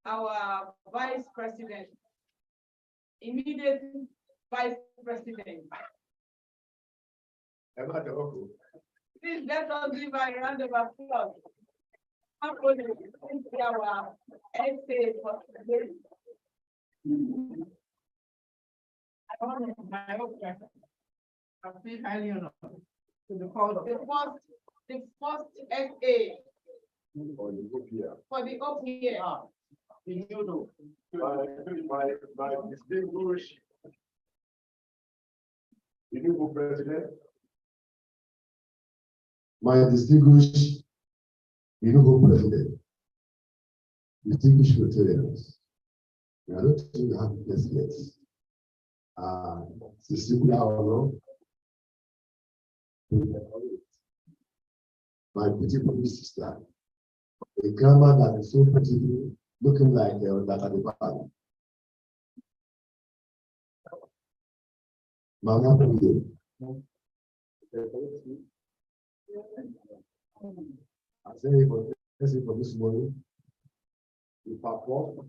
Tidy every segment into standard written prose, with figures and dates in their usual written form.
Our Vice President, immediate Vice President. Please let us give a round of applause. Our essay for today. I feel highly honored to the call of the first SA for the OPA. My distinguished President, my distinguished President, distinguished Rotarians, we are not going to have this yet. It's a simple honor. My beautiful sister, a grandma that is so beautiful, looking like that at the back. Mama, I say for this morning, you pack off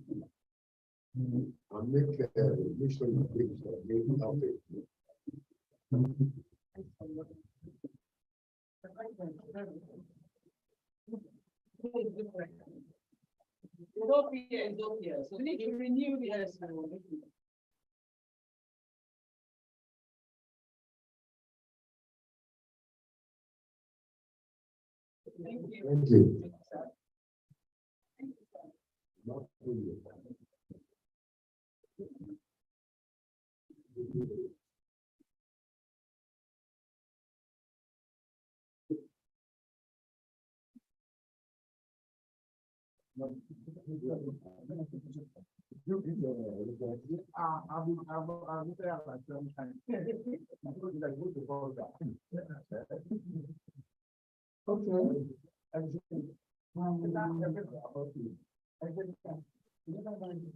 and make sure you take it out there. So we need to renew the Thank you. Thank you. Not really.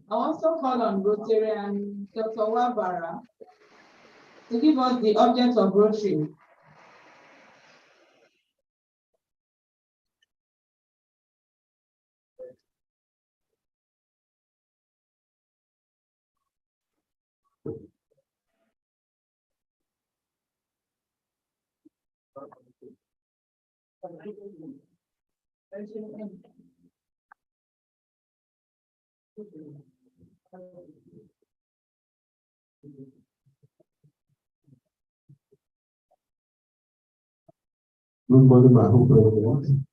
I also call on Rotary and Dr. Wabara to give us the object of Rotary. Good morning, my home president,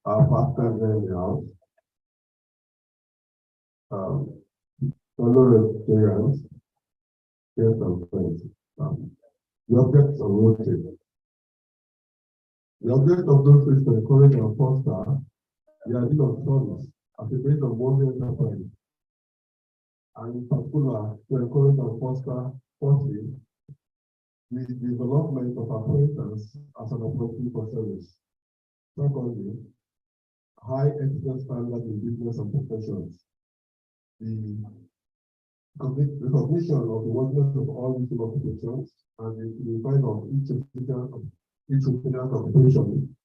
our pastors in the house, fellow Rotarians, guests and friends. The object of Rotary. The object of Rotary is to encourage and foster the idea of service as a base of one enterprise, and in particular to encourage and foster firstly the development of acquaintance as an opportunity for service. Secondly, high excellence standards in business and professions. The recognition of the worthiness of all these occupations and the design of each occupation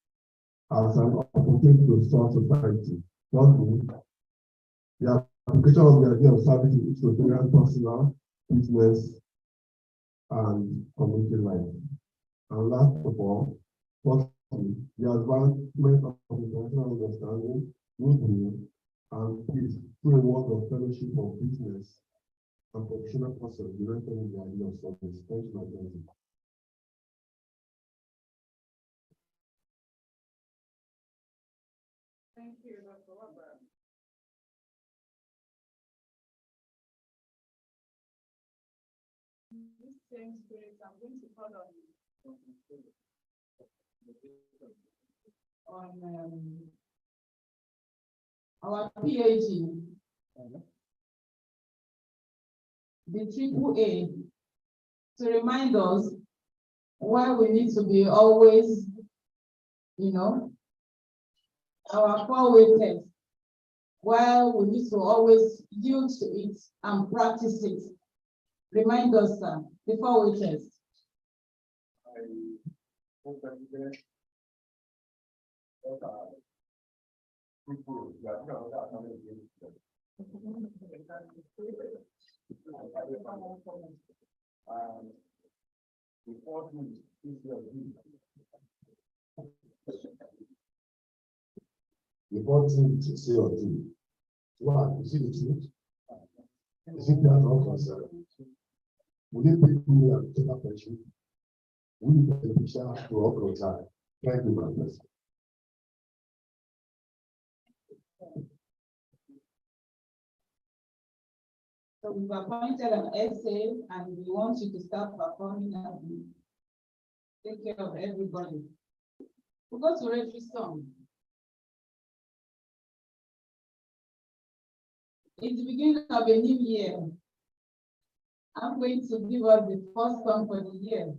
as an opportunity to serve society. Thirdly, the application of the idea of service in each Rotarian personal, business, and community life. And last of all, fourthly, the advancement of international understanding, goodwill, and peace through a world of fellowship of business and professional process united in the idea of service. Thank you, my friends. Thank you, Dr. Wabara. This same spirit, I'm going to call on our PhD, the AAA, to remind us why we need to be always, our 4-way test, while we need to always yield to it and practice it. Remind us, sir, before we test. The fourth thing to say or do. One, is it the truth? Is it that of concern? Will it be me and take up a truth? Will it be beneficial to all Rotary? Thank you, my friend. So we've appointed an essay and we want you to start performing and take care of everybody. We go to Rotary song. It's the beginning of a new year. I'm going to give us the first song for the year.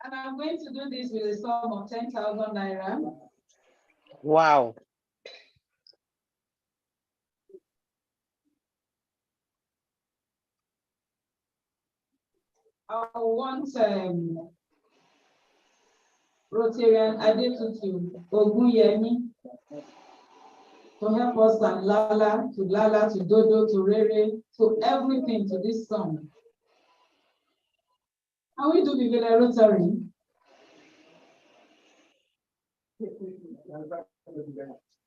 And I'm going to do this with a sum of 10,000 naira. Wow. I want Rotarian Adetutu Oguyemi to help us and Lala, to Dodo, to Rere, to everything to this song. Can we do the Rotary?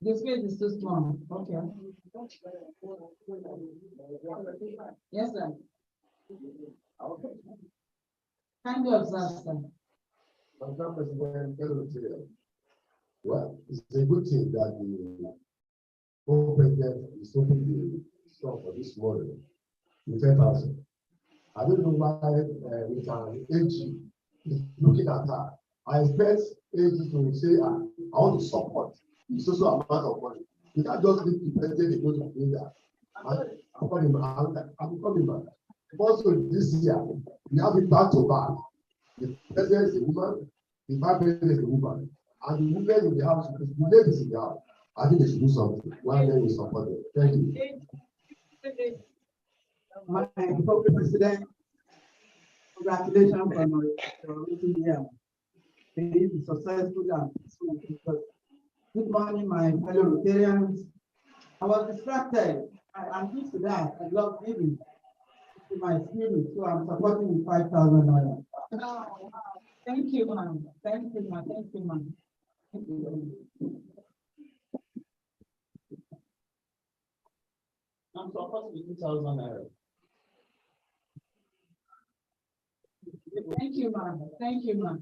The space is too small. Okay. Yes, sir. Kindly observe, sir. Well, it's a good thing that the whole president is opening the store for this morning with 10,000. I don't know why with an AG is looking at her. I expect AG to say, I want to support the social amount of money. You can't just leave the president to go to India. I'm coming back. Also, this year, we have it back to back. The president is a woman, the vice president is a woman, and the women in the house, the ladies in the house. I think they should do something. Why then we support them? Thank you. My corporate president, congratulations on your recent year. It is successful and peaceful. Good morning, my fellow Rotarians. I was distracted. I'm used to that. I love giving to my spirit, so I'm supporting with 5,000 naira. Thank you, ma'am. Thank you, ma'am. Thank you, ma'am. I'm supporting 2,000 naira. Thank you, ma'am. Thank you, ma'am.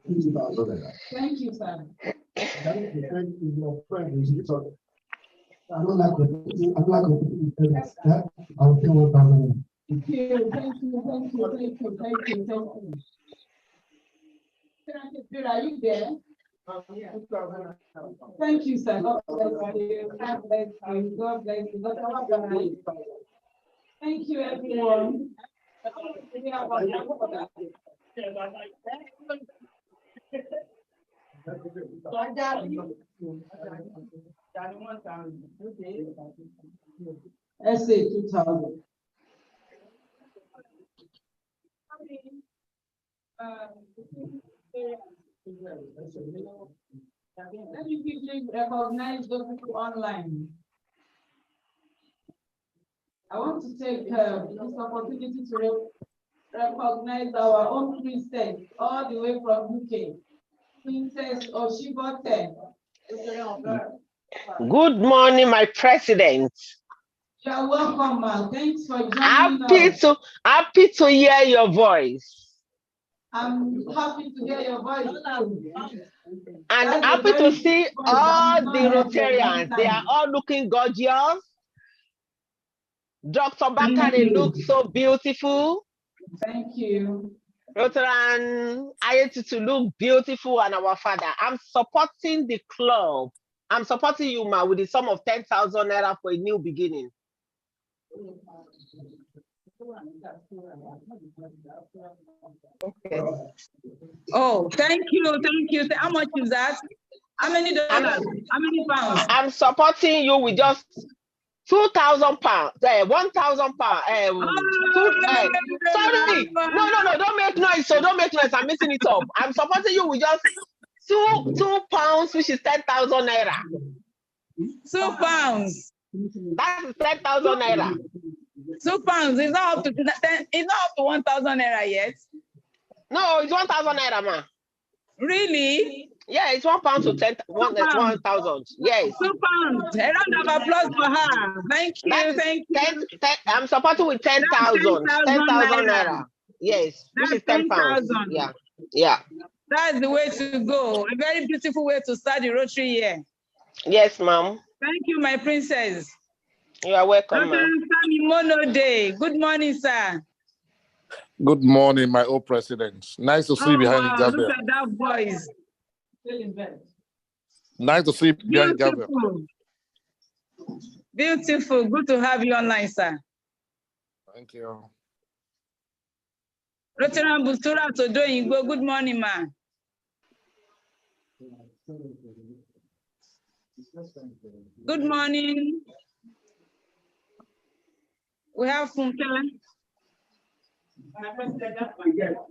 2,000 naira. Thank you, sir. That is the friend is your friend. I don't like it. I will pay 1,000. Thank you, thank you, thank you, thank you, thank you, thank you. Are you there? Thank you, sir. God bless you. God bless you. God bless you. God bless you. Thank you, everyone. Essay 2,000. Let me quickly recognize those people online. I want to take this opportunity to recognize our own princess all the way from UK, Princess Oshibote. Good morning, my president. You're welcome, ma'am. Thanks for joining us. Happy to hear your voice. I'm happy to hear your voice. And That's happy to very see good all voice. the Rotarians. They are all looking gorgeous. Dr. Bakare looks so beautiful. Thank you. Rotarian Ayetutu look beautiful, and our father. I'm supporting the club. I'm supporting you, ma, with the sum of 10,000 naira for a new beginning. Okay. Oh, thank you. How much is that? How many dollars? How many pounds? I'm supporting you with just 2,000 pounds, 1,000 pounds. Sorry, no, don't make noise. So don't make noise. I'm mixing it up. I'm supporting you with just 2 pounds, which is 10,000 naira. 2 pounds. That is 10,000 naira. 2 pounds. It's not up to 10, it's not up to 1,000 naira yet. No, it's 1,000 naira, man. Really? Yeah, it's 1 pound to 1,000. Yes. 2 pounds. A round of applause for her. Thank you. Thank you. I'm supporting with 10,000. 10,000 naira. Yes, which is 10 pounds. 10,000. Yeah. That's the way to go. A very beautiful way to start the Rotary year. Yes, ma'am. Thank you, my princess. You are welcome, ma'am. Mono Day. Good morning, sir. Good morning, my old president. Nice to see you behind Gabriel. Look at that voice. Nice to see you behind Gabriel. Beautiful. Good to have you online, sir. Thank you. Rotary Bustura to doing go. Good morning, ma. Good morning. We have Funke.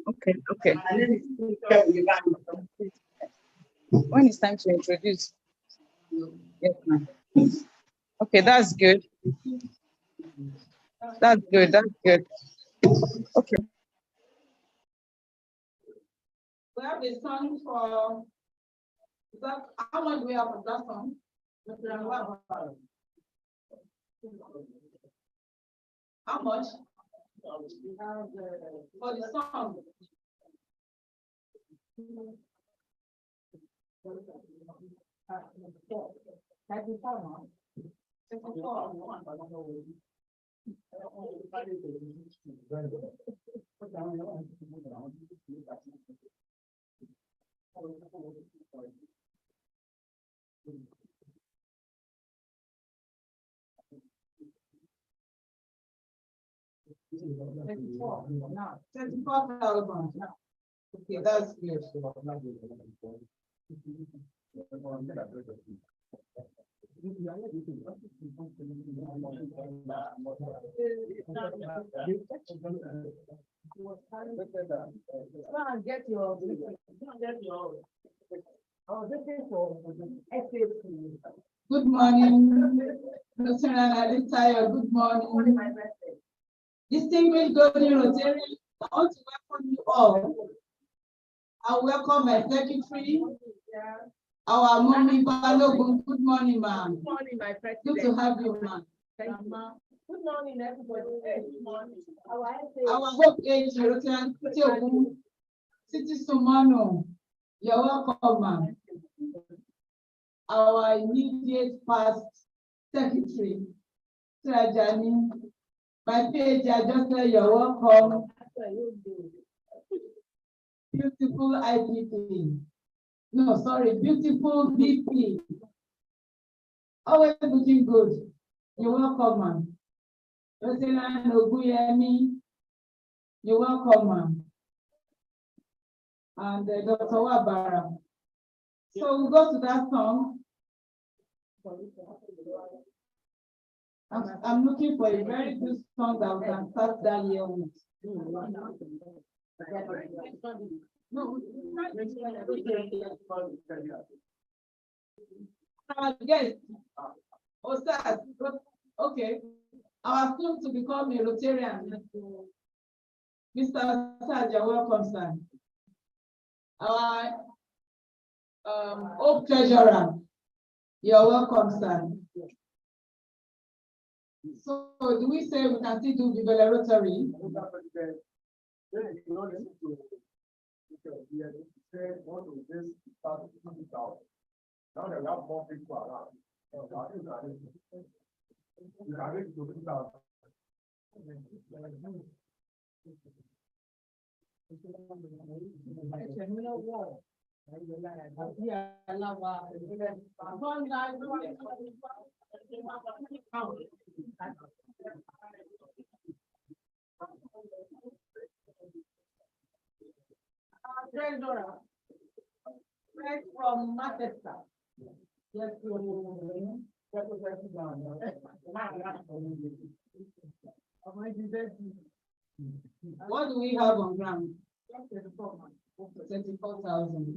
Okay. When it's time to introduce. Yes, ma'am. Okay, that's good. That's good. Okay. We have a song for that. How much do we have of that song? How much? For the song. Now, 24,000. Okay, that's good. Good morning, President Aditayo. Good morning. Distinguished Golden Rotary, I want to welcome you all. I welcome my secretary, our mommy Balogun. Good morning, ma'am. Good morning, my president. Good to have you, ma'am. Thank you, ma'am. Good morning, everybody. Good morning. Our hope age Rotary City Sumano. You're welcome, ma'am. Our immediate past secretary, Trajani. My page, I just say you're welcome. Beautiful IPP. No, sorry, beautiful VP. Always looking good. You're welcome, ma'am. President Oguyemi. You're welcome, ma'am. And Dr. Wabara. So we'll go to that song. I'm looking for a very good song that we can start that year with. Yes. Okay. Our soon to become a Rotarian. Mr. Saja, welcome, sir. Our Hope Treasurer, you're welcome, sir. So do we say we can still do the Rotary? Now there are more people around. Right from Manchester. Yes, What do we have on ground? 34,000.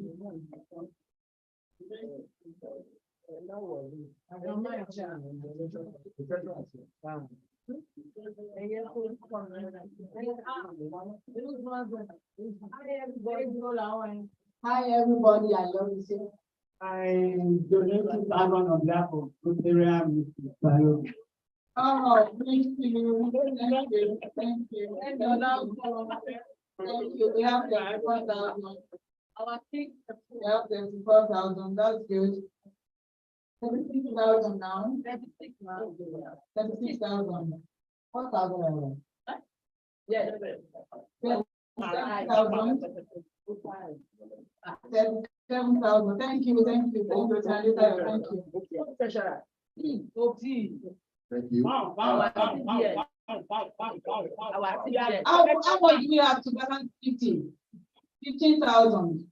Hi everybody, I love you so. I donate 2,000 on behalf of Rotary. Oh, thank you. Thank you. Thank you. Thank you. We have 34,000. Our kids, we have 34,000. That's good. 36,000 now. 36,000. 4,000. Yes. 7,000. 7,000. Thank you. Thank you. Thank you. Thank you. Thank you. How much do we have to balance 15,000?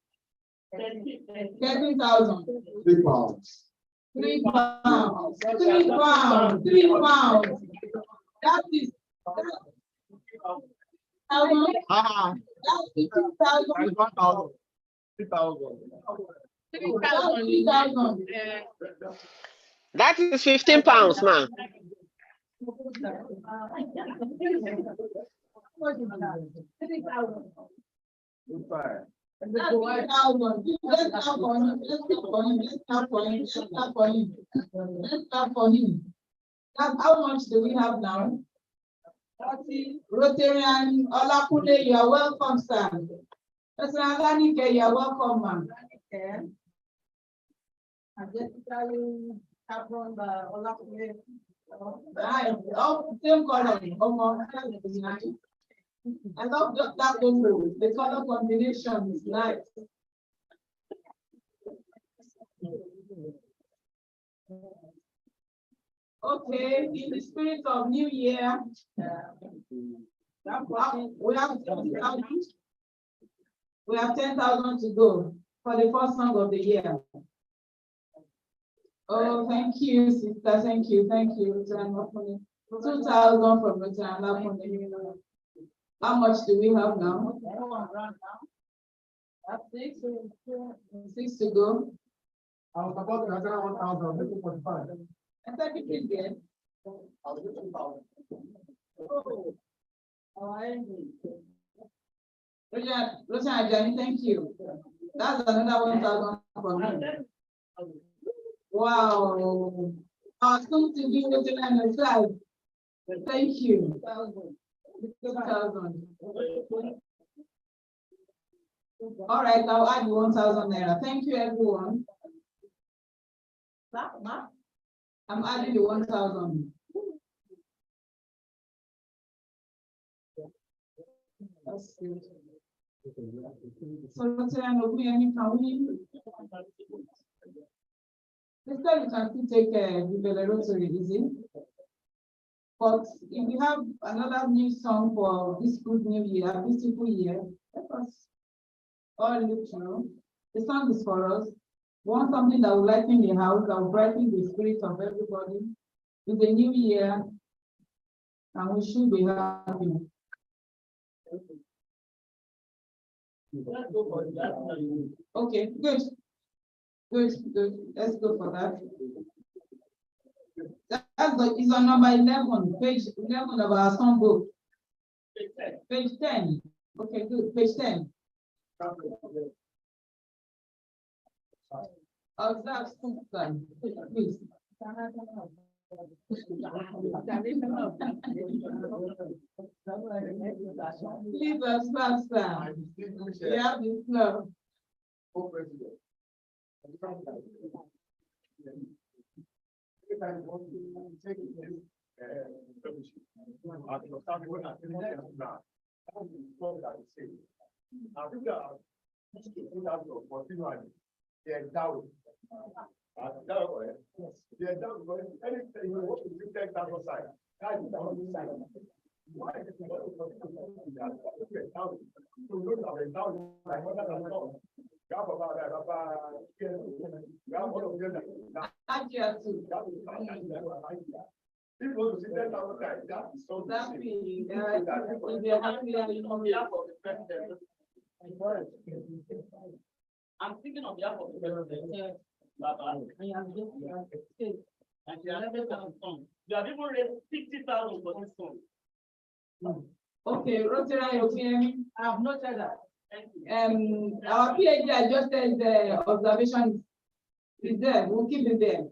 13,000. 3 pounds. 3 pounds. 3 pounds. 3 pounds. That is 1,000. That's 15,000. 3,000. That is 15 pounds, man. 3,000. Let's clap for him. Let's clap for him. Let's clap for him. Let's clap for him. That's how much do we have now? 40. Rotarian Olakunle, you are welcome, sir. President Alanike, you are welcome, ma'am. Oh, same color. I love that logo. The color combination is nice. Okay, in the spirit of New Year, we have 10,000. We have 10,000 to go for the first song of the year. Oh, thank you, sister. Thank you. 2,000 from Rotary. How much do we have now? 6 to go. I was about to answer 1,000, making 45. I thought you did get. I'll give 2,000. Rotary, thank you. That's another 1,000 from me. Wow. Awesome to be with you on the side. Thank you. 2,000. All right, I'll add 1,000 naira. Thank you, everyone. I'm adding the 1,000. That's good. So, Rotary, can we? This time you can still take the Rotary, is it? But if you have another new song for this good new year, beautiful year, let us all look through. The song is for us. We want something that will lighten the house, that will brighten the spirit of everybody. It's a new year, and we should be happy. Okay, good. Good. Let's go for that. It's on number 11, page 11 of our songbook. Page 10. Okay, good. Page 10. Observe, please. Please observe, sir. You have the floor. People to see 10,000 guys, that is so Exactly. On Yeah. behalf of the president. I'm thinking on behalf of the president. Baba. And you have even raised 50,000 for this song. Okay, Rotary, okay. I have noted that. Thank you. Our PhD adjusted the observation is there. We'll keep it there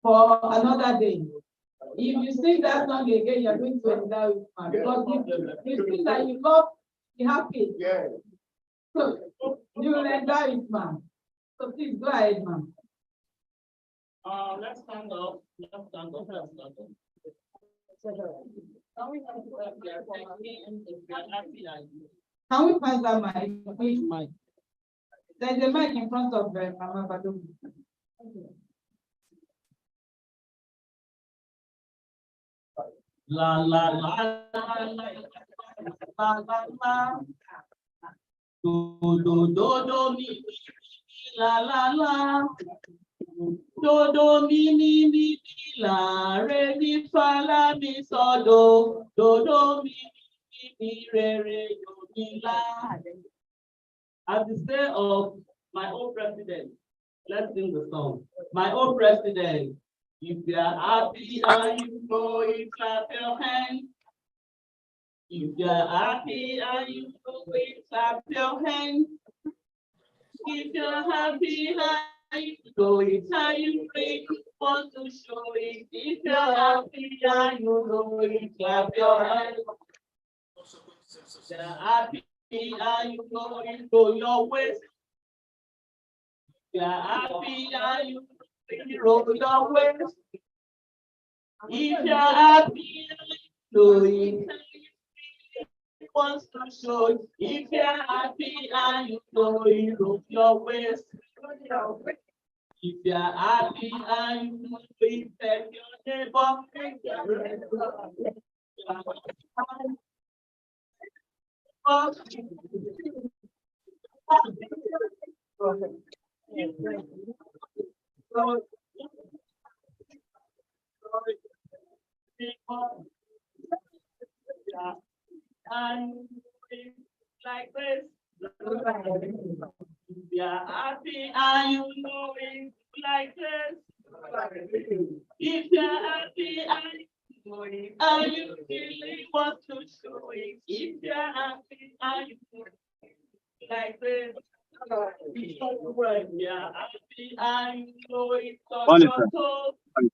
for another day. If you sing that song again, you're going to endow it, man. Because if you sing that you love, you happy. Yeah. So you will endow it, man. So please go ahead, man. Let's stand up. Let's stand up. Let's stand up. Can we pass that mic? Please, mic. There's a mic in front of Mama Badu. La la la la la la la. Do do do do mi la la la. Do do mi la re mi fa la mi so do mi re do mi la. At the say of my own president, let's sing the song. My own president, if you are happy and you know it, clap your hands. If you are happy and you know it, clap your hands. If you are happy and you know it, and you really want to show it. If you are happy and you know it, clap your hands. If you are happy and you know it, go your ways. If you are happy and you roll your ways. If you're happy, do it. Wants to show you. If you're happy and you know it, roll your waist. If you're happy and you know it, tell your neighbor. And like this, we are happy and you know it like this. If you're happy and you know it, and you really want to show it. If you're happy and you know it like this. When you're happy and you know it, touch your toes. If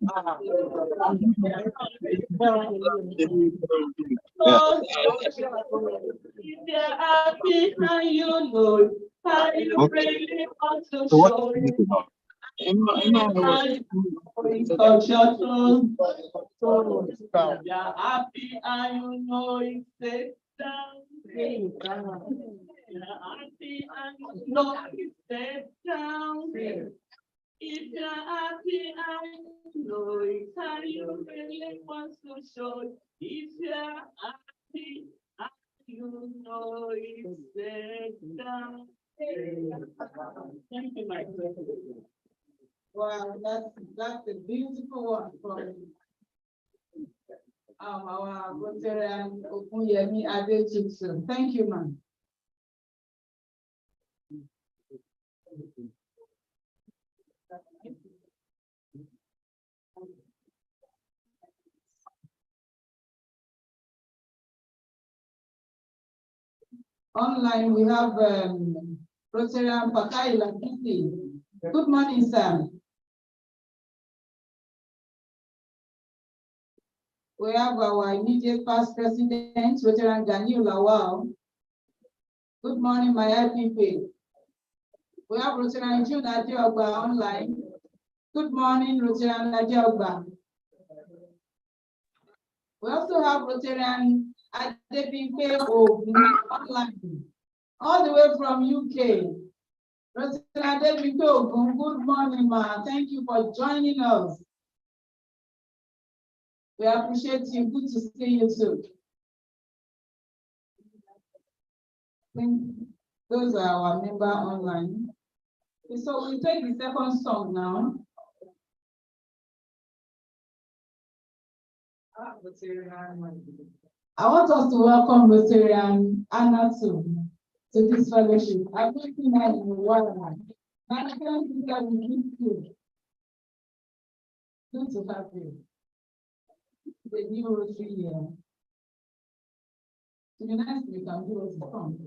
you're happy and you know it, and you really want to show it. Touch your toes. You're happy and you know it, sit down. You're happy and you know it, sit down. If you're happy and you know it, and you really want to show it. If you're happy and you know it, sit down. Thank you, my president. Wow, that's a beautiful one from our Rotarian Okunyemi Adechikson. Thank you, ma'am. Online, we have Rotarian Pakai Lakiti. Good morning, sir. We have our immediate past president, Rotarian Daniel Lawal. Good morning, my IPP. We have Rotarian June Adioba online. Good morning, Rotarian Adioba. We also have Rotarian Adebimpe online, all the way from UK. Rotarian Adebimpe, good morning, ma. Thank you for joining us. We appreciate you. Good to see you too. I think those are our member online. Okay, so we take the second song now. I want us to welcome Rotarian Anna to this fellowship. I've not seen her in a while. I can't think that we keep you. Good to have you. The new Rotary year. To be nice, we can do us a song.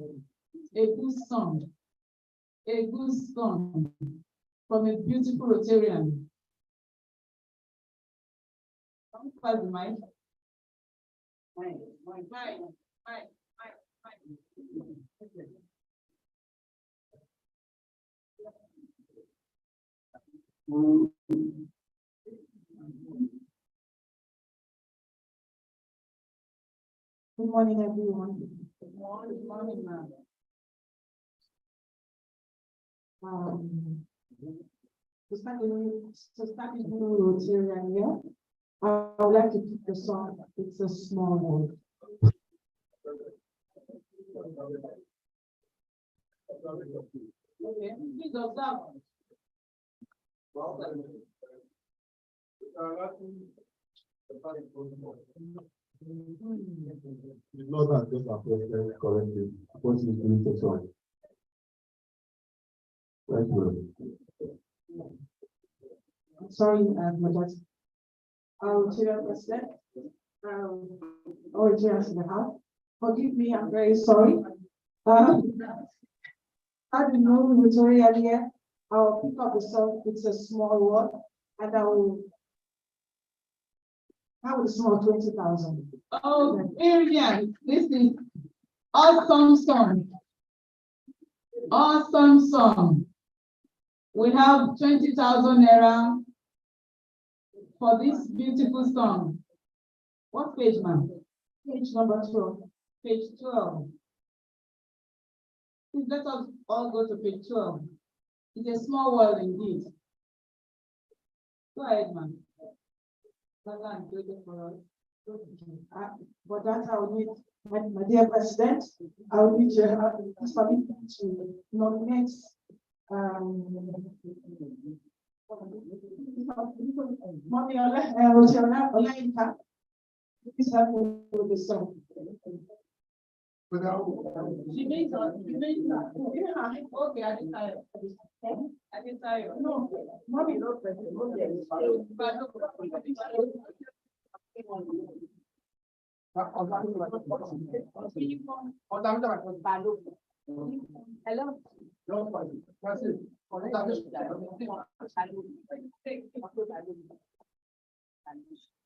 A good song. A good song from a beautiful Rotarian. Don't pass the mic. Good morning, everyone. Good morning, ma'am. To start the new Rotarian here, I would like to pick the song, It's a Small World. Okay, please observe. It's not that just our president correctly, what he's doing for song. Thank you. I'm sorry, Major. Chair President, or Chair in the House, forgive me, I'm very sorry. I didn't know the Rotary earlier. I'll pick up the song, It's a Small World, and I will small 20,000. Oh, Miriam, this is awesome song. Awesome song. We have 20,000 naira for this beautiful song. What page, ma'am? Page number 12. Page 12. Please let us all go to page 12. It's a small world indeed. Go ahead, ma'am. For that, I will need, my dear President, I will need your permission to nominate Mommy Olayinka. Please help me with the song. She means okay, I didn't tell you. No, Mommy, no President. Hello.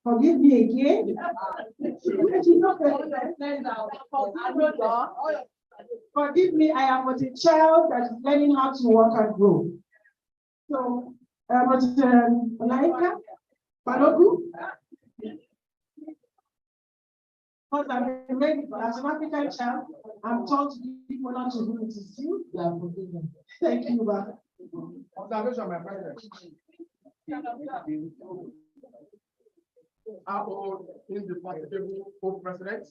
Forgive me again. Forgive me, I am but a child that is learning how to walk and grow. So, Olaika, Balogu, because I'm ready as an African child, I'm taught to people not to do it to you. You are forgiven. Thank you, Baba. Observation, my president. Our indefatigable co-president,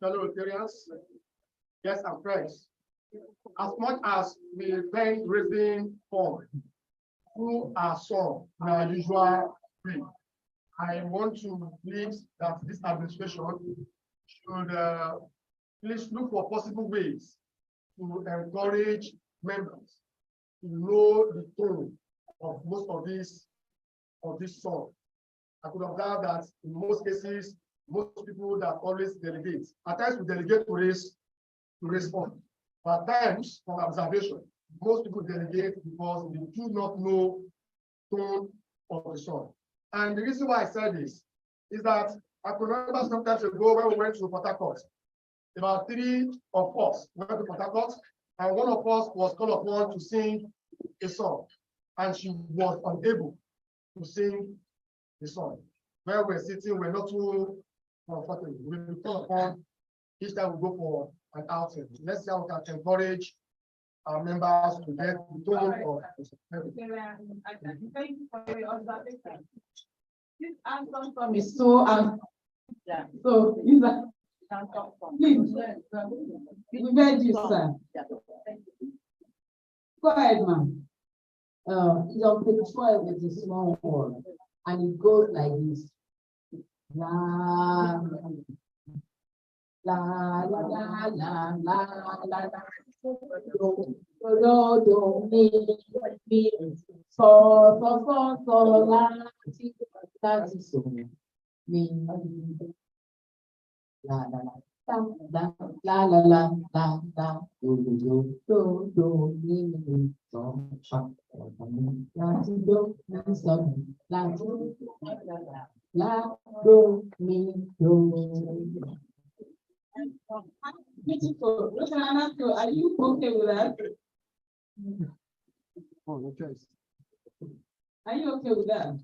fellow Rotarians, guests and friends, as much as we thank raising fund through our song in our usual way, I want to plead that this administration should please look for possible ways to encourage members to know the tone of most of this song. I could observe that in most cases, most people that always delegate, at times we delegate to raise funds. But at times, from observation, most people delegate because they do not know tone of the song. And the reason why I said this is that I could remember sometimes ago when we went to Port Harcourt, about 3 of us went to Port Harcourt, and one of us was called upon to sing a song, and she was unable to sing the song. Where we're sitting, we're not too comfortable. We will call upon each time we go for an outing. Let's see how we can encourage our members to get the tone of Thank you for your observation. This anthem is so so is that please we beg you, sir. Go ahead, ma'am. Your page 12 is a small word, and it goes like this. La la la la la la la la. Do mi so la ti so mi la la la la la la do mi so la ti do mi so la ti la do mi do. Beautiful. Rosanna, are you okay with that? Oh, no choice. Are you okay with that?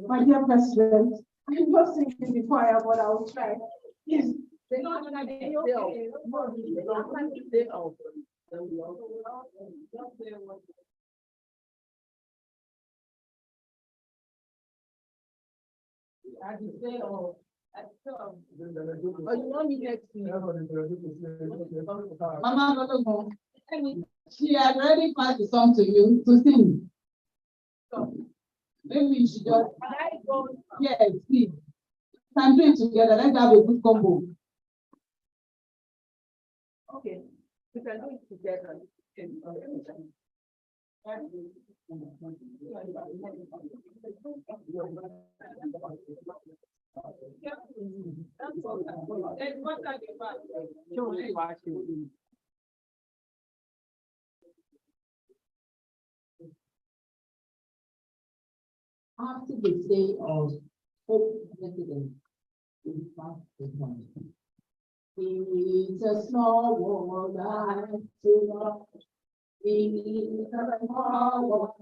My dear President, I'm not singing the choir, but I will try. Please. You want me next week? Mama, she had already passed the song to you to sing. So maybe you should just. Yes, please. Can do it together. Let's have a good combo. Okay, we can do it together. After the day of Hope President, it's a small world I to love. It's a small world.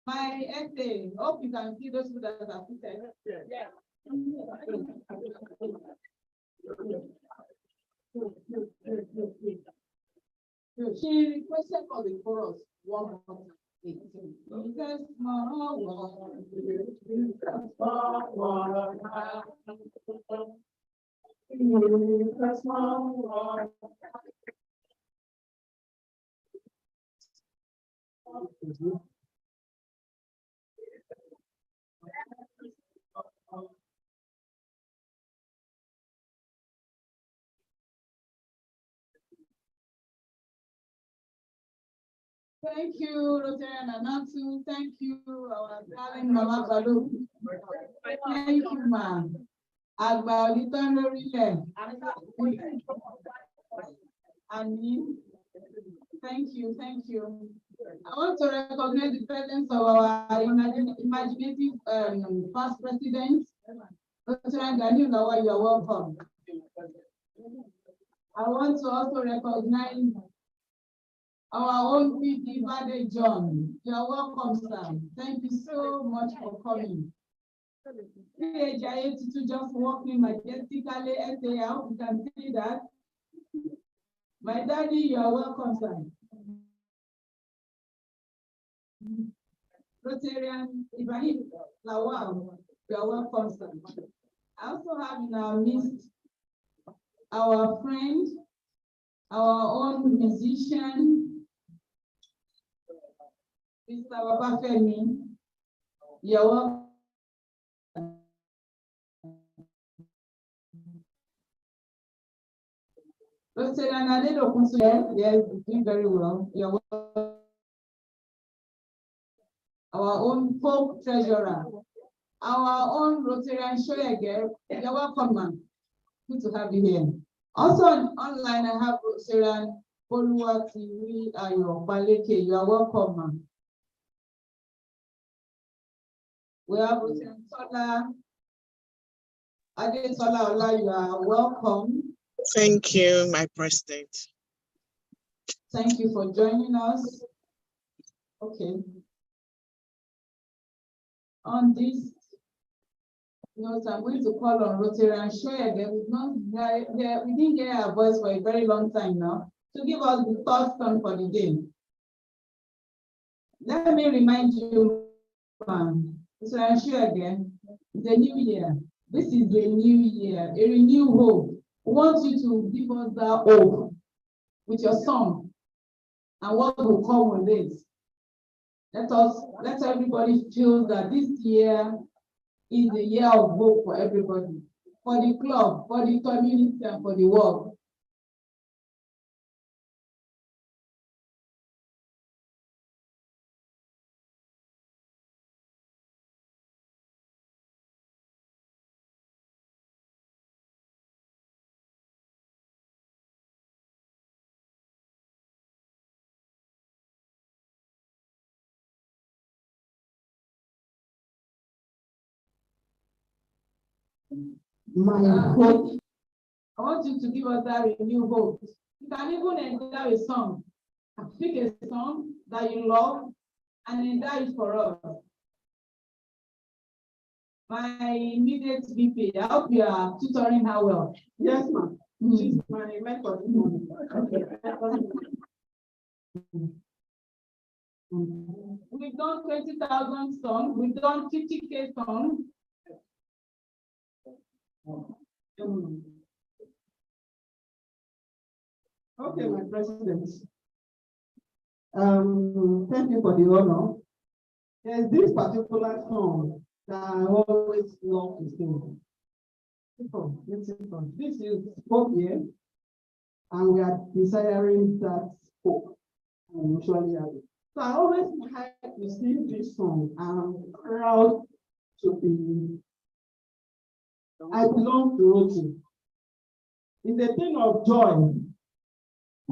My essay, hope you can see those that are seated. Yeah. She requested for the chorus 118. He says, small world, small world, small world. Thank you, Rotary and Anatu. Thank you, our darling Mama Balu. Thank you, ma'am. Àgbà onítàn lórílẹ̀. Àmín. Thank you, thank you. I want to recognize the presence of our imaginative past president, Dr. Daniel Lawa, you are welcome. I want to also recognize our own PD, Bade John. You are welcome, sir. Thank you so much for coming. To just walking majestically, you can see that. My daddy, you are welcome, sir. Rotarian Ibrahim Lawal, you are welcome, sir. I also have in our midst our friend, our own musician, Mr. Babafemi. You are welcome. Rotarian Adedokunsu, yes, doing very well. You are welcome. Our own folk treasurer, our own Rotarian Shoyege, you're welcome, man. Good to have you here. Also online, I have Rotarian Oluwati Ayo Baleke. You are welcome, man. We have Rotarian Sola Ade Sola Ola. You are welcome. Thank you, my president. Thank you for joining us. Okay. On this note, I'm going to call on Rotarian Shoyege. We didn't hear her voice for a very long time now, to give us the third song for the day. Let me remind you, Rotarian Shoyege, it's a new year. This is a new year, a renewed hope. We want you to give us that hope with your song and what will come with it. Let everybody feel that this year is the year of hope for everybody, for the club, for the community, and for the world. My hope. I want you to give us that renewed hope. You can even enter a song. Pick a song that you love and enter it for us. My immediate VP, I hope you are tutoring her well. Yes, ma'am. She's my mentor. Okay. We've done 20,000 songs. We've done 50K songs. Okay, my president. Thank you for the honor. There's this particular song that I always love to sing. This is hope here, and we are desiring that hope, and usually have it. So I always like to sing this song, and I'm proud to be. I belong to Rotary. It's a thing of joy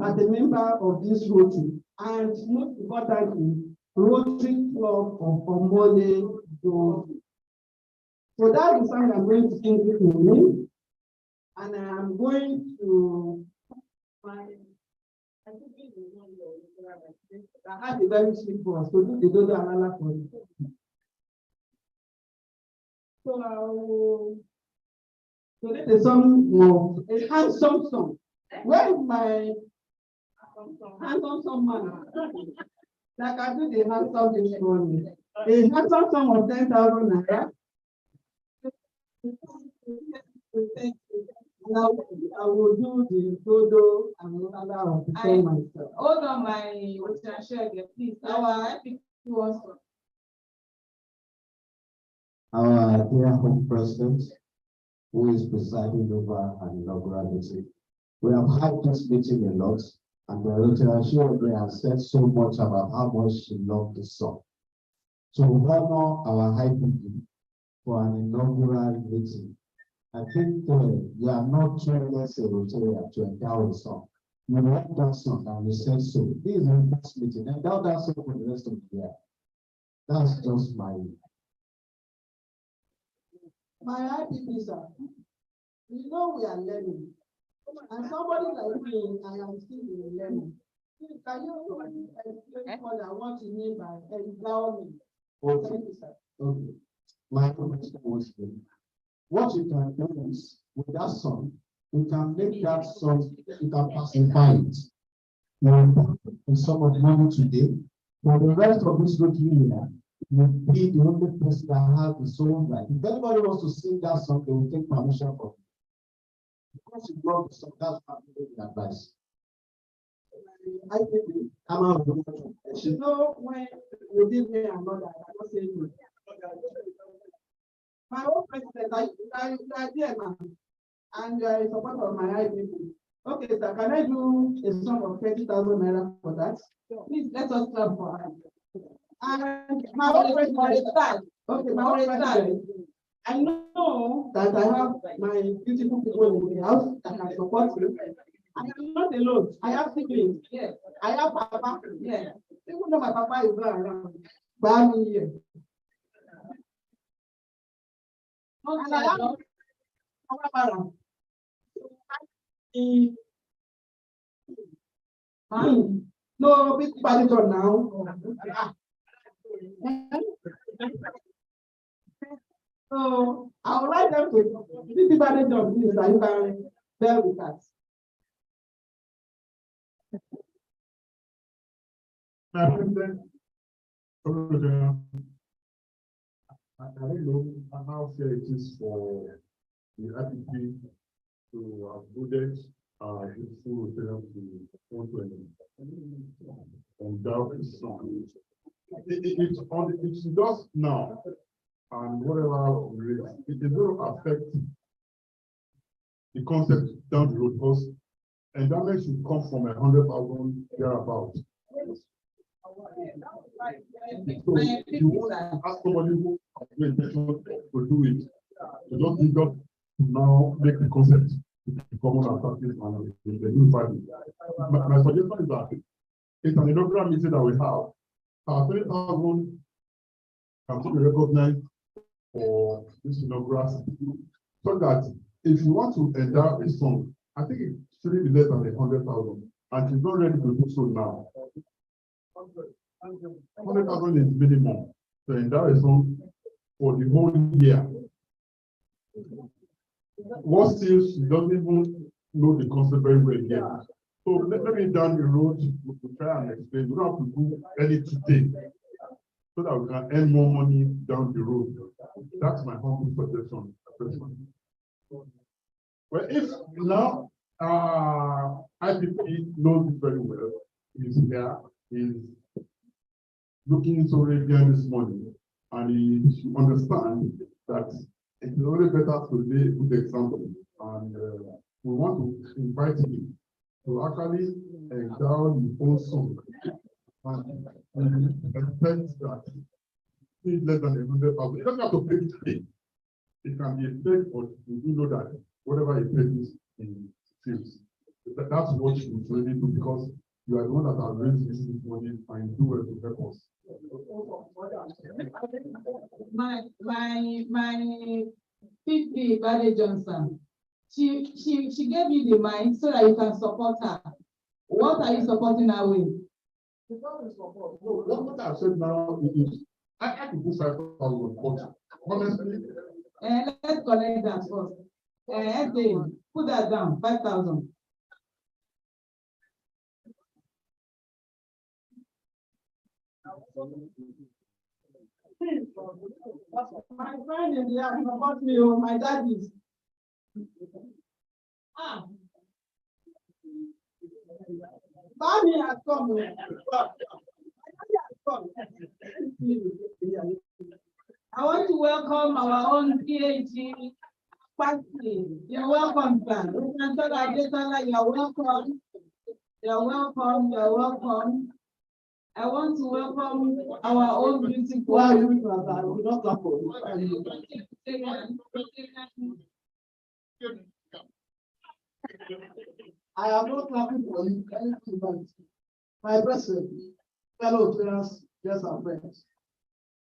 as a member of this Rotary, and most importantly, Rotary Club of Omole-Golden. So that's the song I'm going to sing this morning, and I am going to find. I have a very sweet voice, so do the dodo anala for me. So I will. So this is a song of a handsome song. Where is my handsome man? Like I do the handsome this morning. A handsome song of 10,000 naira. Now I will do the dodo and another of the song myself. Hold on, my Rotarian, please. Our epic also. Our dear home president, who is presiding over an inaugural meeting. We have had this meeting a lot, and the Rotary has said so much about how much she loved the song. To honor our high people for an inaugural meeting, I think you are not trying as a Rotary to endow a song. You want that song and you said so. This is the first meeting, endow that song for the rest of the year. That's just my IPP, sir. You know we are learning. And somebody like me, I am still in learning. Can you explain further what you mean by endowment? Okay. Thank you, sir. Okay. My question was what you can do is with that song, you can make that song, you can pacify it. You will put a sum of money today. For the rest of this Rotary year, you be the only person that has the song right. If anybody wants to sing that song, they will take permission from you. Because you brought the song, that's what I'm giving advice. I think I'm out of the question. You know, when you give me another, I cannot say no. My own president, I dear man, and you are a supporter of my IPP. Okay, sir, can I do a sum of 30,000 naira for that? Please let us clap for her. And my own president, okay, my own president, I know that I have my beautiful people in the house that can support me. I am not alone. I have siblings. Yes. I have papa. Yes. Even though my papa is not around, but I'm here. And I have papa. No, big partition now. So I would like them to this partition, please, that you can bear with us. I don't know how fair it is for the IPP to have voted beautiful Rotarian to want to endow his son. It's just now, and whatever it is going to affect the concept down the road, because endowment should come from 100,000 thereabout. So you want to ask somebody who has the intention to do it, to just now make the concept common and practice and the new value. My suggestion is that it's an inaugural meeting that we have. 20,000 can be recognized for this inaugural, so that if you want to endow a song, I think it shouldn't be less than 100,000, and she's not ready to do so now. 100,000 is minimum to endow a song for the whole year. What still she doesn't even know the concept very well yet. So maybe down the road we'll try and explain. We don't have to do any today, so that we can earn more money down the road. That's my humble suggestion. Well, if now IPP knows it very well, he's here, he's looking so radiant this morning, and he should understand that it's only better to lay a good example, and we want to invite him to actually endow his own song, and expect that it's less than 100,000. It doesn't have to pay today. It can be a fake, but we do know that whatever he pays in fees. That's what you really do, because you are the one that has raised this money and do well to help us. My PP, Bade Johnson, she gave you the mind so that you can support her. What are you supporting her with? No, what I've said now is I can do 5,000, but honestly, let's connect that first. Put that down, 5,000. My friend in the house support me, my daddies. Mommy has come. I want to welcome our own PhD party. You're welcome, plan. You're welcome. You're welcome. You're welcome. I want to welcome our own beautiful. I am not clapping for you. My president, fellow parents, guests and friends,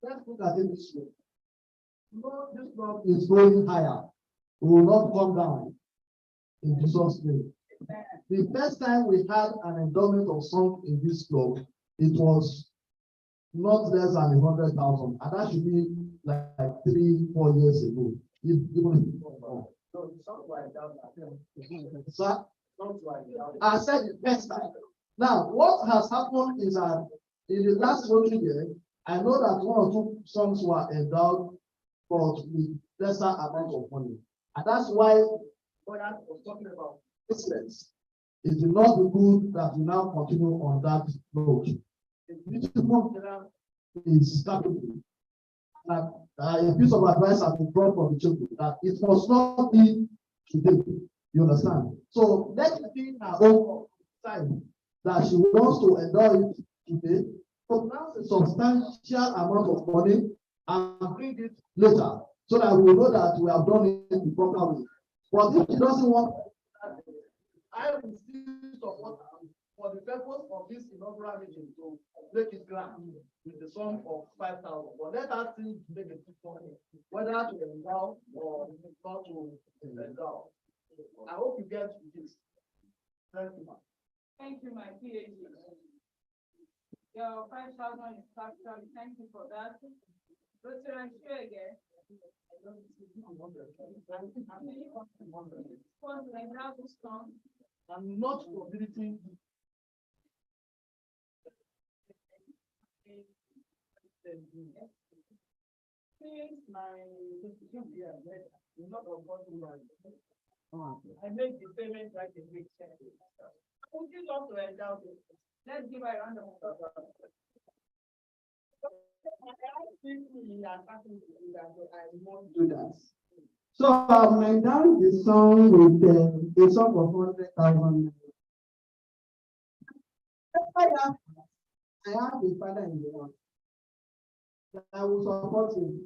let's look at it this way. No, this club is going higher. We will not come down in Jesus' name. The first time we had an endowment of song in this club, it was not less than 100,000, and that should be like 3-4 years ago. Sir, I said the first time. Now, what has happened is that in the last Rotary year, I know that 1 or 2 songs were endowed, but with lesser amount of money. And that's why what I was talking about excellence. It will not be good that we now continue on that road. Is capable. A piece of advice has been brought from the children that it must not be today. You understand? So let it be her own time that she wants to enjoy it today. Pronounce a substantial amount of money and bring it later so that we know that we have done it the proper way. But if she doesn't want, I will still support her for the purpose of this inaugural meeting to make it grand with the sum of 5,000. But let us still make it money, whether to endow or not to endow. I hope you get this. Thank you, ma'am. Thank you, my PhD. Your 5,000 is factual. Thank you for that. Rotary, I'm sure again. I'm not prohibiting. I make the payment right in week. Would you love to endow it? Let's give her a round of applause. I won't do that. So I'm endowing the song with a sum of 100,000. I have a father in the world. I will support him.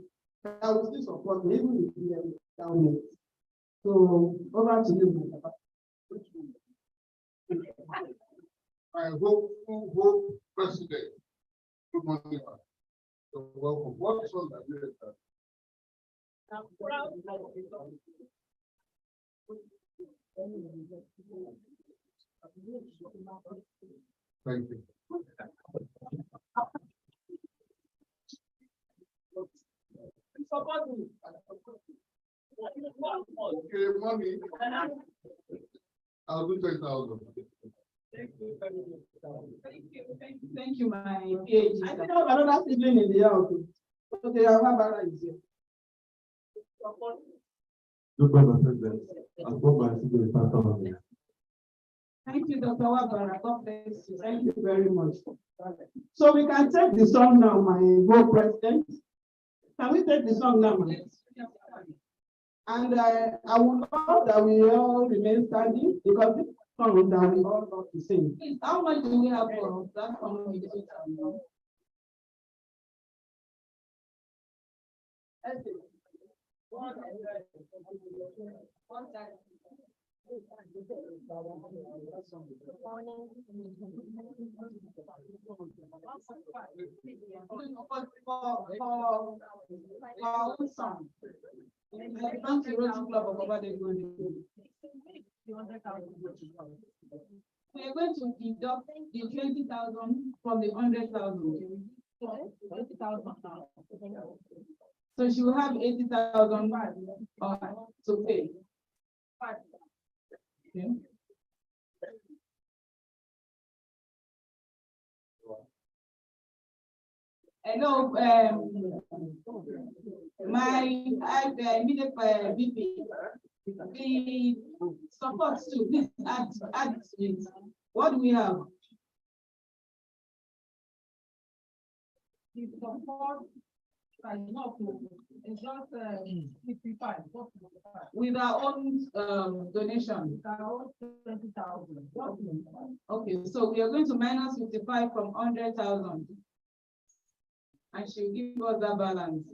I will still support him even if he is down it. So over to you. I hope President. Good morning, ma'am. You're welcome. What song have you heard? I'm proud. Thank you. Support me. Okay, mommy. I'll do 10,000. Thank you, my PhD. I think I have another sibling in the house. Okay, I have a is here. Look at the president. I've got my sibling 5,000. Thank you, Dr. Wabara. God bless you. Thank you very much. So we can take the song now, my co-president. Can we take the song now? And I would love that we all remain standing because this song that we all love to sing. Please, how much do we have for that song? We are going to deduct the 20,000 from the 100,000. So she will have 80,000 to pay. Okay. Hello, my immediate VP, the support too. Please add it. What do we have? The support. It's just 55 with our own donation. 20,000. Okay, so we are going to minus 55 from 100,000, and she'll give us that balance,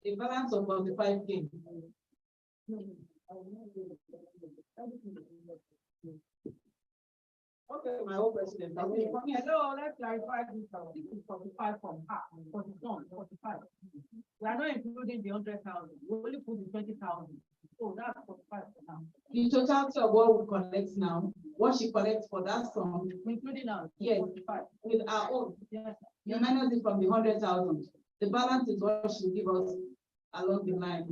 a balance of 45K. Okay, my own president. Hello, let's clarify this. This is 45 from her, 45. We are not including the 100,000. We only put the 20,000. So that's 45 for now. The total of what we collect now, what she collects for that song, Including us. yes, 45. with our own. Yes. You minus it from the 100,000. The balance is what she give us along the line.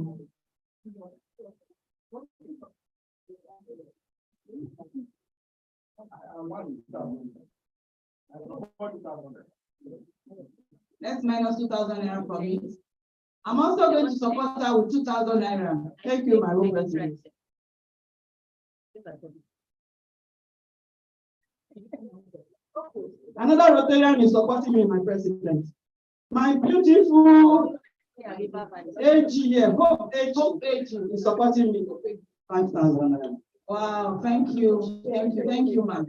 Let's minus 2,000 naira from it. I'm also going to support her with 2,000 naira. Thank you, my own president. Another Rotarian is supporting me, my president. My beautiful AG, Hope AG is supporting me. 5,000. Wow, thank you, ma'am.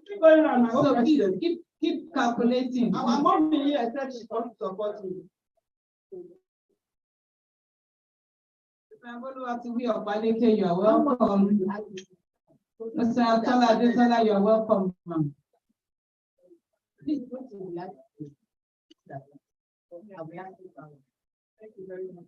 Keep going on, my own So president. keep calculating. Our mommy here said she wants to support me. You are welcome. Mr. Atola, you are welcome, ma'am. Thank you very much.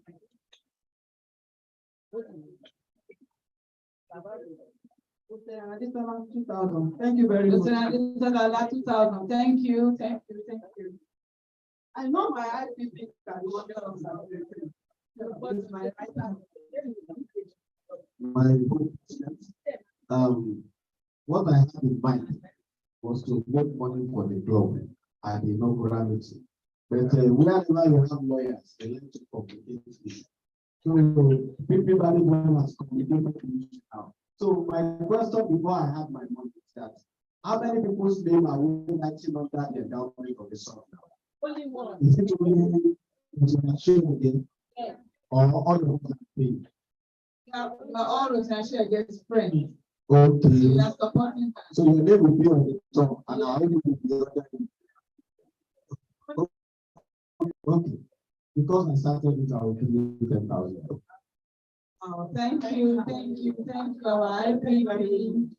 Additional 2,000. Thank you very much. Mr. 2,000. Thank you. I know my IPP can work on something. But my what I had in mind was to make money for the club at the inaugurality. But wherever you have lawyers, they like to complicate it. So everybody has complicated it now. So my question before I have my money is that how many people's name are we writing on that endowment of the song now? Only one. Is it only international again? Yeah. Or all of them pay? All international against friends. Okay. We are supporting her. So your name will be on the top and our name will be on the other. Okay. Because I started it, I will give you 10,000. Oh, thank you, our IPP.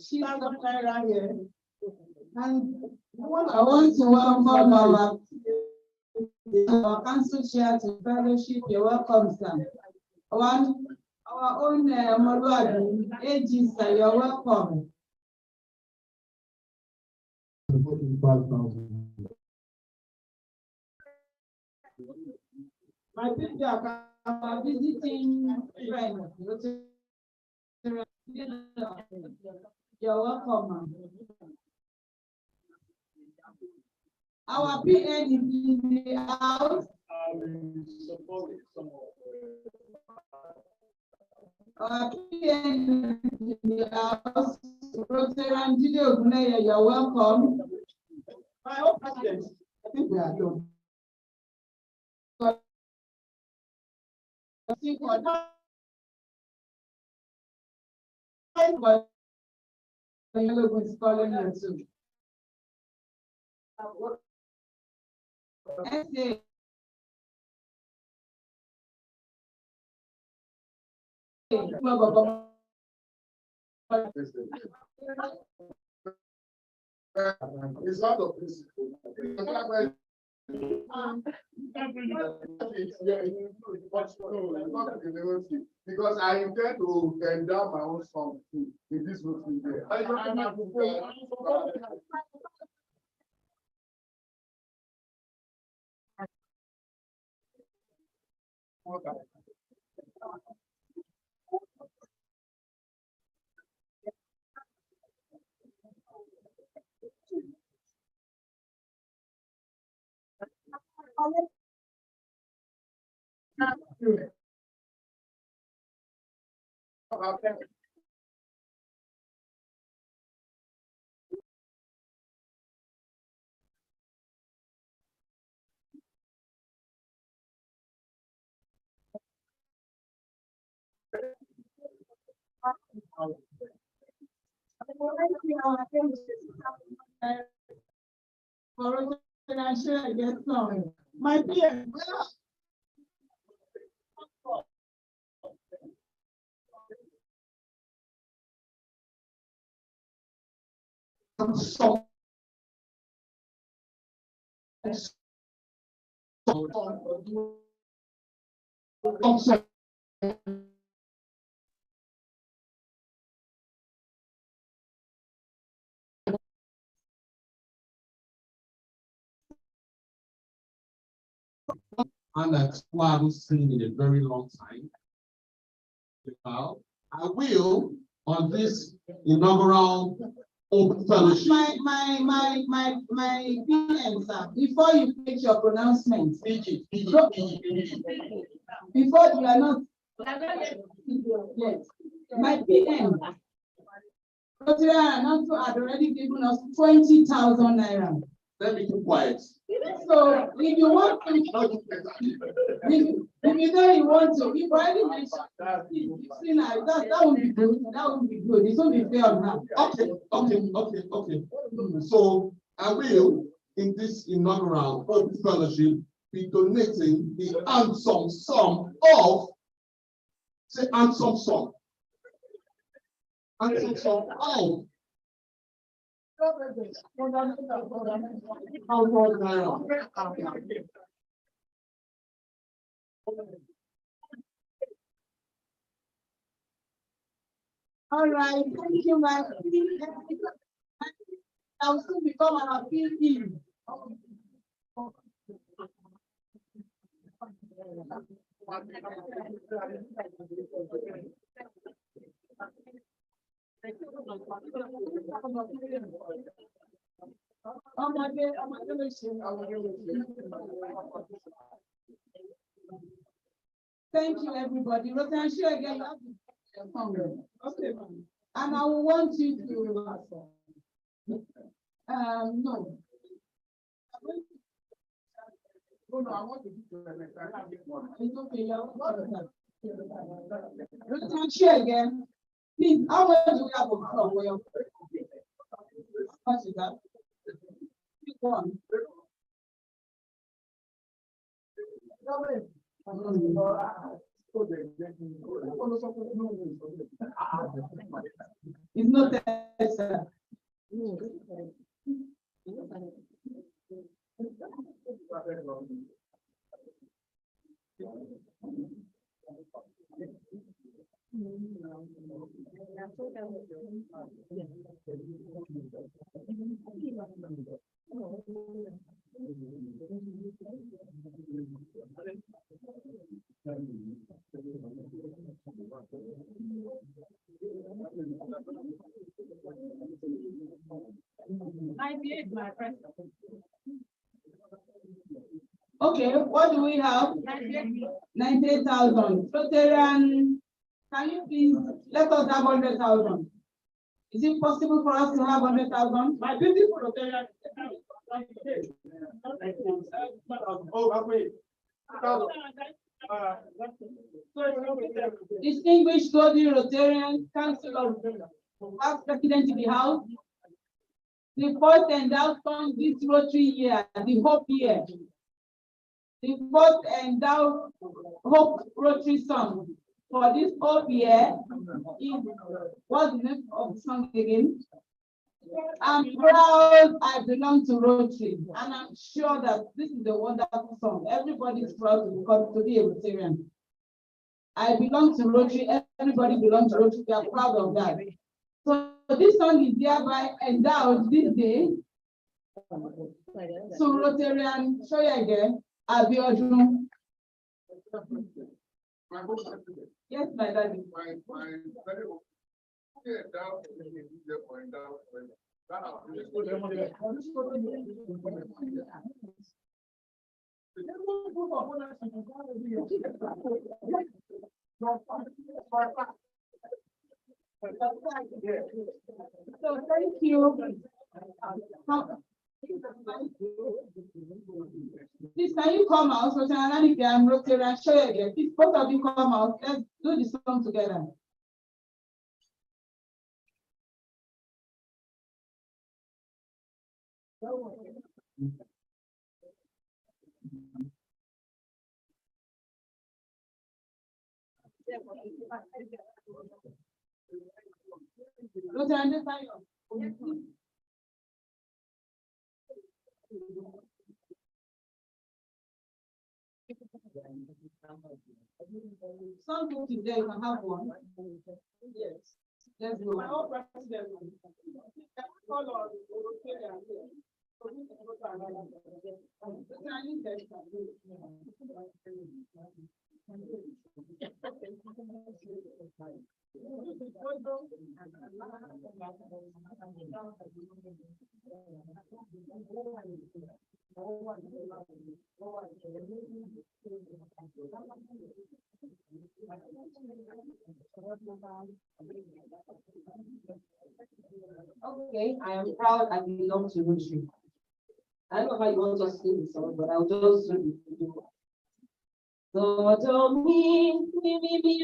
she's not right here. And I want to welcome our council chair to fellowship. You're welcome, sir. Our own Omole-Golden, AG, sir, you're welcome. My people are Visiting friends. You're welcome, ma'am. Our PN is in the house. Our PN is in the house. Rotary, you're welcome. my own president. I think we are done. It's not a principle. Because I intend to endow my own song too in this Rotary there. For Rotary, I get some. My PM. And that's why I haven't seen in a very long time. Now, I will on this inaugural open fellowship. My PM, sir, before you make your pronouncement. Before you are not. Yes, my PM. Rotary and also had already given us 20,000 naira. Let me keep quiet. So if you want to, if you know you want to, you've already mentioned, that would be good. That would be good. It won't be fair on her. Okay. So I will, in this inaugural open fellowship, be donating the handsome sum of, say handsome sum. Handsome sum of All right, thank you, my. I'll soon become an appeal. Thank you, everybody. Rotary, sure again, you have to song. Okay, and I will want you to no. Oh, no, I want to do it's okay, Rotary, sure again. Please, how much do we have on floor? How much is that? One. It's not that, sir. Okay, what do we have? 98,000. Rotarian, can you please let us have 100,000? Is it possible for us to have 100,000? My beautiful Rotarian. Distinguished Golden Rotarian Council of Past President in the House, the first endowed fund this Rotary year, the Hope year. The first endowed Hope Rotary song for this Hope year is, what's the name of the song again? I'm proud I belong to Rotary, and I'm sure that this is a wonderful song. Everybody is proud to be a Rotarian. I belong to Rotary, everybody belongs to Rotary, we are proud of that. So this song is hereby endowed this day to Rotarian, show you again, Abiodun. Yes, my daddy. So thank you. Please, can you come out? So I'm Rotary, show you again. Please, both of you come out. Let's do the song together. Some book is there, you can have one. Yes. Let's go. My own president. Call on Rotary here. So we can go to another. Okay, I am proud I belong to Rotary. I don't know how you want us to sing the song, but I'll just do it. Do mi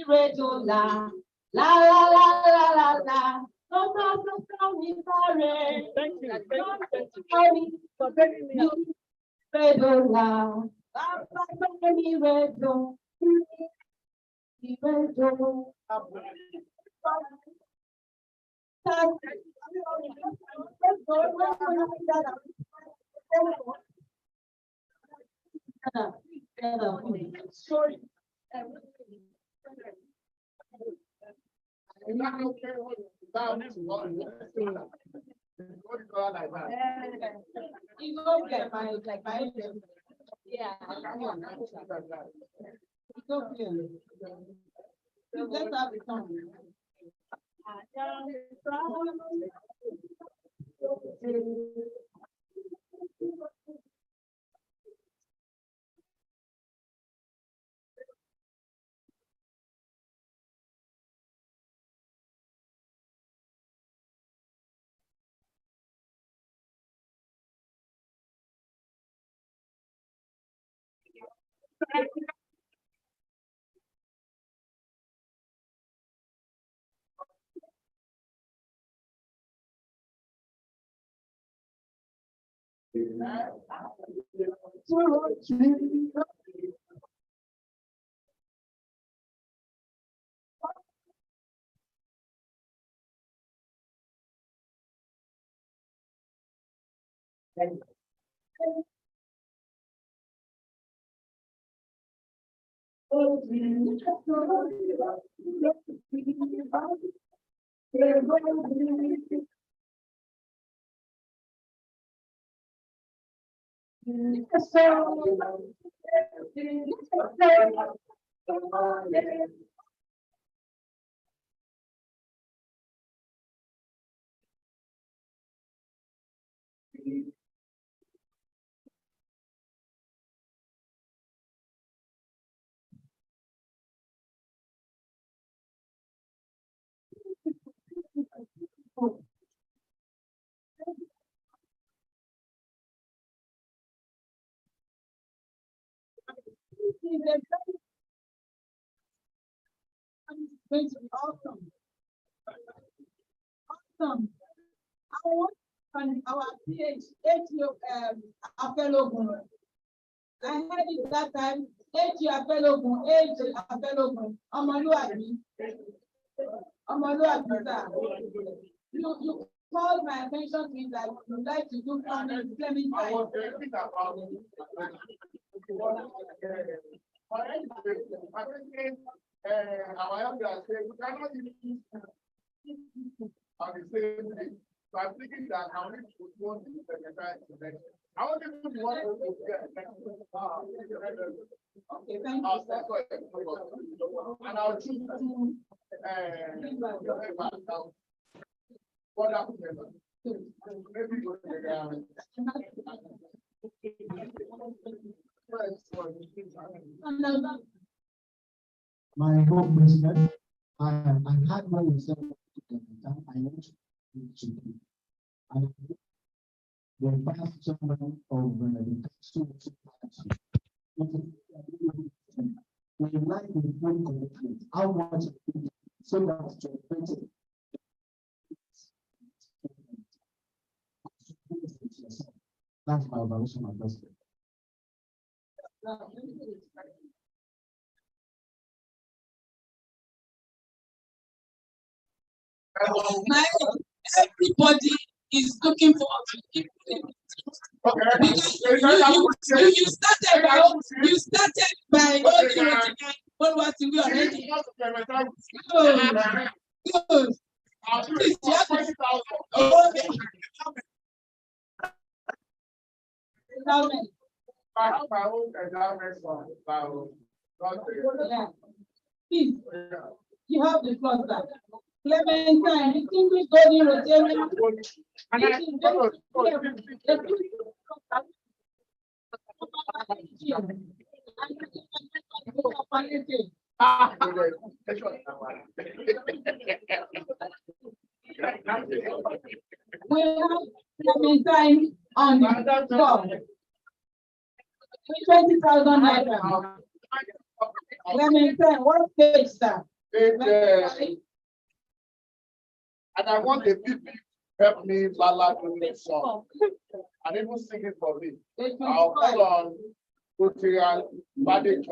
re do la la la la la la la. Mi re. Thank you. For begging me. Re do la mi re do mi re do. Sorry. You go get my like my yeah. Go here. You just have the song. It's awesome. Awesome. I want our PH, Apelogun. I heard it that time, Apelogun, Omoluabi. Omoluabi, sir. You called my attention to it that you like to do planning, claiming time. Our elders say we cannot use on the same day. So I'm thinking that I need to go to the secretary today. I want to do one to get Okay, thank you, sir. and I'll choose what happened maybe go to the My home president, I had no reserve I want to do. And the past chairman of the council we like the full commitment, how much so that to prevent it. That's my evaluation of president. Everybody is looking for because you started by what was we already. Good. Please, you have to- okay. Please, you have the floor, sir. Clementine, distinguished Golden Rotarian. We have Clementine on the floor. 20,000 naira. Clementine, what page, sir? And I want the people help me Lala to this song. And even sing it for me. I'll call on Rotary Manager.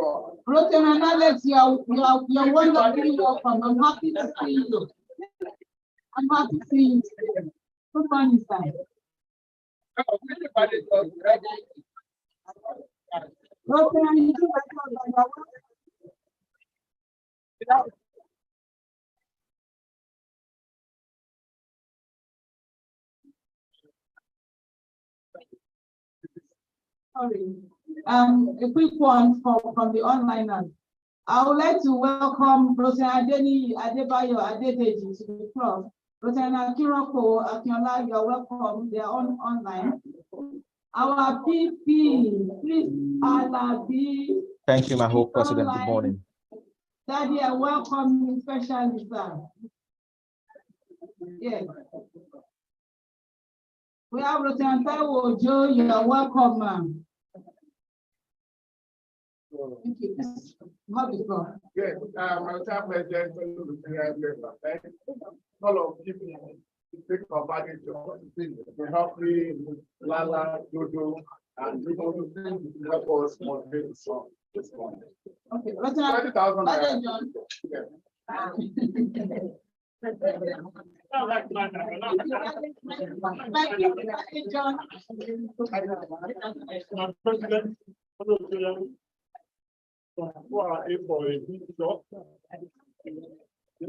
Rotary Alex, you're wonderfully welcome. I'm happy to see you. I'm happy to see you. Good morning, sir. Rotary, sorry. A quick one from the onliners. I would like to welcome Rosanna Adeni Adebayo Adedeji to the club. Rosanna Kiroko Akinola, you're welcome. They are online. Our PP, please, Alabi. Thank you, my whole president. Good morning. Daddy, I welcome you especially, sir. Yes. We have Rosanna Taiwo Joe, you are welcome, ma'am. Thank you. How do you go? Yes, my time president, all of people take advantage to help me, Lala, Dodo, and people who help us motivate the song this morning. Okay, 20,000 John. Who are able for a big shot?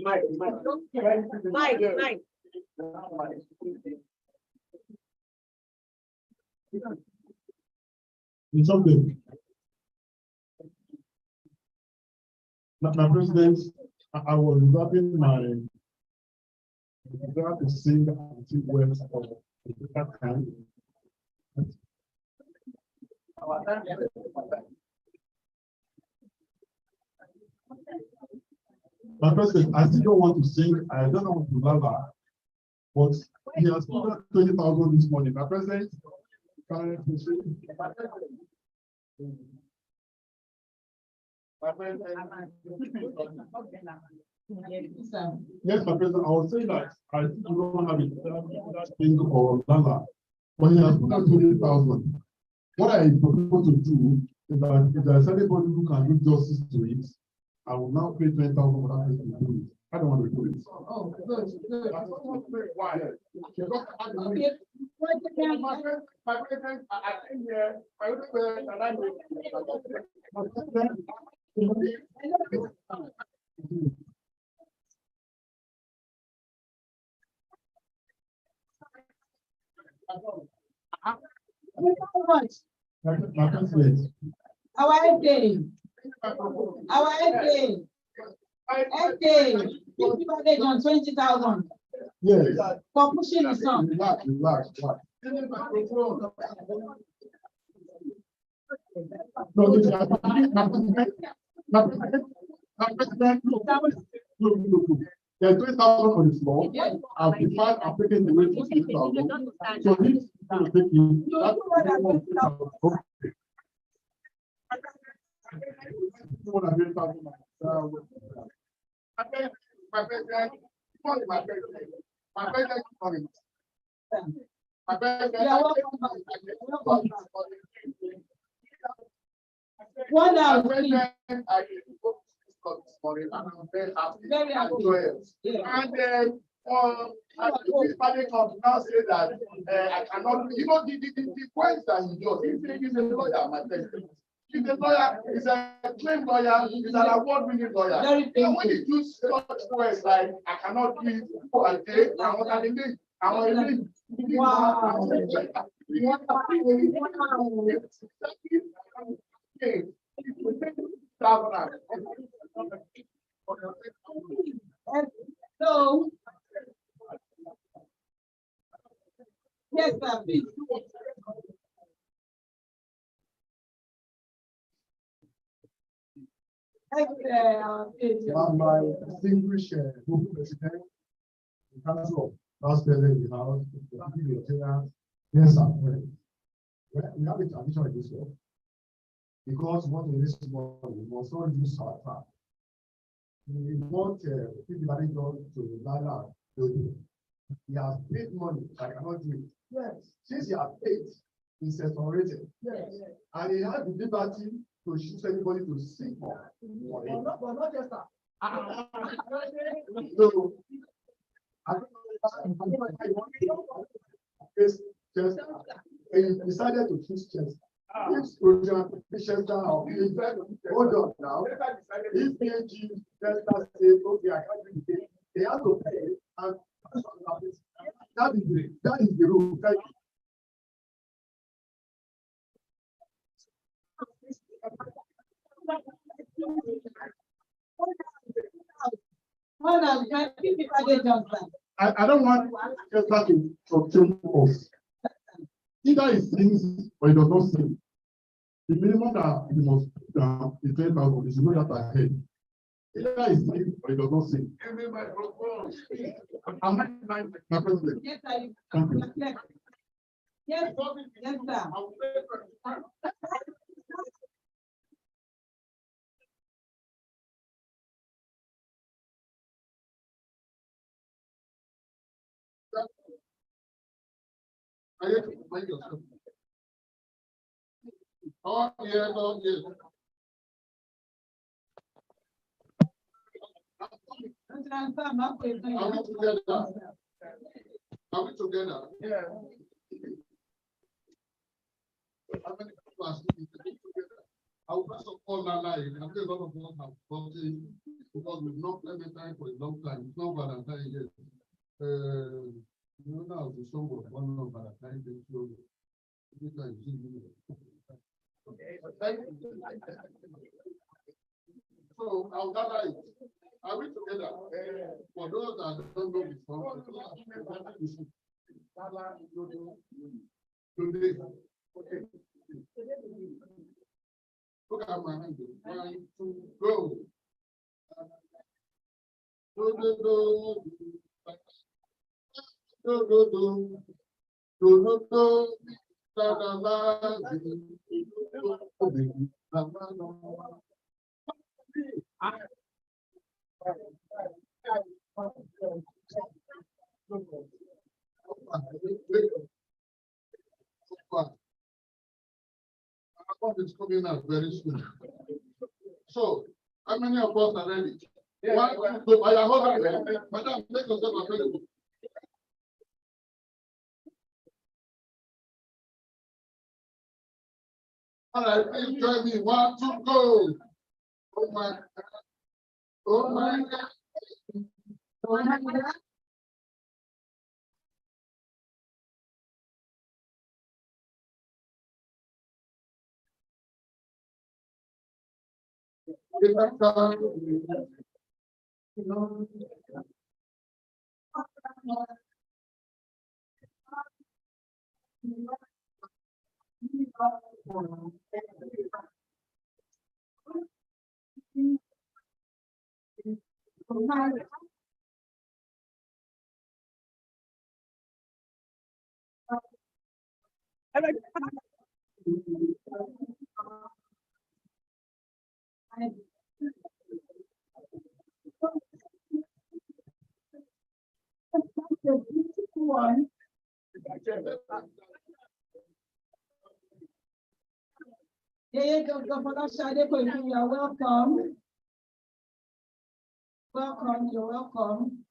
Mike. It's okay. My president, I was wrapping my desire to sing until words for that time. My president, I still don't want to sing. I don't want to lava, but he has put 20,000 this morning. My president, can I proceed? My president, yes, my president, I was saying that I don't have that thing or lava, but he has put 20,000. What I propose to do is that if there's anybody who can do justice to it, I will now pay 20,000 for that person to do it. I don't want to do it. Oh, good. Why? Okay. My president, I think here, my president, and I'm My president. Our day. Everybody on 20,000. Yes. For pushing the song. Relax. No, look. There's 3,000 on the floor. I've defined, I've taken the rate of 3,000. So this is going to take you. One hour. Very happy. And then Everybody comes now say that I cannot. You know the points that he does. He's a lawyer, my friend. He's a lawyer. He's a trained lawyer. He's an award-winning lawyer. And when he do such words like I cannot do it for a day, I want to leave. I want to leave. Wow. So, yes, sir, please. My distinguished group president, the council of Vice President in the House, the General, yes, sir. We have a tradition in this work. Because what we this morning, we must not use our time. We want everybody to Lala. He has paid money. I cannot do it. Yes. Since he has paid, he's exonerated. Yes. And he has the liberty to choose anybody to seek for. But not just that. So, I just he decided to choose chess. If program patients hold on now. If PNG just say, okay, I can't do it, they have to pay. And that is the rule. Thank you. I don't want just to change us. Either he sings or he does not sing. The minimum that he must down is 10,000. You know that ahead. Either he sings or he does not sing. Give me my microphone. My president. Yes, sir. Thank you. Yes, yes, sir. Oh, yeah, no, yeah. Are we together? Are we together? Yeah. How many people are speaking together? I will first of all Lala. I think a lot of us have spoken because we've not played the time for a long time. It's not Valentine yet. You know now the song of one of Valentine Day slow. So I'll gather it. Are we together? For those that don't know before, today. Okay. Look at my hand. 1, 2, go. Is coming out very soon. So, how many of us are ready? Yeah, one, two, I am all ready. Madam, make yourself available. All right, please join me. 1, 2, go. Oh my God. Oh my God. Oh my God. Yeah, you are welcome. Welcome, you're welcome.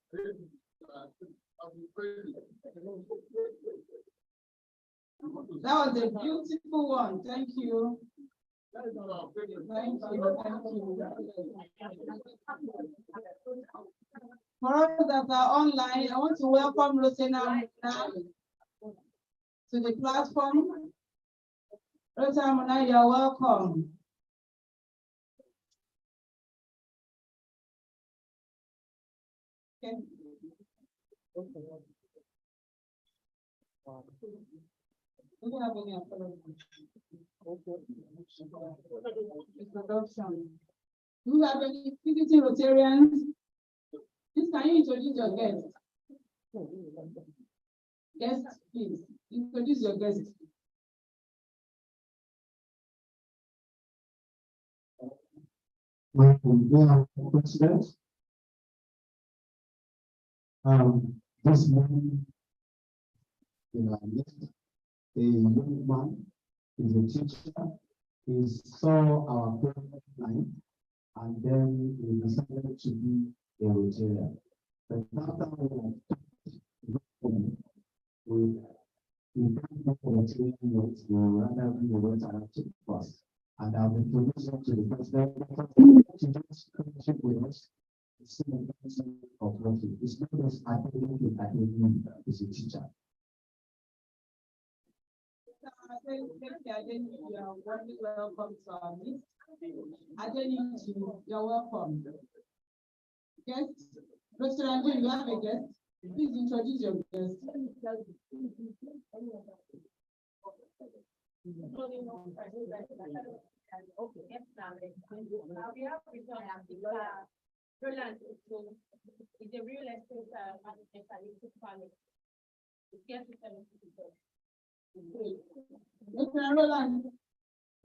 That was a beautiful one. Thank you. Thank you. Thank you. For all that are online, I want to welcome Rosena to the platform. Rosena, you're welcome. Okay. Do you have any apologies? Introduction. Do you have any visiting Rotarians? Please, can you introduce your guest? Guest, please. Introduce your guest. President. This morning, in our midst, a young man is a teacher. He saw our program line, and then he decided to be a Rotarian. But after we can't go for Rotarian notes, we rather be a Rotary first. And I've been introducing to the president to just friendship with us. It's still a person of Rotary. It's not just academic, it's a teacher. You're welcome to our meet. You're welcome. Guest, Restaurant, do you have a guest? Please introduce your guest. Roland is a real estate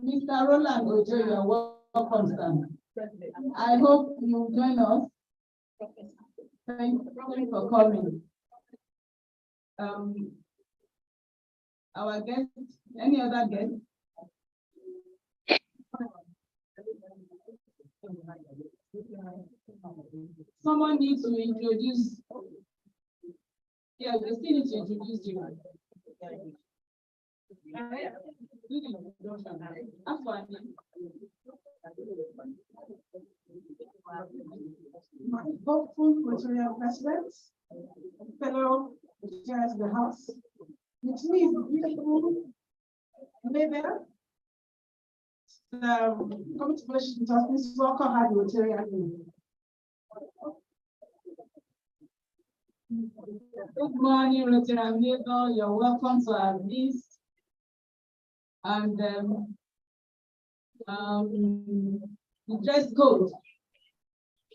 Mr. Roland Ojo, you're welcome, sir. I hope you join us. Thank you for coming. Our guest, any other guest? Someone needs to introduce. Yeah, we still need to introduce you. That's fine. My hopeful Rotarian presidents, fellow chairs of the house, which means beautiful Mabel. Coming to fellowship with us, Mrs. Walker had Rotarian. Good morning, Rotarian Mabel. You're welcome to our list. And the dress code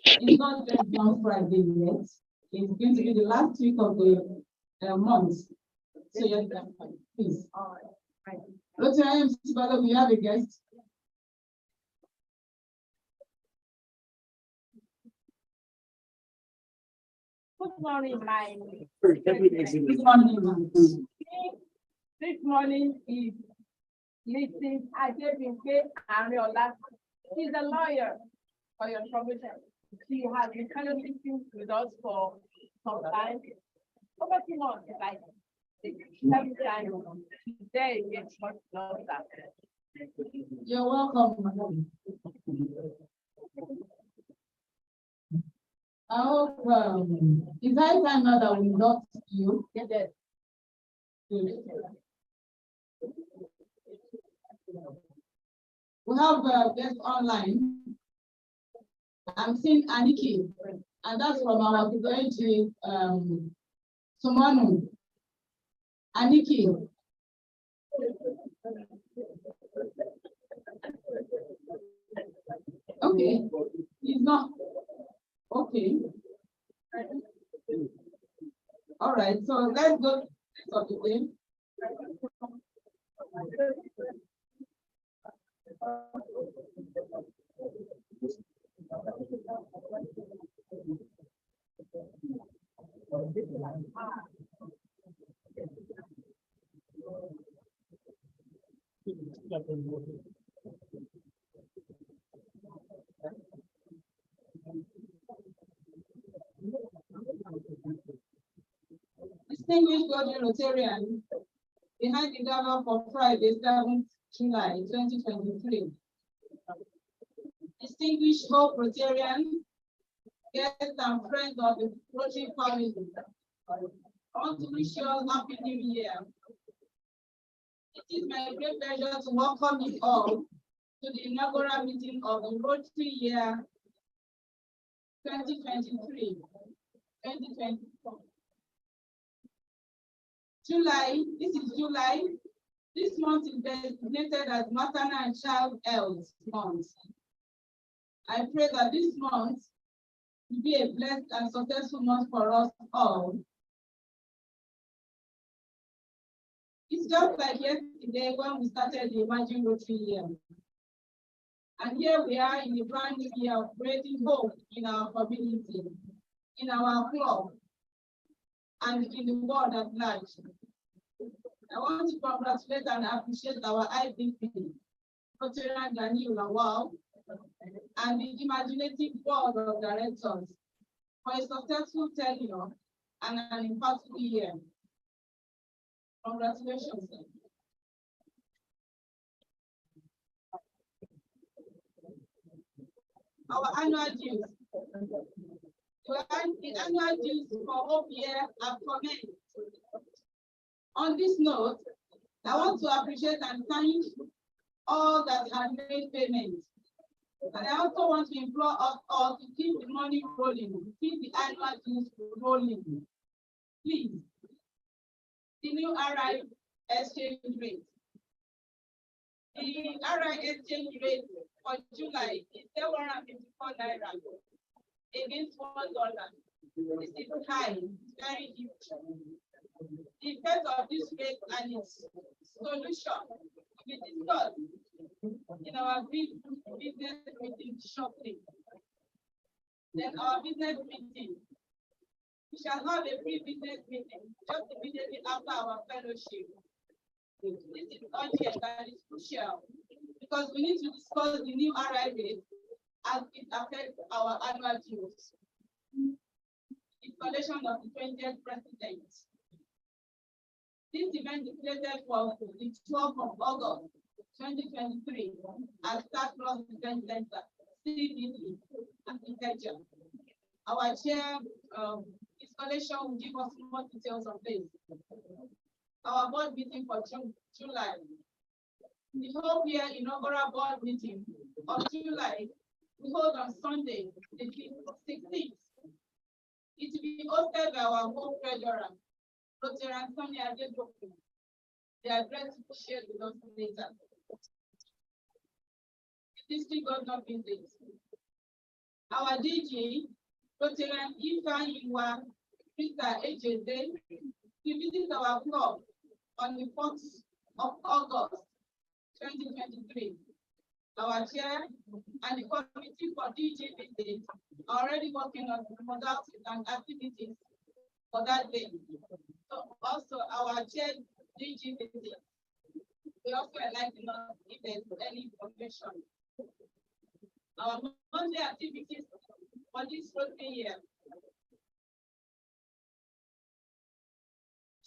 is not just on Friday yet. It's going to be the last week of the month. So yes, please. Rotarian Mr. we have a guest. Good morning, my. Good morning. This morning is Mrs. Ajebimpe Ariola. She's a lawyer for your information. She has been fellowshipping with us for some time. Over 2 months, like 7 times. Today, it's much longer. You're welcome, madam. I hope is that time now that we not you? Yes. We have guests online. I'm seeing Aniki, and that's from our PhD, Sumanu. Aniki. Okay, he's not. Okay. All right, so let's go to the game. Omole-Golden Rotarian behind the gavel for Friday, 7th July 2023. Distinguished Hope Rotarian, guests and friends of the Rotary family, I want to wish you all Happy New Year. It is my great pleasure to welcome you all to the inaugural meeting of the Rotary year 2023-2024. July, this is July. This month is designated as Maternal and Child Health Month. I pray that this month will be a blessed and successful month for us all. It's just like yesterday when we started the Imagine Rotary year. And here we are in the brand new year of creating hope in our community, in our club, and in the world at large. I want to congratulate and appreciate our IBP, Rotarian Daniel Lawal, and the imaginative board of directors for a successful tenure and an impactful year. Congratulations. Our annual dues. The annual dues for Hope year have commenced. On this note, I want to appreciate and thank all that have made payments. And I also want to implore us all to keep the money rolling, keep the annual dues rolling. Please. The new RI exchange rate. The RI exchange rate for July is 754 naira against $1. This is high, very huge. The effect of this rate and its solution will be discussed in our business meeting shortly. Then our business meeting. We shall have a pre-business meeting just immediately after our fellowship. This is urgent and it's crucial because we need to discuss the new RI rate as it affects our annual dues. Installation of the 20th president. This event is slated for the 12th of August 2023 at Star Cross Event Center, CDC, and Ikeja. Our chair installation will give us more details on this. Our board meeting for July. The whole year inaugural board meeting of July we hold on Sunday, the 16th. It will be hosted by our home treasurer, Rotary Sonia Adegoku. The address will be shared with us later. The district governor visit. Our DG, Rotary Ifeanyiwa Peter Ejede, will visit our club on the 4th of August 2023. Our chair and the committee for DG visit are already working on the modalities and activities for that day. So also our chair DG visit. We also like to know if there's any information. Our monthly activities for this Rotary year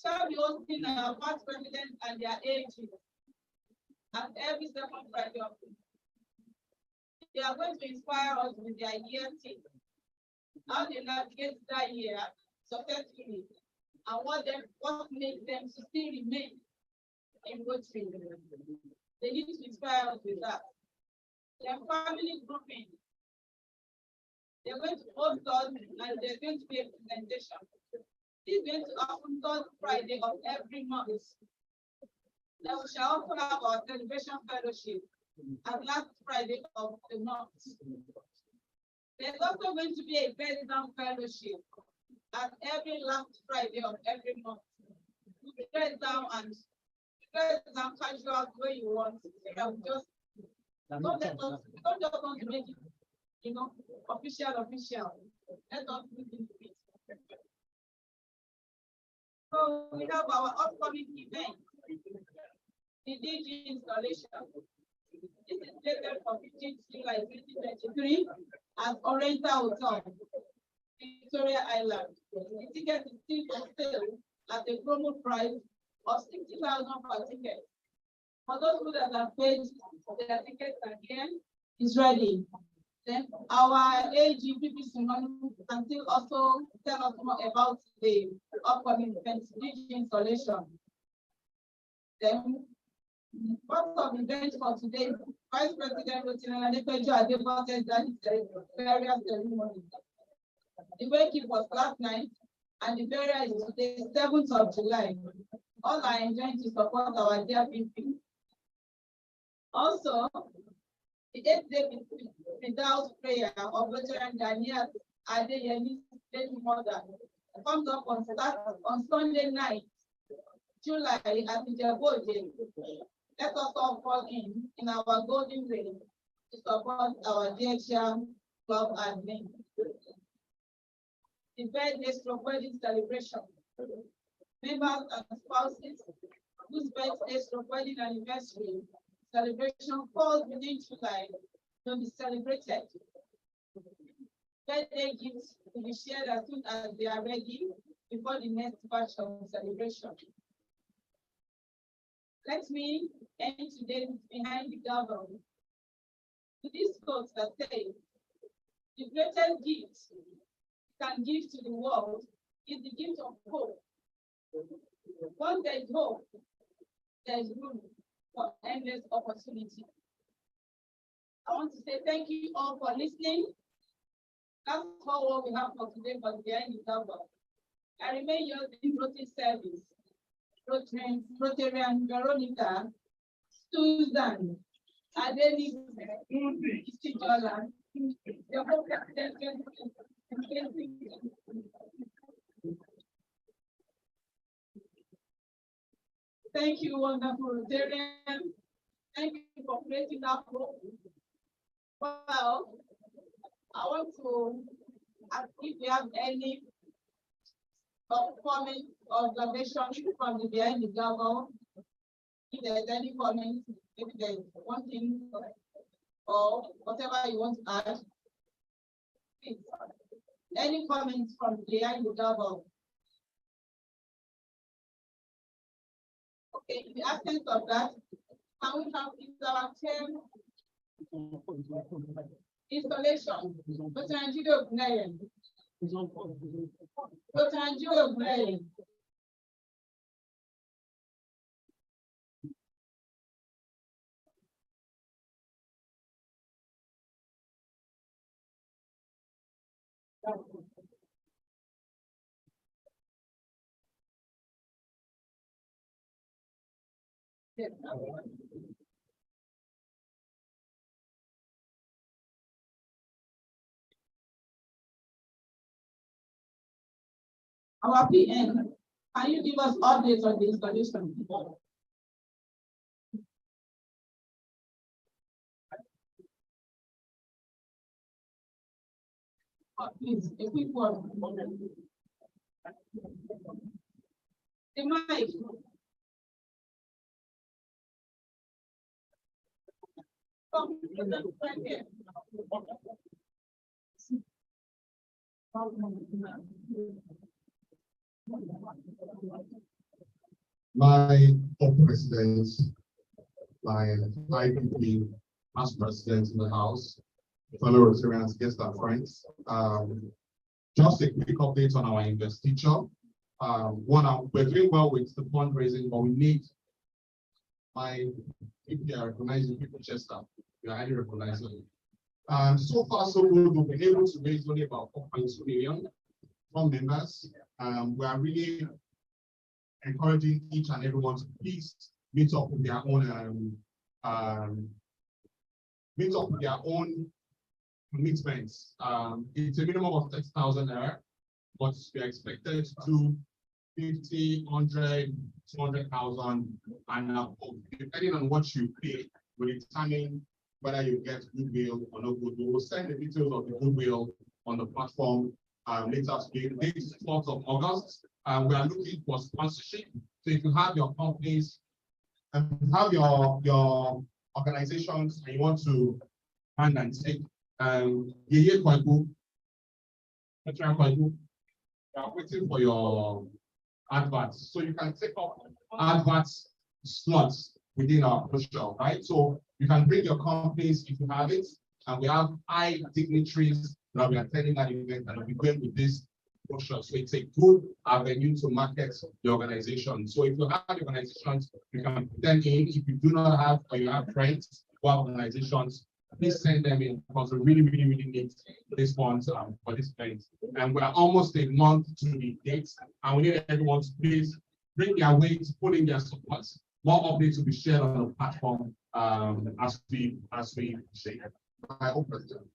shall be hosting our past presidents and their ages at every second Friday of the month. They are going to inspire us with their year theme, how they navigate that year successfully, and what makes them to still remain in Rotary. They need to inspire us with that. Their family grouping. They're going to host us and there's going to be a presentation. This is going to happen third Friday of every month. Then we shall also have our celebration fellowship at last Friday of the month. There's also going to be a bed down fellowship at every last Friday of every month. You bed down and bed down casual where you want. Just don't just want to make it, official. Let us look into it. So we have our upcoming event, the DG installation. This is dated for 15th July 2023 at Oriental Hotel, Victoria Island. The ticket is still for sale at a promo price of 60,000 per ticket. For those who that have paid their tickets again, is ready. Then our AGPP can still also tell us more about the upcoming events, bridge installation. Then, part of the event for today, Vice President Rotary devoted that various ceremonies. The wake-up was last night, and the burial is today, 7th of July. All are enjoying to support our dear people. Also, the 8th day without prayer of veteran Daniel Adeyemi's late mother comes up on Sunday night, July at Ijebu-Ode. Let us all fall in our golden way to support our dear child, club admin. The birthday wedding celebration. Members and spouses whose birthday wedding anniversary celebration falls within July to be celebrated. Birthday gifts will be shared as soon as they are ready before the next batch of celebration. Let me end today behind the gavel to this quote that says, the greatest gift you can give to the world is the gift of hope. Once there is hope, there is room for endless opportunity. I want to say thank you all for listening. That's all what we have for today, but behind the gavel. I remain your devoted service. Rotarian Veronica, Susan, Adeli, Istijola, thank you, wonderful Rotarian. Thank you for creating that hope. Well, I want to ask if you have any comment or observation from the behind the gavel. If there's any comment, if there's one thing or whatever you want to add. Please. Any comments from behind the gavel? Okay, in the absence of that, can we have our chair installation? But Nigeria of Nine. But Nigeria of Nine. Our PM, can you give us updates on the installation? Please, a quick one. The mic. My co-president, my IPP, past president in the House, fellow Rotarians, guests and friends. Just a quick update on our investiture. We're doing well with the fundraising, but we need if you are recognizing people, Chester, we are highly recognizing. So far, so good. We've been able to raise only about 4.2 million from members. We are really encouraging each and everyone to please meet up with their own commitments. It's a minimum of 30,000 naira, but we are expected to do 50, 100, 200,000, and depending on what you pay, will determine whether you get goodwill or not goodwill. We'll send the details of the goodwill on the platform later today. The date is 4th of August. We are looking for sponsorship. So if you have your companies and have your organizations and you want to hand and take, we are waiting for your adverts. So you can take up adverts slots within our brochure, right? So you can bring your companies if you have it, and we have high dignitaries that we are attending that event and we're going with this brochure. So it's a good avenue to market the organization. So if you have organizations, you can put them in. If you do not have, or you have friends who have organizations, please send them in, because we really need this one for this event. And we're almost a month to the date, and we need everyone to please bring their weight, put in their support. More updates will be shared on the platform as we share. I hope that's done.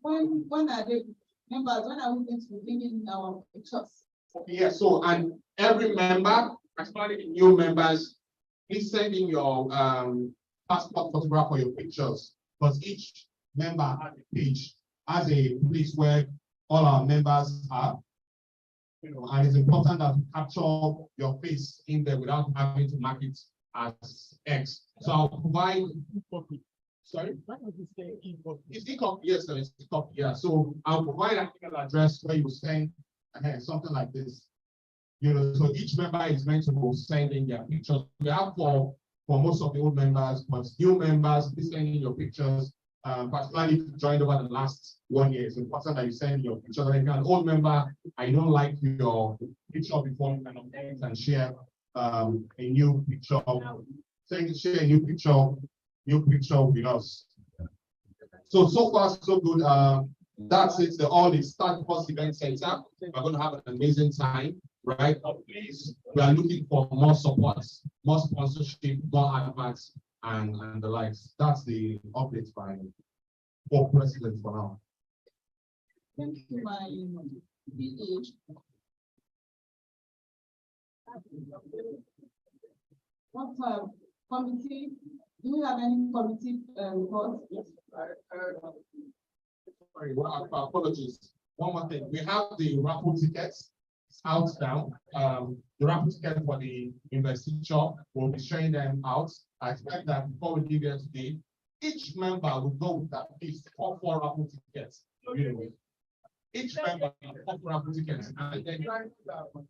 When are they members? When are we going to be bringing our pictures? Yeah, so and every member, especially the new members, please send in your passport photograph or your pictures, because each member has a page, has a place where all our members are. And it's important that you capture your face in there without having to mark it as X. So I'll provide. Sorry? It's e-copy, yes, sir, it's e-copy, yeah. So I'll provide an email address where you send something like this. So each member is meant to send in their pictures. We have for most of the old members, but new members, please send in your pictures. Particularly if you joined over the last 1 year, it's important that you send your pictures. If you're an old member, I don't like your picture before, you can update and share a new picture. Share a new picture with us. So far, so good. That's it. All the Start First Event Center. We're going to have an amazing time, right? Please, we are looking for more support, more sponsorship, more advance, and the likes. That's the update by for president for now. Thank you, my DH. What committee? Do you have any committee reports? Yes. Sorry, apologies. One more thing. We have the raffle tickets out now. The raffle ticket for the investiture, we'll be sharing them out. I expect that before we leave here today, each member will go with at least four raffle tickets. Each member will 4 raffle tickets. And then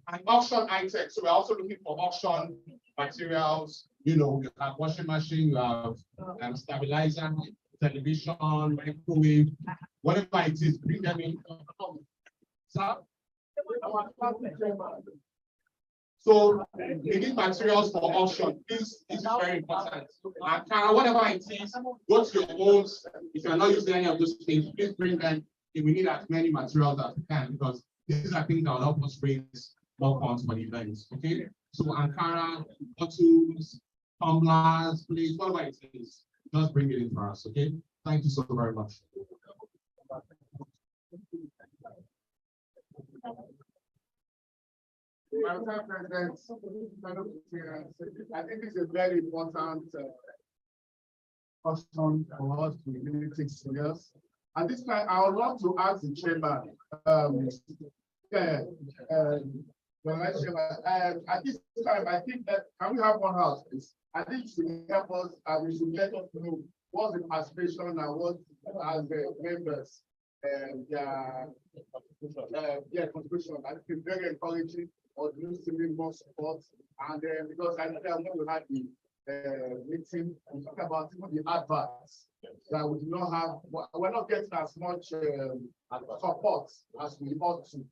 an auction item. So we're also looking for auction materials. You have washing machine, you have stabilizer, television, microwave, whatever it is, bring them in. So we need materials for auction. This is very important. And whatever it is, go to your homes. If you're not using any of those things, please bring them. We need as many materials as we can, because these are things that will help us raise more funds for the events. Okay. So Ankara, bottles, tumblers, please, whatever it is, just bring it in for us. Okay. Thank you so very much. President, I think it's a very important question for us to really take serious. At this time, I would love to ask the chamber, at this time, I think that can we have one house, please? I think it should help us and we should let us know what's the participation and what as the members their contribution. I think it's very encouraging or receiving more support. And because I think I'm going to have the meeting and talk about even the adverts that we do not have, we're not getting as much support as we ought to.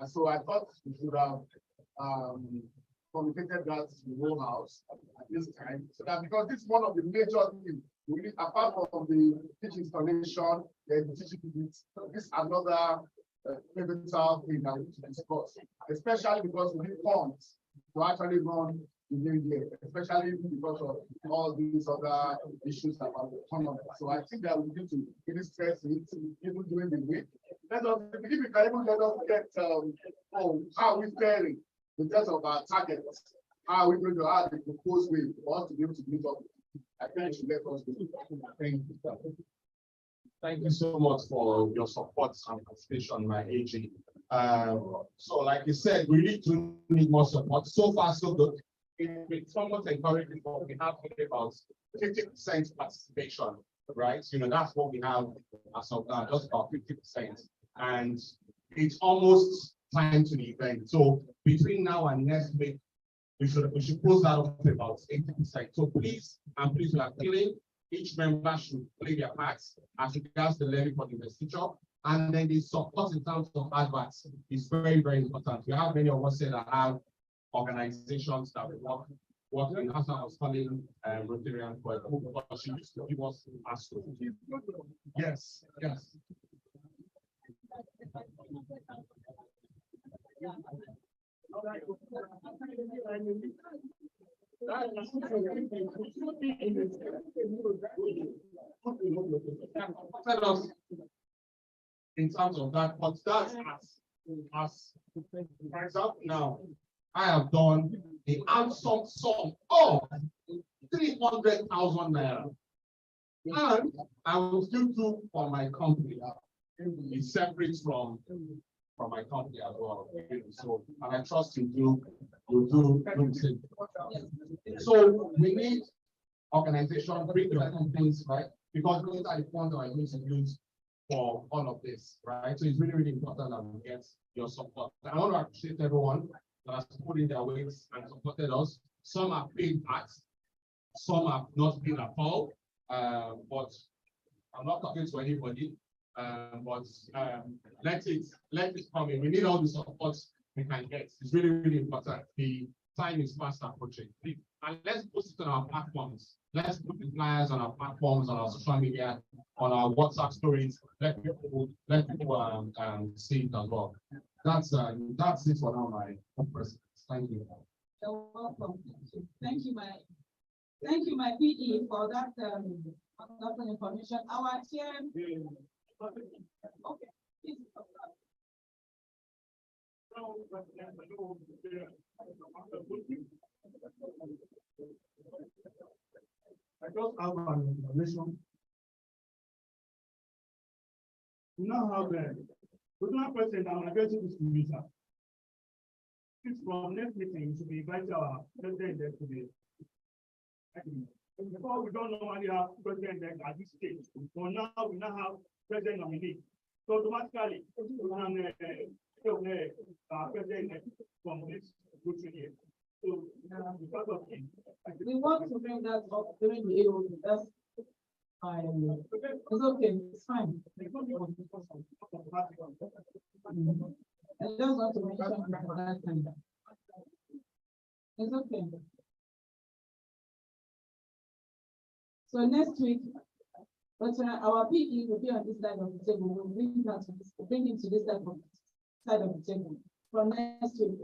So I thought we should have communicated that to the whole house at this time. So that because this is one of the major things, we need, apart from the teaching installation, the teaching units, this is another pivotal thing that we need to discuss, especially because we need funds to actually run the new year, especially because of all these other issues about the economy. So I think that we need to really stress it even during the week. Let us, if you can even let us get how are we faring in terms of our targets, how are we going to have the proposed way for us to be able to meet up. I think you should let us do. Thank you. Thank you so much for your support and participation, my AG. So like you said, we really do need more support. So far, so good. It's somewhat encouraging, but we have about 50% participation, right? That's what we have as of now, just about 50%. And it's almost time to the event. So between now and next week, we should close that up to about 80%. So please, and please, we are feeling each member should play their parts as regards the levy for the investiture. And then the support in terms of adverts is very, very important. We have many of us that have organizations that we work in. As I was calling Rotarian for a group, because she used to give us a school. Yes, yes. In terms of that, but that's as for example, now I have done the handsome sum of 300,000 naira, and I will still do for my company. It's separate from my company as well. So, and I trust you do the same. So we need organization, bring your companies, right? Because those are the funds that are going to use for all of this, right? So it's really, really important that we get your support. I want to appreciate everyone that has put in their weights and supported us. Some have paid tax, some have not paid at all. But I'm not talking to anybody. But let it come in. We need all the support we can get. It's really, really important. The time is fast approaching. And let's post it on our platforms. Let's put the flyers on our platforms, on our social media, on our WhatsApp stories. Let people see it as well. That's it for now, my president. Thank you. You're welcome. Thank you, my PE, for that wonderful information. Our chair. Okay. Please. I just have an information. We now have the regional president. I'm addressing this meeting. From next meeting, to be invited our president there today. Before, we don't normally have president there at this stage. For now, we now have president nominee. So automatically, we can president from this good year. So because of it, we want to bring that up during the AOD. That's fine. It's okay. It's fine. I just want to mention that time. It's okay. So next week, but our PE will be on this side of the table. We'll bring him to this side of the table from next week.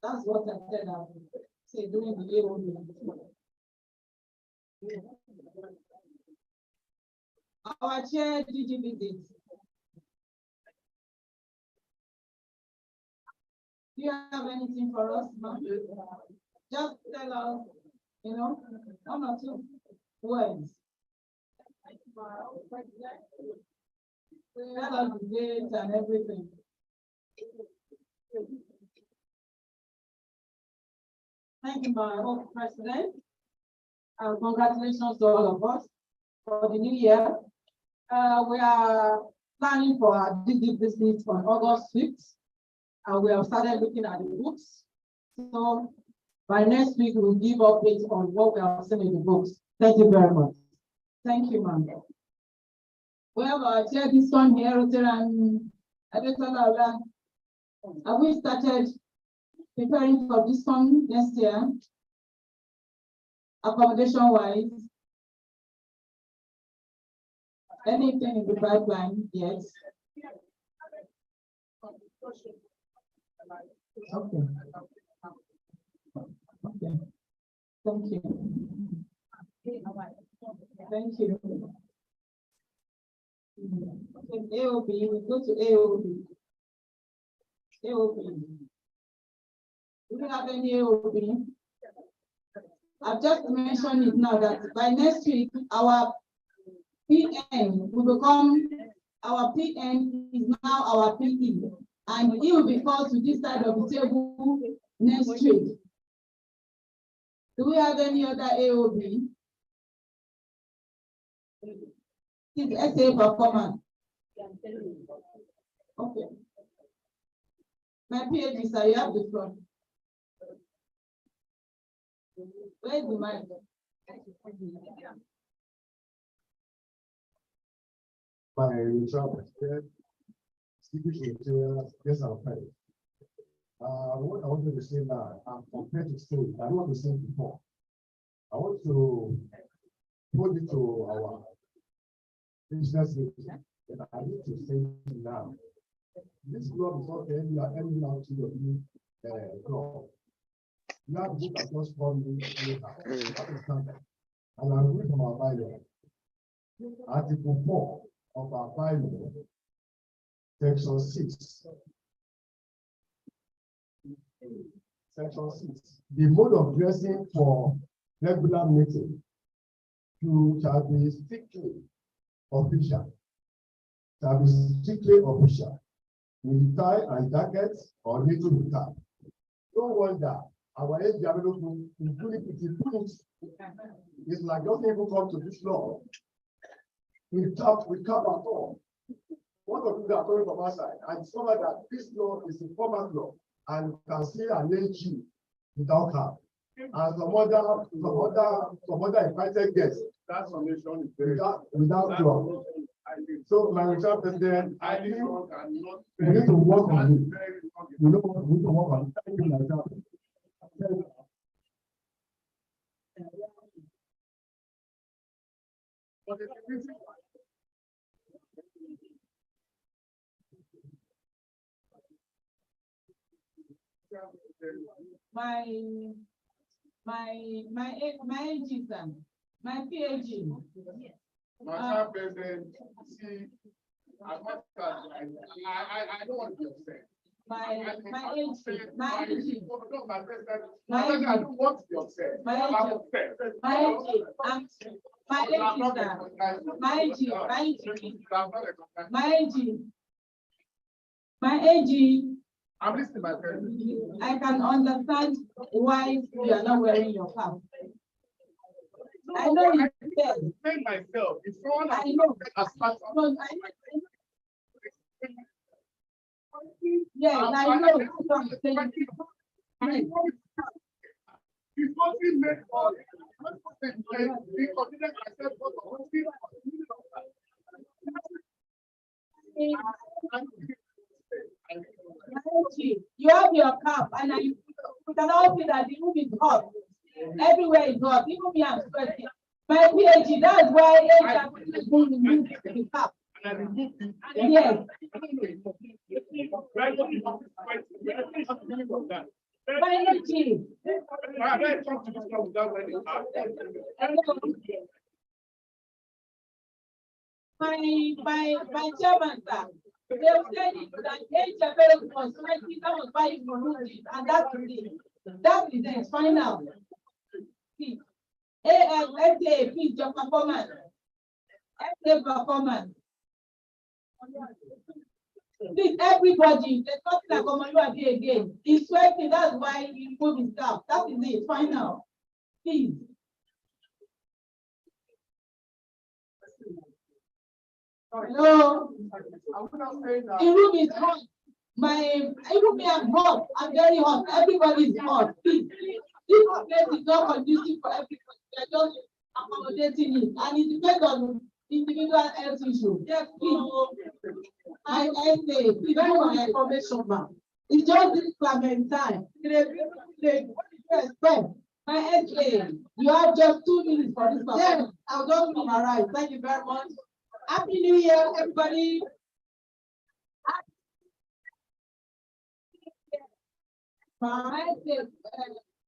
That's what I said. I will say during the AOD. Our chair DG visit. Do you have anything for us, ma'am? Just tell us, one or two words. Tell us the date and everything. Thank you, my president. Congratulations to all of us for the new year. We are planning for our DG visit on August 5th. And we have started looking at the books. So by next week, we'll give updates on what we are seeing in the books. Thank you very much. Thank you, ma'am. We have our chair this one here, and have we started preparing for this one next year? Accommodation wise? Anything in the pipeline? Yes. Okay. Okay. Thank you. Thank you. Okay, AOB, we go to AOB. AOB. Do we have any AOB? I've just mentioned it now that by next week, our PN will become, our PN is now our PE. And he will be called to this side of the table next week. Do we have any other AOB? It's SA performance. Okay. My PhD, sir, you have the floor. Where's the mic? My President, yes, I'm fine. What I wanted to say now, I'm compared to say, I don't want to say before. I want to put it to our business meeting, and I need to say it now. This club is not ending out to your new club. You have to look at those problems later. And I'm reading from our Bible. Article 4 of our Bible, section 6. Section 6. The mode of dressing for regular meeting shall be strictly official. Shall be strictly official. With tie and jacket or little with cap. No wonder our age development it's like don't even come to this law. We cap at all. One of you that are coming from outside and discover that this law is a formal law and can still allege you without cap. And some other invited guests. That summation is without law. So, my Mr. President, I think we need to work on it. We need to work on it. Thank you, my God. My age, my PhD. Mr. President, see, as much as I don't want to be upset. My age, no, my president, I don't want to be upset. I'm upset. My age. I'm listening, my friend. I can understand why you are not wearing your cap. I know you said myself. If someone I know. Yes, I know. It's nothing made for consider you have your cap, and you can all see that the room is hot. Everywhere is hot. Even me, I'm sweating. My PhD, that's why HR is going to move the cap. Yes. My chairman, sir. They said that HR was sweating, that was why you removed it, and that's it. That is it, final. AFSA, please, your performance. FA performance. Please, everybody, there's nothing like Omole-Golden again. He's sweating, that's why he put his cap. That is it, final. Please. Hello. The room is hot. Even me, I'm hot. I'm very hot. Everybody is hot. Please. This place is not conducive for everybody. We are just accommodating it. And it depends on individual health issue. Yes, please. I say, please do my information back. It's just this Clementine. My SA, you have just 2 minutes for this. Yes, I'll just summarize. Thank you very much. Happy New Year, everybody. My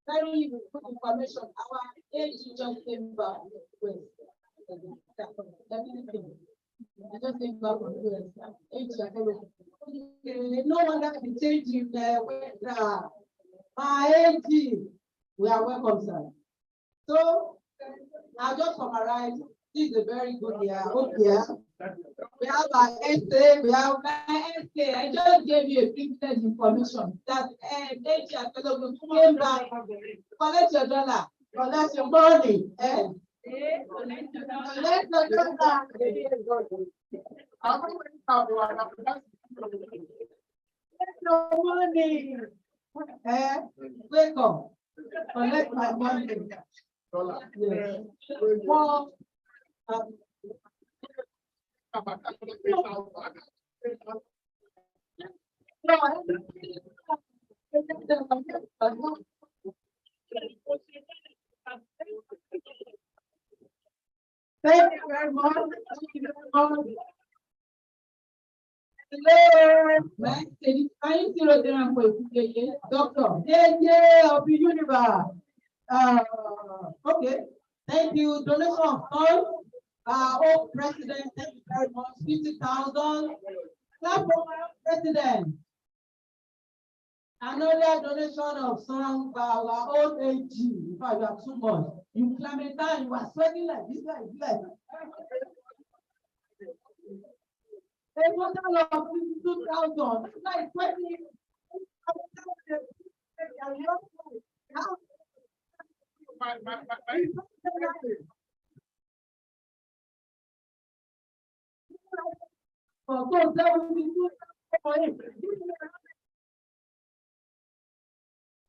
very good information. Our age just came back. I just came back from US. No wonder the change in my age. We are welcome, sir. So I'll just summarize. This is a very good year. Yeah. We have our SA, we have my SA. I just gave you a privilege information that HR came back, collect your dollar, collect your money, collect your dollar. No money. Welcome. Collect my money. Yes. Well, thank you very much. Thank you very much. Hello, Doctor, of the universe. Okay, thank you. Donation of funds. Old president, thank you very much. 50,000. Clap for my president. Another donation of song by our old AG. In fact, you are too much. You climb it down, you are sweating like this, like this. A total of 52,000. That's like 20.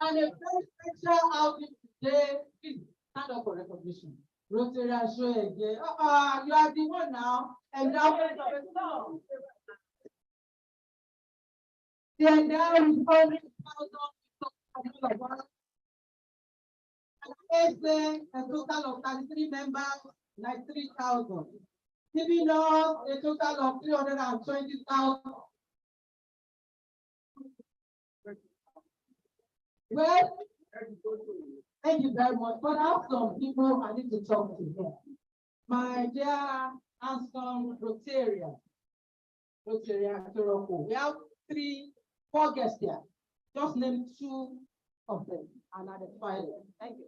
And a very special outing today. Please stand up for recognition. Rotary show again. You are the one now. And now the endowment is 100,000. A total of 33 members, like 3,000. Giving us a total of 320,000. Well, thank you very much. But I have some people I need to talk to here. My dear handsome Rotarian, we have 4 guests here. Just name 2 of them and identify them. Thank you.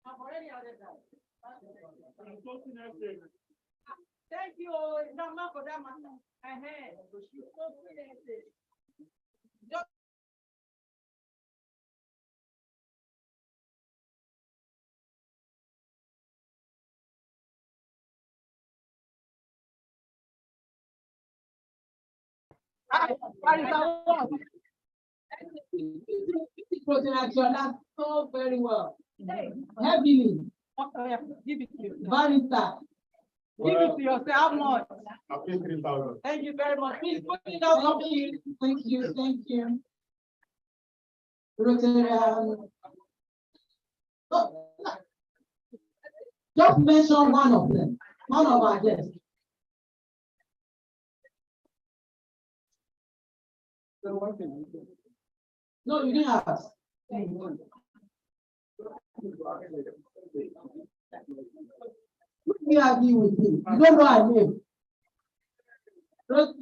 I've already added that. Thank you. No, not for that matter. That's so very well. Heavily. Give it to you. Barista. Give it to yourself. How much? I'll pay 3,000. Thank you very much. Please put it out. Thank you. Thank you. Rotary. Just mention one of them. One of our guests. No, you didn't ask. We agree with you. You don't know our name. Put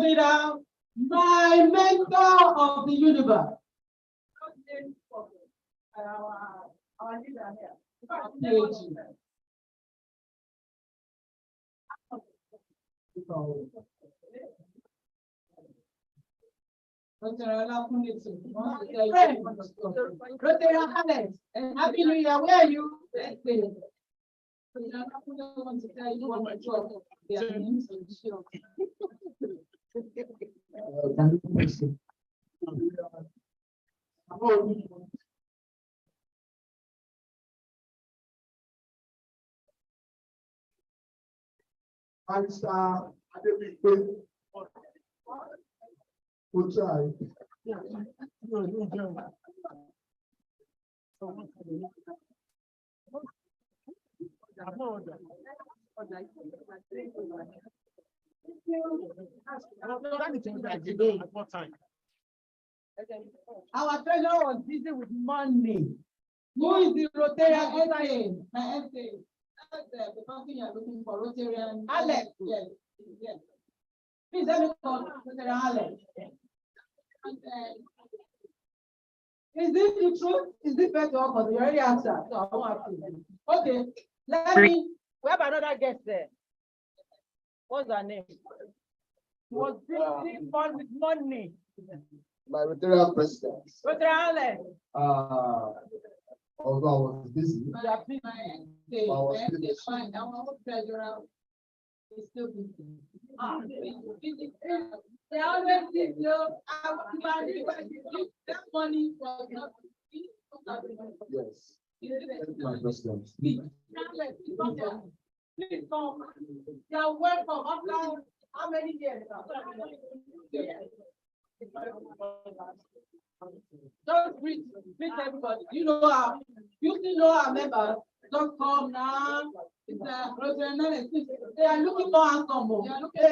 it down. My mentor of the universe. Our leader here. Happy New Year. Where are you? We'll try. Our treasurer was busy with money. Who is the Rotarian? My essay. That's the person you are looking for, Rotarian. Alex. Yes. Yes. Please let me call Rotarian Alex. Is this the truth? Is this better? Because you already answered. So I won't have to. Okay. Let me. We have another guest there. What's her name? Was busy fun with money. my Rotary president. Rotary. Although I was busy, I was fine. Our treasurer is still busy. They always give you that money for nothing. yes. My president. Please come. You are welcome. After how many years? Just greet everybody. You know how, you still know our members. Just come now. It's they are looking for us some more. They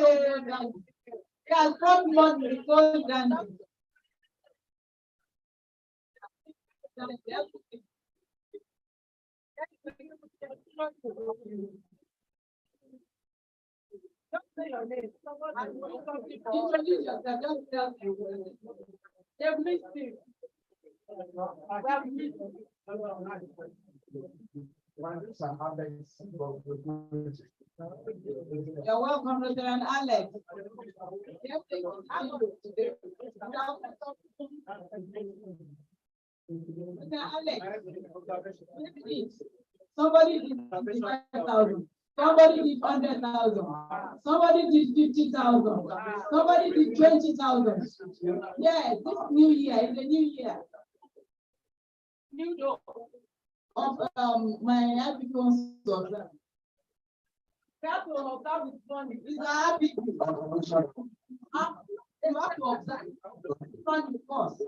are brought money so than just say your name. Introduce yourself. Just tell you. They've missed you. You're welcome, President Alex. Somebody did 5,000. Somebody did 100,000. Somebody did 50,000. Somebody did 20,000. Yeah, this new year is a new year. New door of my happy concert. That will observe with money. It's a happy thing. They have to observe. Funny cost.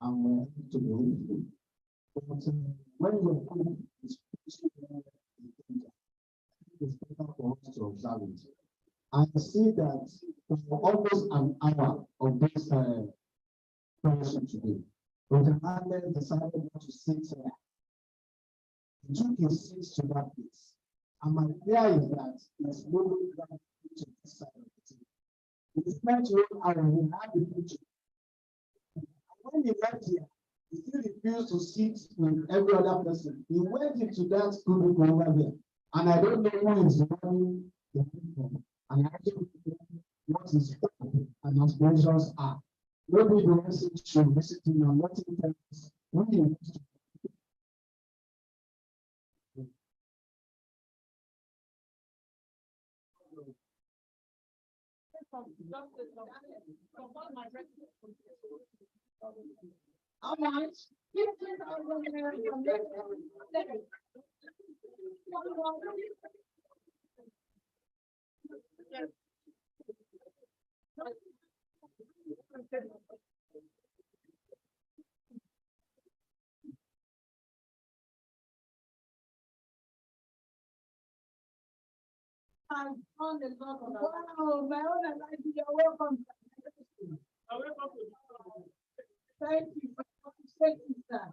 And to believe. When you're putting it's better for us to observe it. I see that for almost an hour of this fellowship today, Dr. Ahmed decided not to sit there. He took his seat to that place. And my fear is that he's moving down to this side of the table. He spent 1 hour and he had the picture. When he went here, he still refused to sit with every other person. He went into that group over there. And I don't know who is running the people. And I don't know what his hope and aspirations are. Maybe the message should visit him and let him tell us when he wants to. How much? 15,000. On the top of wow, my own life, you're welcome. Thank you. Thank you, sir.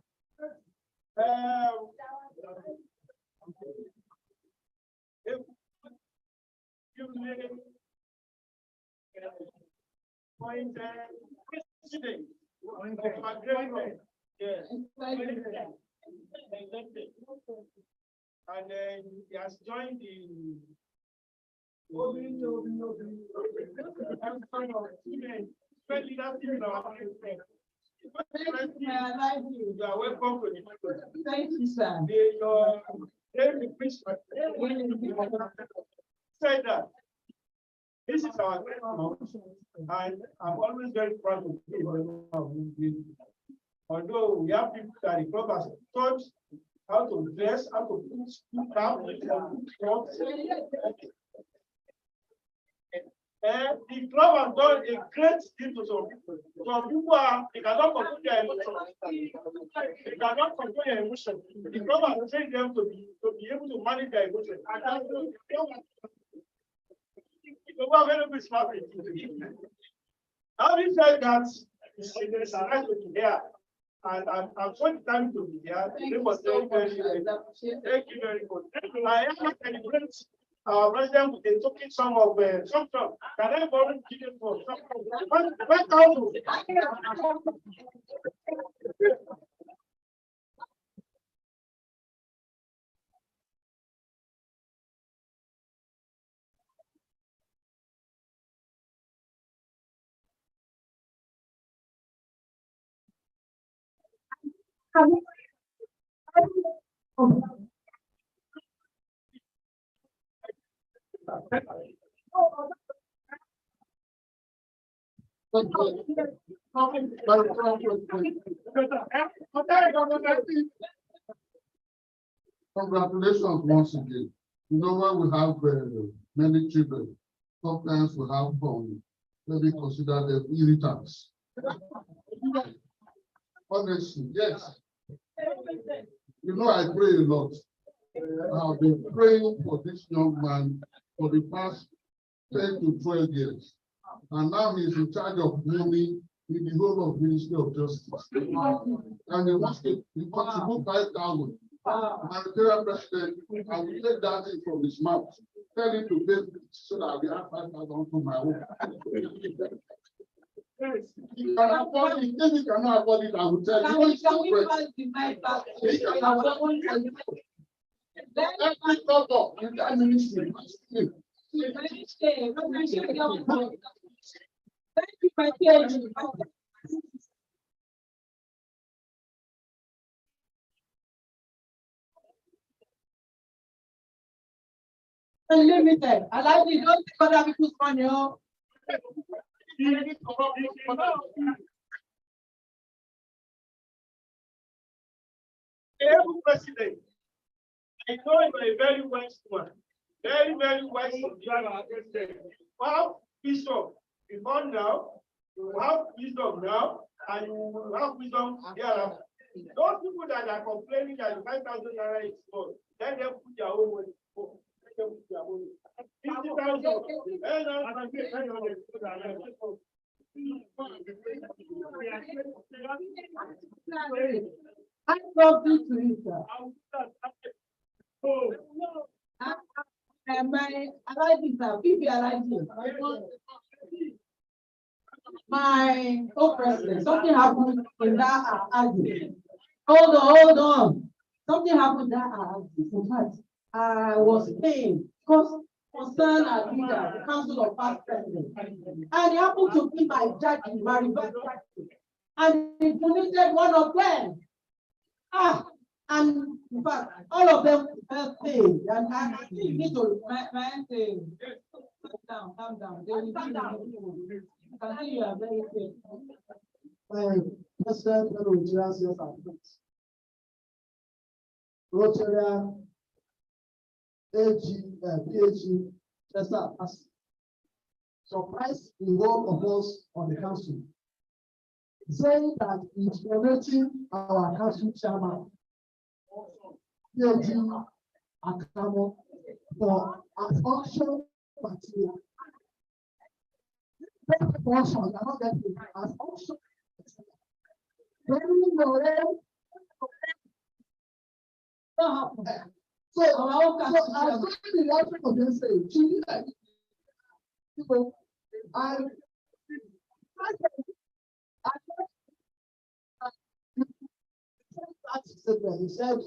President. Yes. And he has joined the you are welcome to the Thank you, sir. Say that this is our and I'm always very proud of you. Although we have people that the club has taught how to dress, how to put up, and the club has done a great deal to some people. Some people they cannot control their emotions. They cannot control their emotions. The club has trained them to be able to manage their emotions. Having said that, it's nice to be here. And I'm so determined to be here. Thank you very much. I am celebrate our president with a token song of some song. Can I borrow it for some? Congratulations once again. You know, when we have many children, sometimes we have maybe consider them irritants. Honestly, yes. You know, I pray a lot. I've been praying for this young man for the past 10 to 12 years. And now he's in charge of money in the whole of Ministry of Justice. And he wants to contribute 5,000. Humanitarian president, I will take that thing from his mouth. Tell him to pay so that we have 5,000 to my own. He can afford it. If he cannot afford it, I will tell you. Every doctor in that ministry. Unlimited. I like it. Don't take other people's money. Oh. President, I know you are a very wise one, very wise president. Well, Bishop, before now, you have wisdom now, and you will have wisdom hereafter. Those people that are complaining that the 5,000 naira is small, let them put their own money. Let them put their money. 50,000. I love you to it, sir. I like it, sir. People, I like it. My president, something happened in that argument. Hold on. Something happened in that argument. In fact, I was paying because concern and leader, the council of past president. And he happened to be my judge, my reverse judge. And he donated one of them. And in fact, all of them felt pain. And I think you need to thing. Calm down. They will be I think you are very pain. President, Rotary, PhD, has surprised the whole of us on the council, saying that it's donating our council chairman, PhD Akamo, for an auction material. Auction, they are not getting as auction. So I was going to the of them say, people, he said,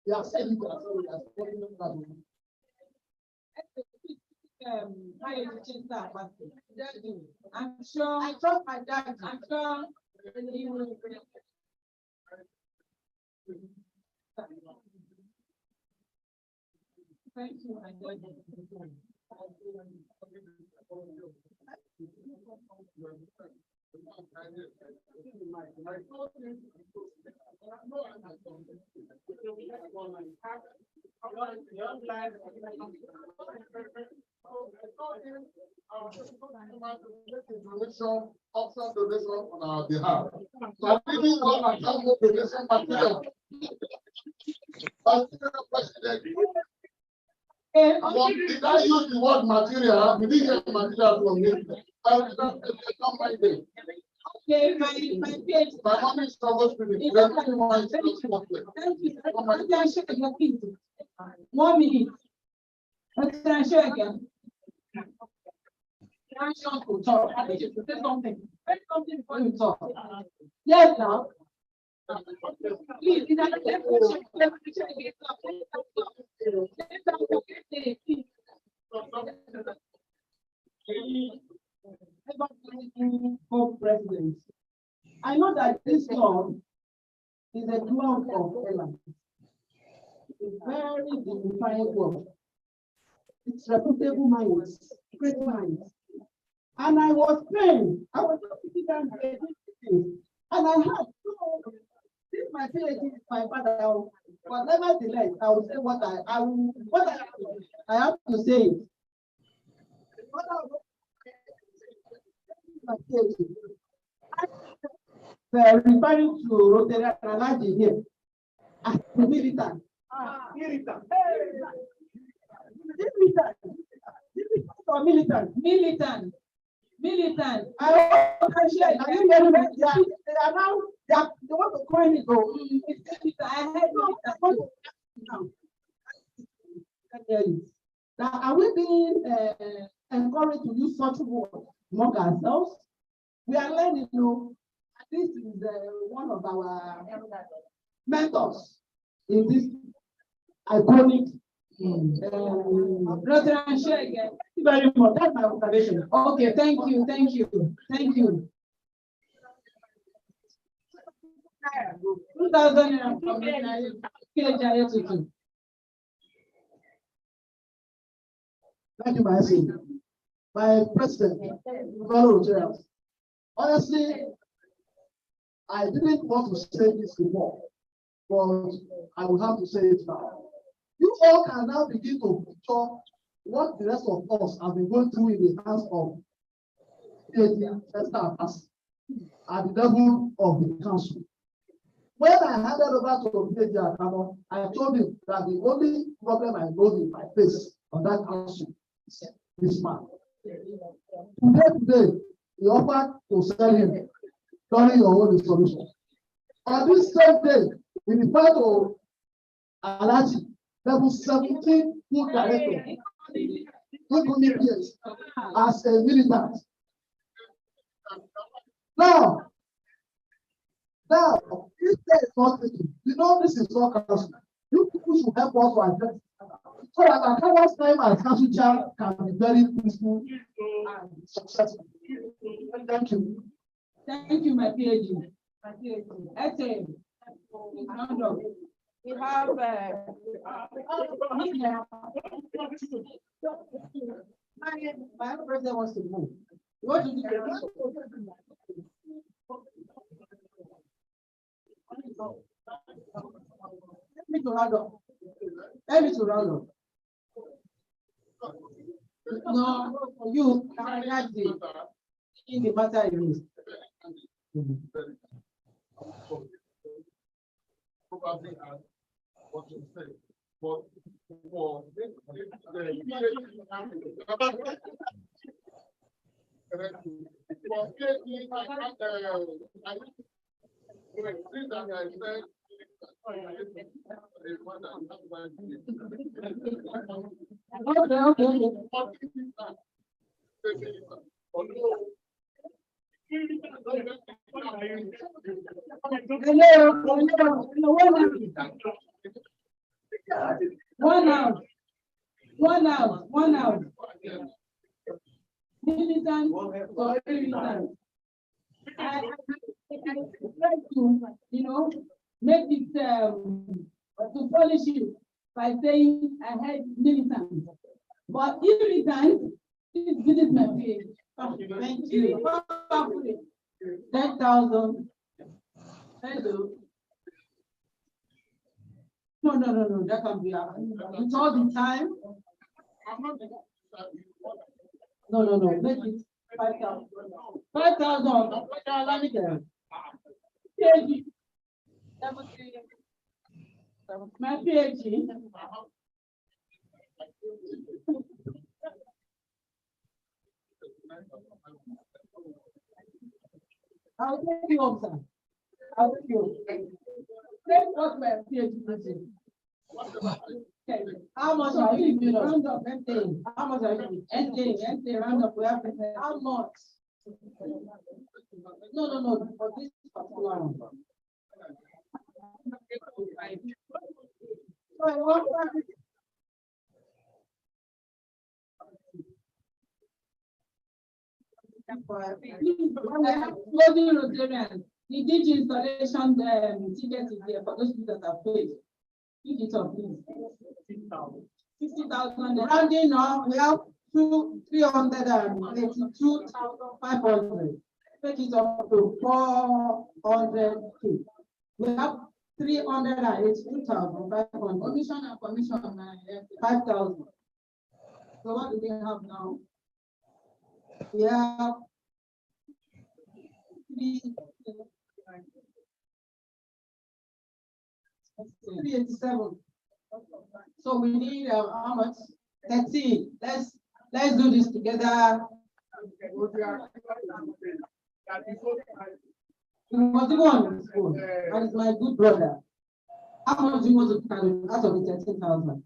they are saying I'm sure I trust my dad. I'm sure he will. Thank you, my God. Option donation on our behalf. So we need one donation material. President. Did I use the word material? We didn't get material from me. Okay, my PhD. My money is supposed to be. Thank you. 1 minute. Can I share again? Talk. I need you to say something. Say something before you talk. Yes, now. Please, president. I know that this law is a club of Ella. It's a very dignified work. It's reputable minds, great minds. And I was praying, I was just sitting down there, and I had, this my PhD is my father, but nevertheless, I will say what I have to say. Referring to Rotary analogy here, as the militant. Militant. Or militant. Militant. Militant. I share. They are now, they want to coin it. I heard militant. Now, are we being encouraged to use such words among ourselves? We are learning, this is one of our mentors in this iconic Rotary share again. Thank you very much. That's my observation. Okay, thank you. Thank you. 2000. Thank you, my president, Rotary. Honestly, I didn't want to say this before, but I will have to say it now. You all can now begin to picture what the rest of us have been going through in the hands of at the level of the council. When I handed over to Brigadier Akamo, I told him that the only problem I know in my face on that council is this man. Today, he offered to sell him during your own solution. On this same day, in the part of Alaji, level 17 food director, as a militant. Now, if there is not taken, this is not council. You people should help us to address so that our council's time as council chair can be very peaceful and successful. Thank you. Thank you, my PhD. Excellent. We have my president wants to move. What do you do? Let me to round up. No, you can add in the matter you is. Probably what you say, but for One out. Militant or militant. I try to, make it to polish it by saying I had militant. But irritant is my page. Thank you. 10,000. Hello. No, that can be it's all the time. No, make it 5,000. 5,000. My PhD. I'll take you up, sir. I'll take you. Take what my PhD is. Okay. How much are you? Round up, anything. How much are you? Anything, round up. We have to say how much? No, for this particular one. Closing Rotarian. The DG installation ticket is there for those people that have paid. Pick it up, please. 60,000. Rounding up, we have 382,500. Take it up to 400K. We have 382,500. Commission and commission 5,000. So what do they have now? We have 387. So we need how much? 13. Let's do this together. He was the one in school, and it's my good brother. How much do you want to carry out of the 13,000?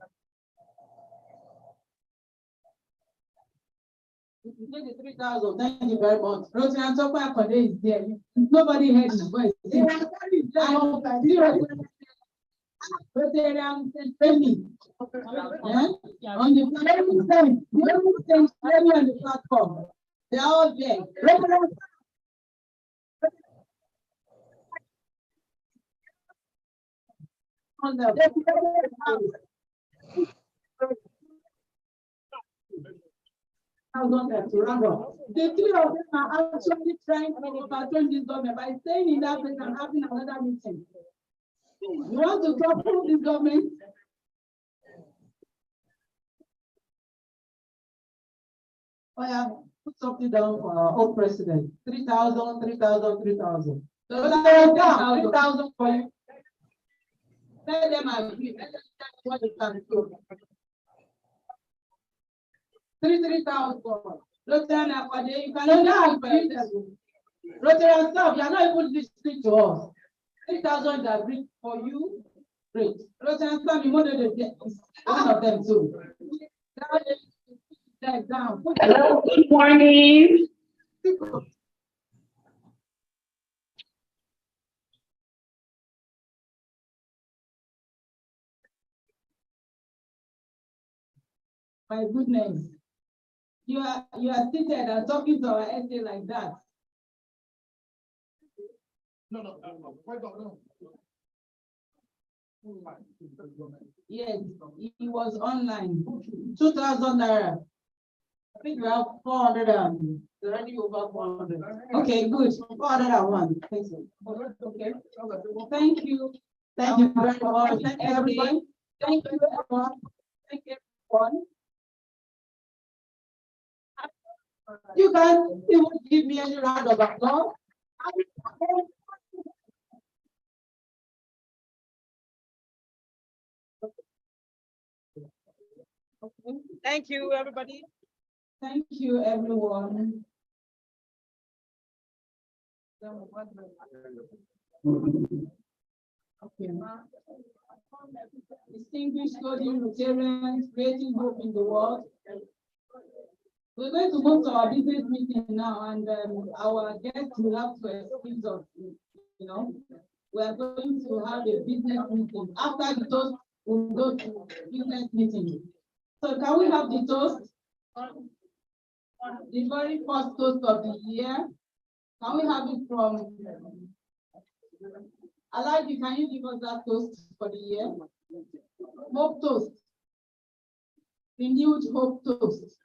You take the 3,000. Thank you very much. Rotary and Akode is there. Nobody heard his voice. Rotary and Femi. On the platform, they are all there. On the the three of them are actually trying to overturn this government by staying in that place and having another meeting. You want to topple this government? Oh yeah, put something down for our old president. 3,000, 3,000, 3,000. So down 3,000 for you. Let them agree. Let them tell what they can do. 3,000. Rotary and Akode, you cannot agree. Rotary and staff, you are not even listening to us. 3,000 is agreed for you. Great. Rotary and staff, you know that one of them too. Down. Hello, good morning. My goodness. You are seated and talking to our essay like that. No. Yes, he was online. 2,000 naira. I think we have 400 and already over 400. Okay, good. 401. Thank you. Okay. Thank you. Thank you very much. Thank you, everybody. Thank you, everyone. Thank you, everyone. You can even give me any round of applause. Thank you, everybody. Thank you, everyone. Okay. Distinguished Golden Rotarians, creating hope in the world. We're going to move to our business meeting now, and our guests will have to excuse us. We are going to have a business meeting. After the toast, we'll go to business meeting. So can we have the toast? The very first toast of the year. Can we have it from Alaji? Can you give us that toast for the year? Hope toast. Renewed hope toast.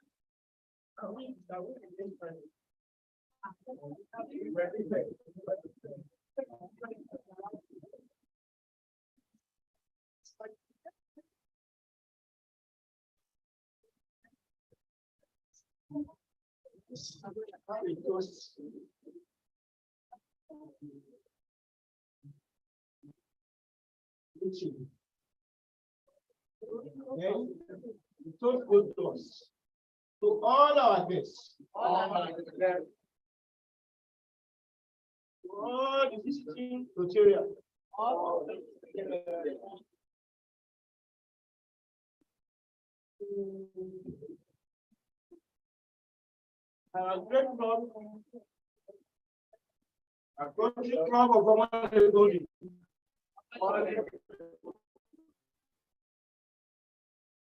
So good to us. To all our guests, to all the visiting Rotarians, our great club, our country club of Omole-Golden.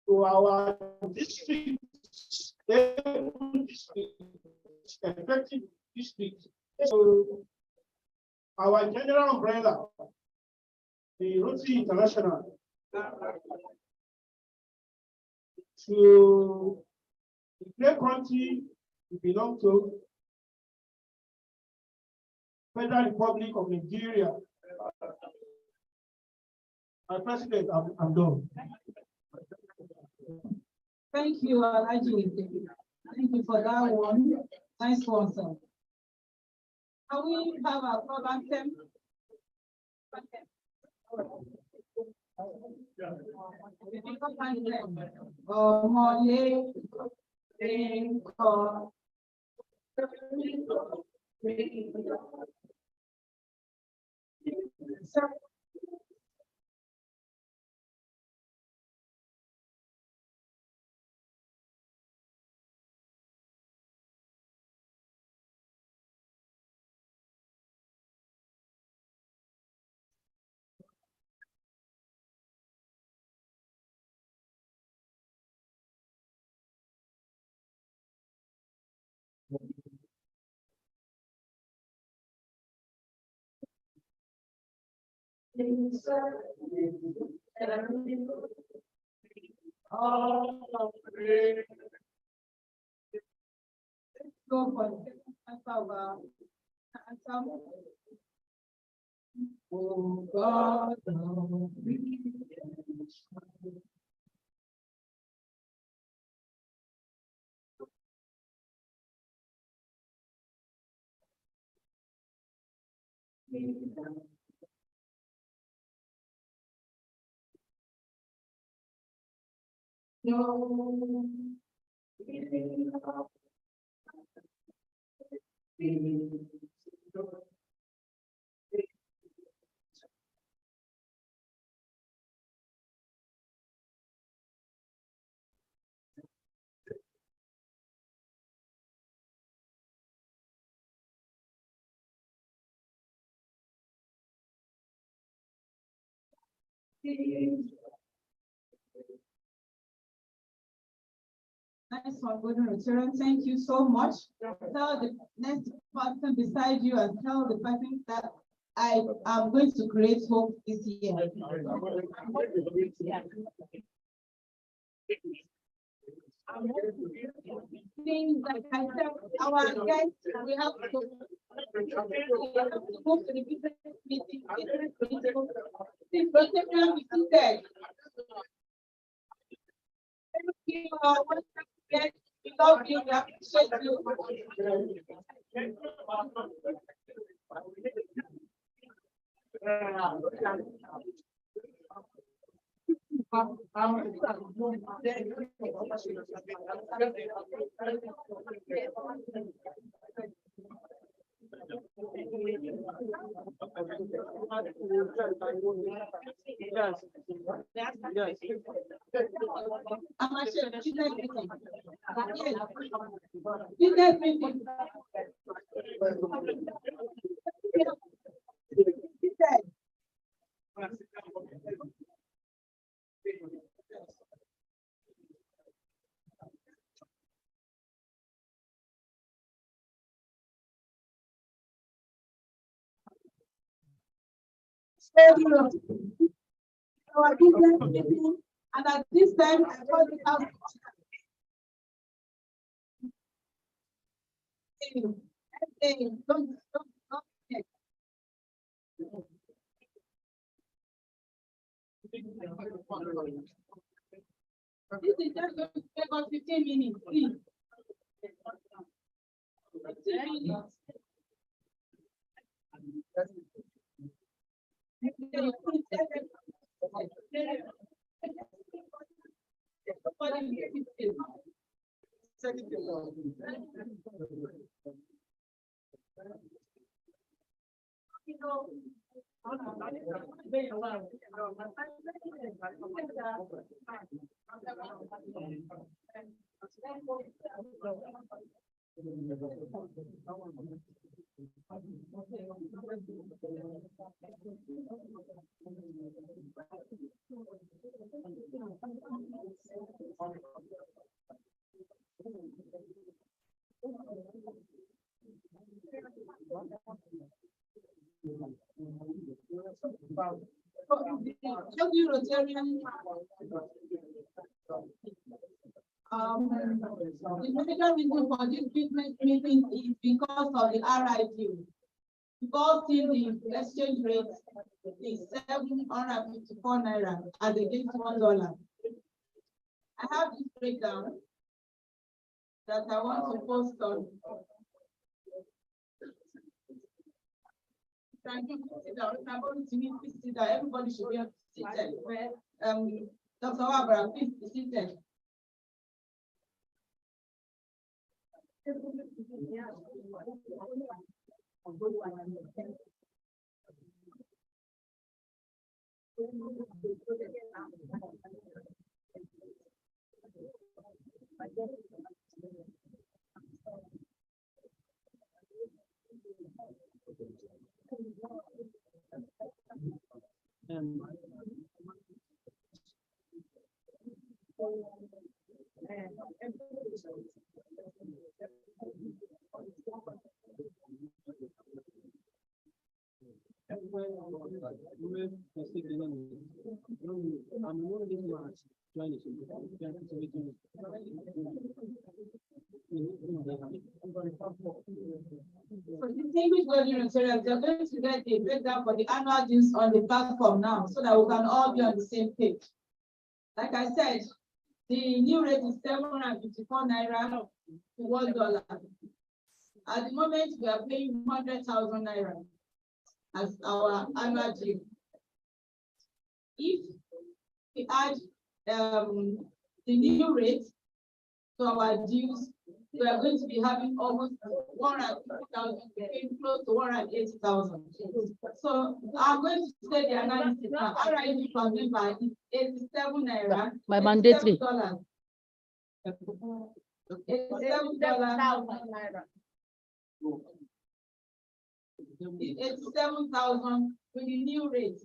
To our district, effective district. So our general umbrella, the Rotary International, to the great country we belong to, Federal Republic of Nigeria. My president, I'm done. Thank you, Alhaji. Thank you for that one. Nice one, sir. Can we have a program team? Go for it. Oh God, no. Nice one, Golden Rotary. Thank you so much. Tell the next person beside you and tell the person that I am going to create hope this year. Things like I said, our guests, we have to go to the business meeting. This protection we seated. Thank you, we love you, we appreciate you. I'm actually business meeting. Business meeting. Our business meeting, and at this time, I call it out. Don't forget. This is just going to take us 15 minutes, please. 15 minutes. Rotarian, the major reason for this business meeting is because of the RID. Because the exchange rate is 754 naira as against $1. I have this breakdown that I want to post on. Thank you. Everybody should be seated. Dr. Wabra, please be seated. So distinguished wedding materials, they're going to get a breakdown for the annual dues on the platform now, so that we can all be on the same page. Like I said, the new rate is 754 naira to $1. At the moment, we are paying 100,000 naira as our annual due. If we add the new rate to our dues, we are going to be having almost 150,000, close to 180,000. So I'm going to say the analysis now. RID per member is 87 naira. By mandatory. $87. It's 87,000 with the new rate.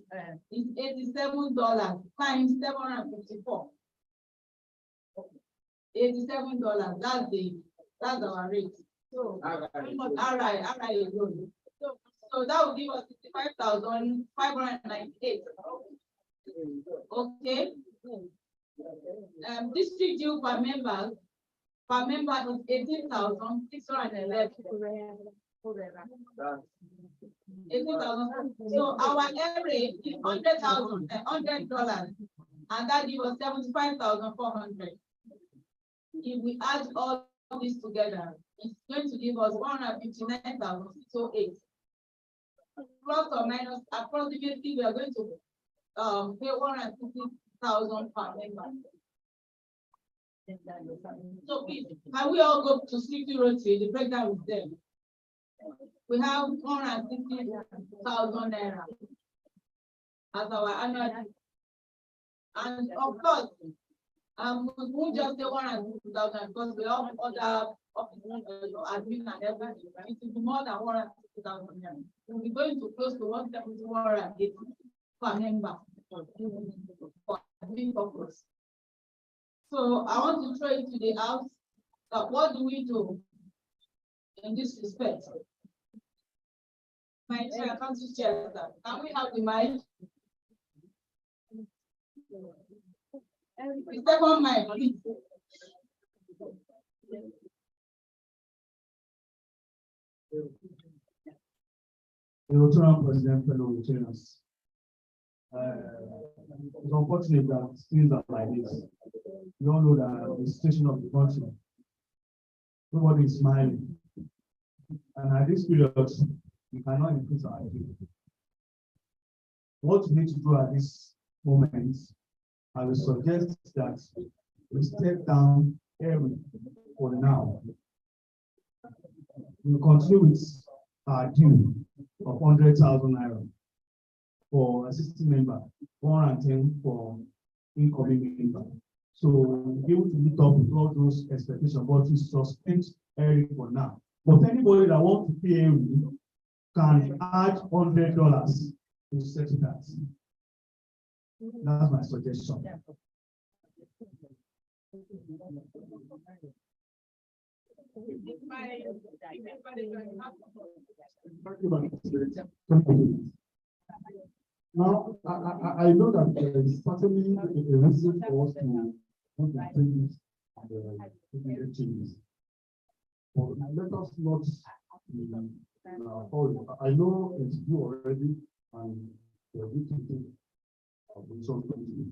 It's $87 times 754. $87. That's our rate. So RI alone. So that will give us 65,598. Okay. District due per member is 18,611. 18,000. So our rate is $100,000, and that gives us 75,400. If we add all this together, it's going to give us 159,608. Plus or minus, approximately, we are going to pay 150,000 per member. So please, can we all go to City Rotary? The breakdown with them. We have 160,000 naira as our annual, and of course, we won't just say 160,000 because we have other offices, admin and everything. It will be more than 160,000. We'll be going to close to 170 per member for admin purpose. So I want to throw it to the house that what do we do in this respect? My chair, council chair, can we have the mic? The second mic, please. The Rotary President, fellow Rotarians. It's unfortunate that things are like this. We all know that the situation of the country, nobody is smiling. And at this period, we cannot increase our activity. What we need to do at this moment, I will suggest that we step down early for now. We will continue with our due of 100,000 naira for assisting member, 110 for incoming member. So we'll be able to meet up with all those expectations, but we suspend early for now. But anybody that wants to pay early can add $100 to settle that. That's my suggestion. Now, I know that there is certainly a reason for us to want to change the changes. But let us not I know it's due already and we need to take responsibility.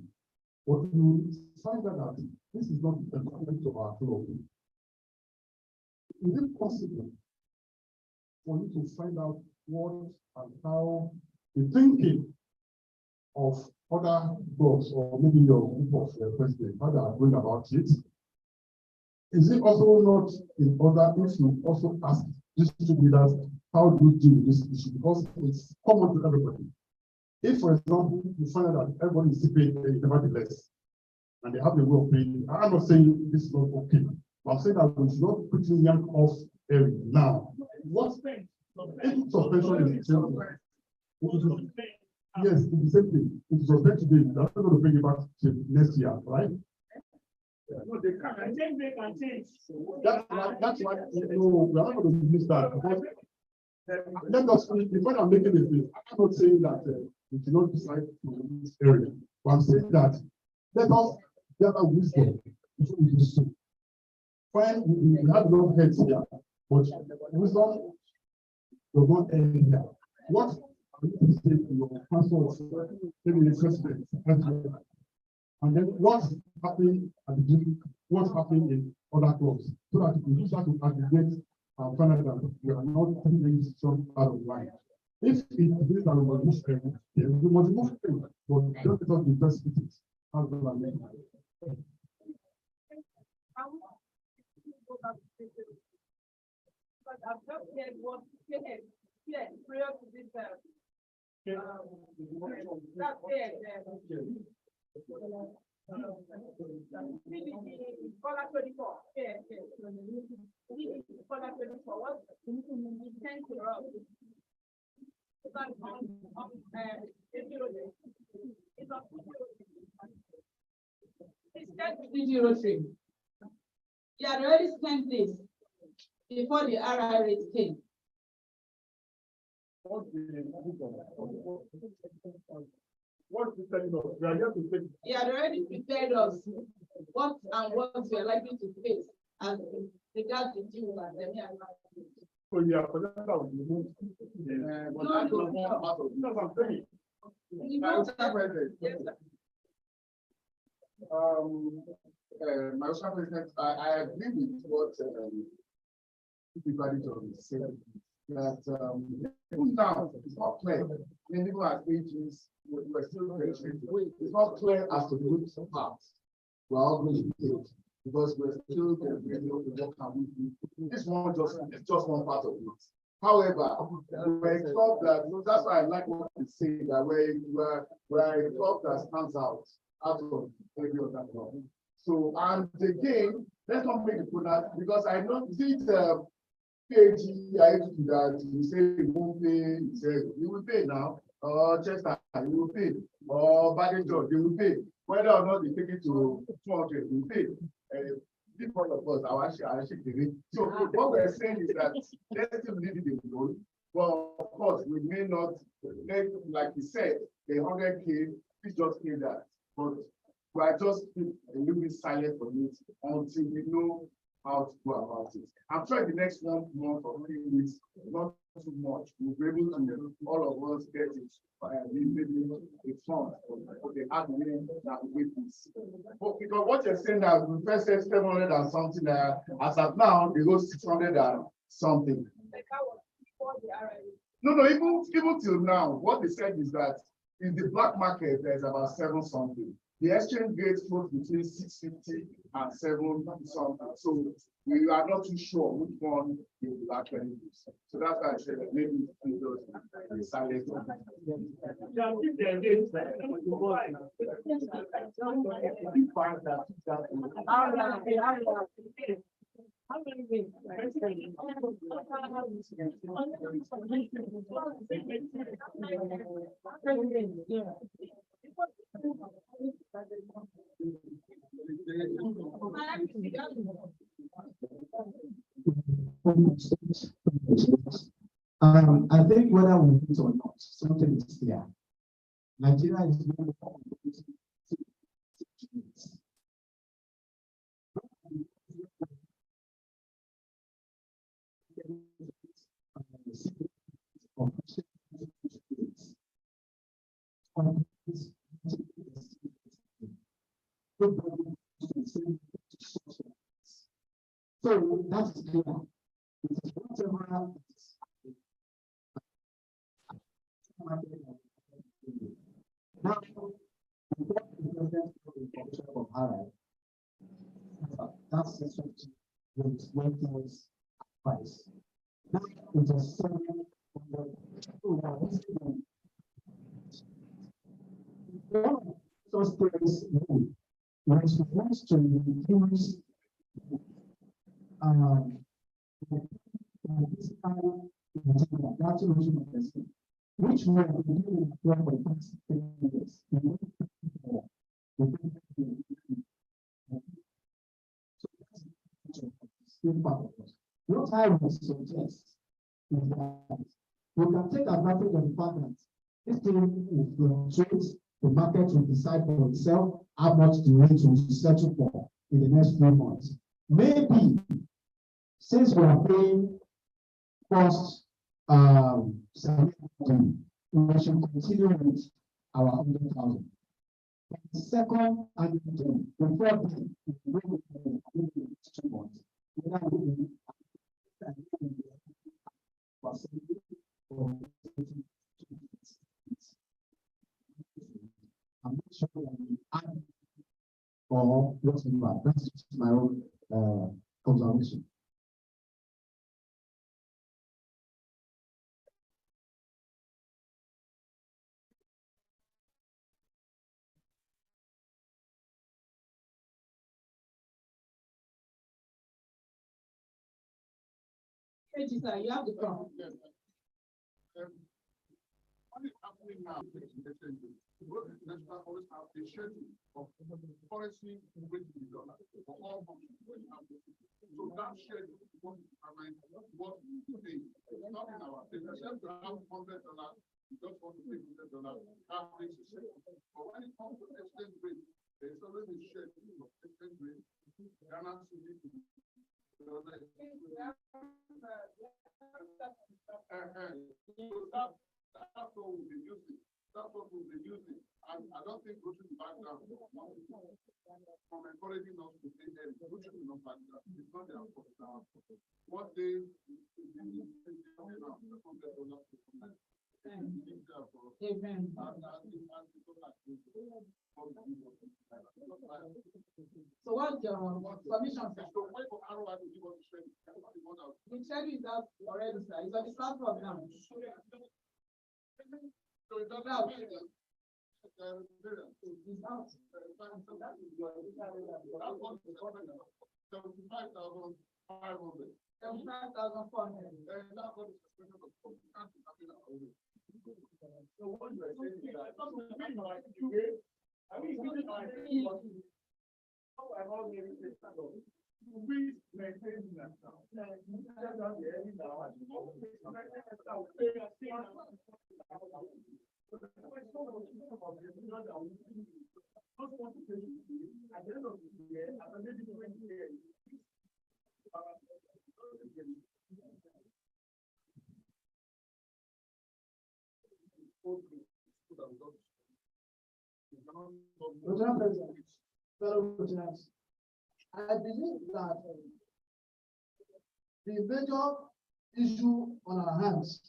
But you find that this is not the government of our club. Is it possible for you to find out what and how the thinking of other groups or maybe your group of president, how they are going about it? Is it also not in order if you also ask district leaders how do you deal with this issue? Because it's common to everybody. If, for example, you find out that everybody is paying nevertheless, and they have the way of paying, I'm not saying this is not okay, but I'm saying that we should not quickly yank off area now. What suspension is the same thing. Yes, it's the same thing. It's suspend today. That's not going to bring it back to next year, right? No, they can change, they can change. That's why no, we are not going to miss that. Because, let us, the point I'm making is this. I'm not saying that we should not decide to this area, but I'm saying that let us gather wisdom before we do so. Fine, we have no heads here, but wisdom does not end here. What you say to your council, maybe the president, and then what's happening at the beginning, what's happening in other clubs, so that you can start to aggregate and find out that we are not taking some out of line. If it is that we must move things, we must move things, but don't let us be precipitated. How do I make it? But I've just heard what prior to this that's Rotary. You had already spent this before the RR rate came. What's the telling us? We are here to take. He had already prepared us what and what we are likely to face as regards the deal and the So yeah, for that we move. But that's not part of it. No, I'm saying. My President, I agree with what everybody is saying. That even now it's not clear. Many people at ages we're still very it's not clear as to which parts we're all going to take because we're still what can we do. This one it's just one part of it. However, we're a club that that's why I like what you say that we're a club that stands out of every other club. So and again, let's not make it that because I know this that you say you won't pay, you say you will pay now, or Chester, you will pay, or Baggage, you will pay. Whether or not they take it to 200, you will pay. This one of us, I actually agree. So what we're saying is that let's still leave it alone. Well, of course, we may not, like you said, the 100K, please just pay that. But we are just a little bit silent for it until we know how to go about it. I'm sure the next 1 month or 3 weeks, not too much. We'll be able to all of us get it. Maybe a fund for the admin that we this. But because what you're saying that we first said 700 and something, as of now, they go 600 and something. No, even till now, what they said is that in the black market, there's about 7 something. The exchange rate floats between 650 and 7 something. So we are not too sure which one you will actually use. So that's why I said that maybe we just silent. I think whether we need or not, something is clear. Nigeria is one of so that's clear. It is whatever now, that's when things price. Now it is 700. Those things was supposed to reduce which we have been doing for the past 10 years. What I would suggest is that we can take advantage of the fact that this thing will fluctuate, the market will decide for itself how much the rate will settle for in the next few months. Maybe since we are paying cost we should continue with our 100,000. The second and the fourth thing is really 2 months. I'm not sure that we add or what's in that. That's just my own observation. Sir, you have the problem. What is happening now? National always have a schedule of policy with the dollar for all countries. So that schedule is what we pay. Not in our case. Except to have $100, you just want to pay $100. That makes sense. But when it comes to exchange rate, there is always a schedule of exchange rate. Ghana to be that's what we'll be using. That's what we'll be using. And I don't think Rotary will back down from encouraging us to say that Rotary will not back down. It's not their fault. What they Amen. So what's your submission? The schedule is out already, sir. It's on the platform now. So it doesn't out. It's out. 75,500. 75,400. So what you are saying is that we maintain that now. At the end of the year, after maybe 20 years, I believe that the major issue on our hands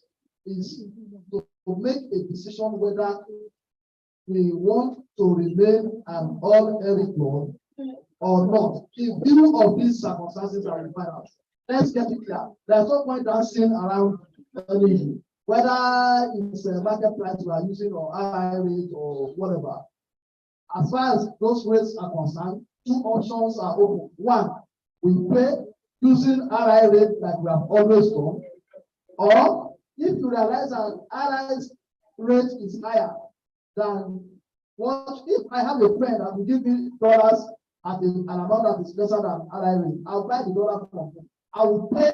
is to make a decision whether we want to remain an all-area club or not. In view of these circumstances that we find out, let's get it clear. There's no point dancing around any issue, whether it's a market price we are using or high rate or whatever. As far as those rates are concerned, 2 options are open. One, we pay using RI rate like we have always done, or if you realize that RI's rate is higher than what, if I have a friend that will give me dollars at an amount that is lesser than RI rate, I'll buy the dollar from him. I will pay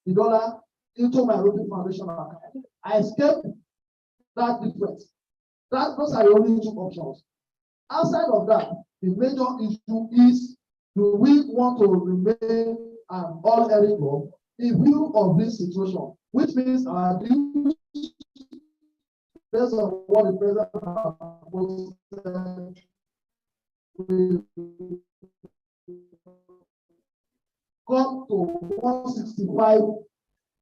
the dollar into my Rotary Foundation account. I escape that difference. Those are the only two options. Outside of that, the major issue is, do we want to remain an all-area club in view of this situation, which means our dues, based on what the president said, will come to 165,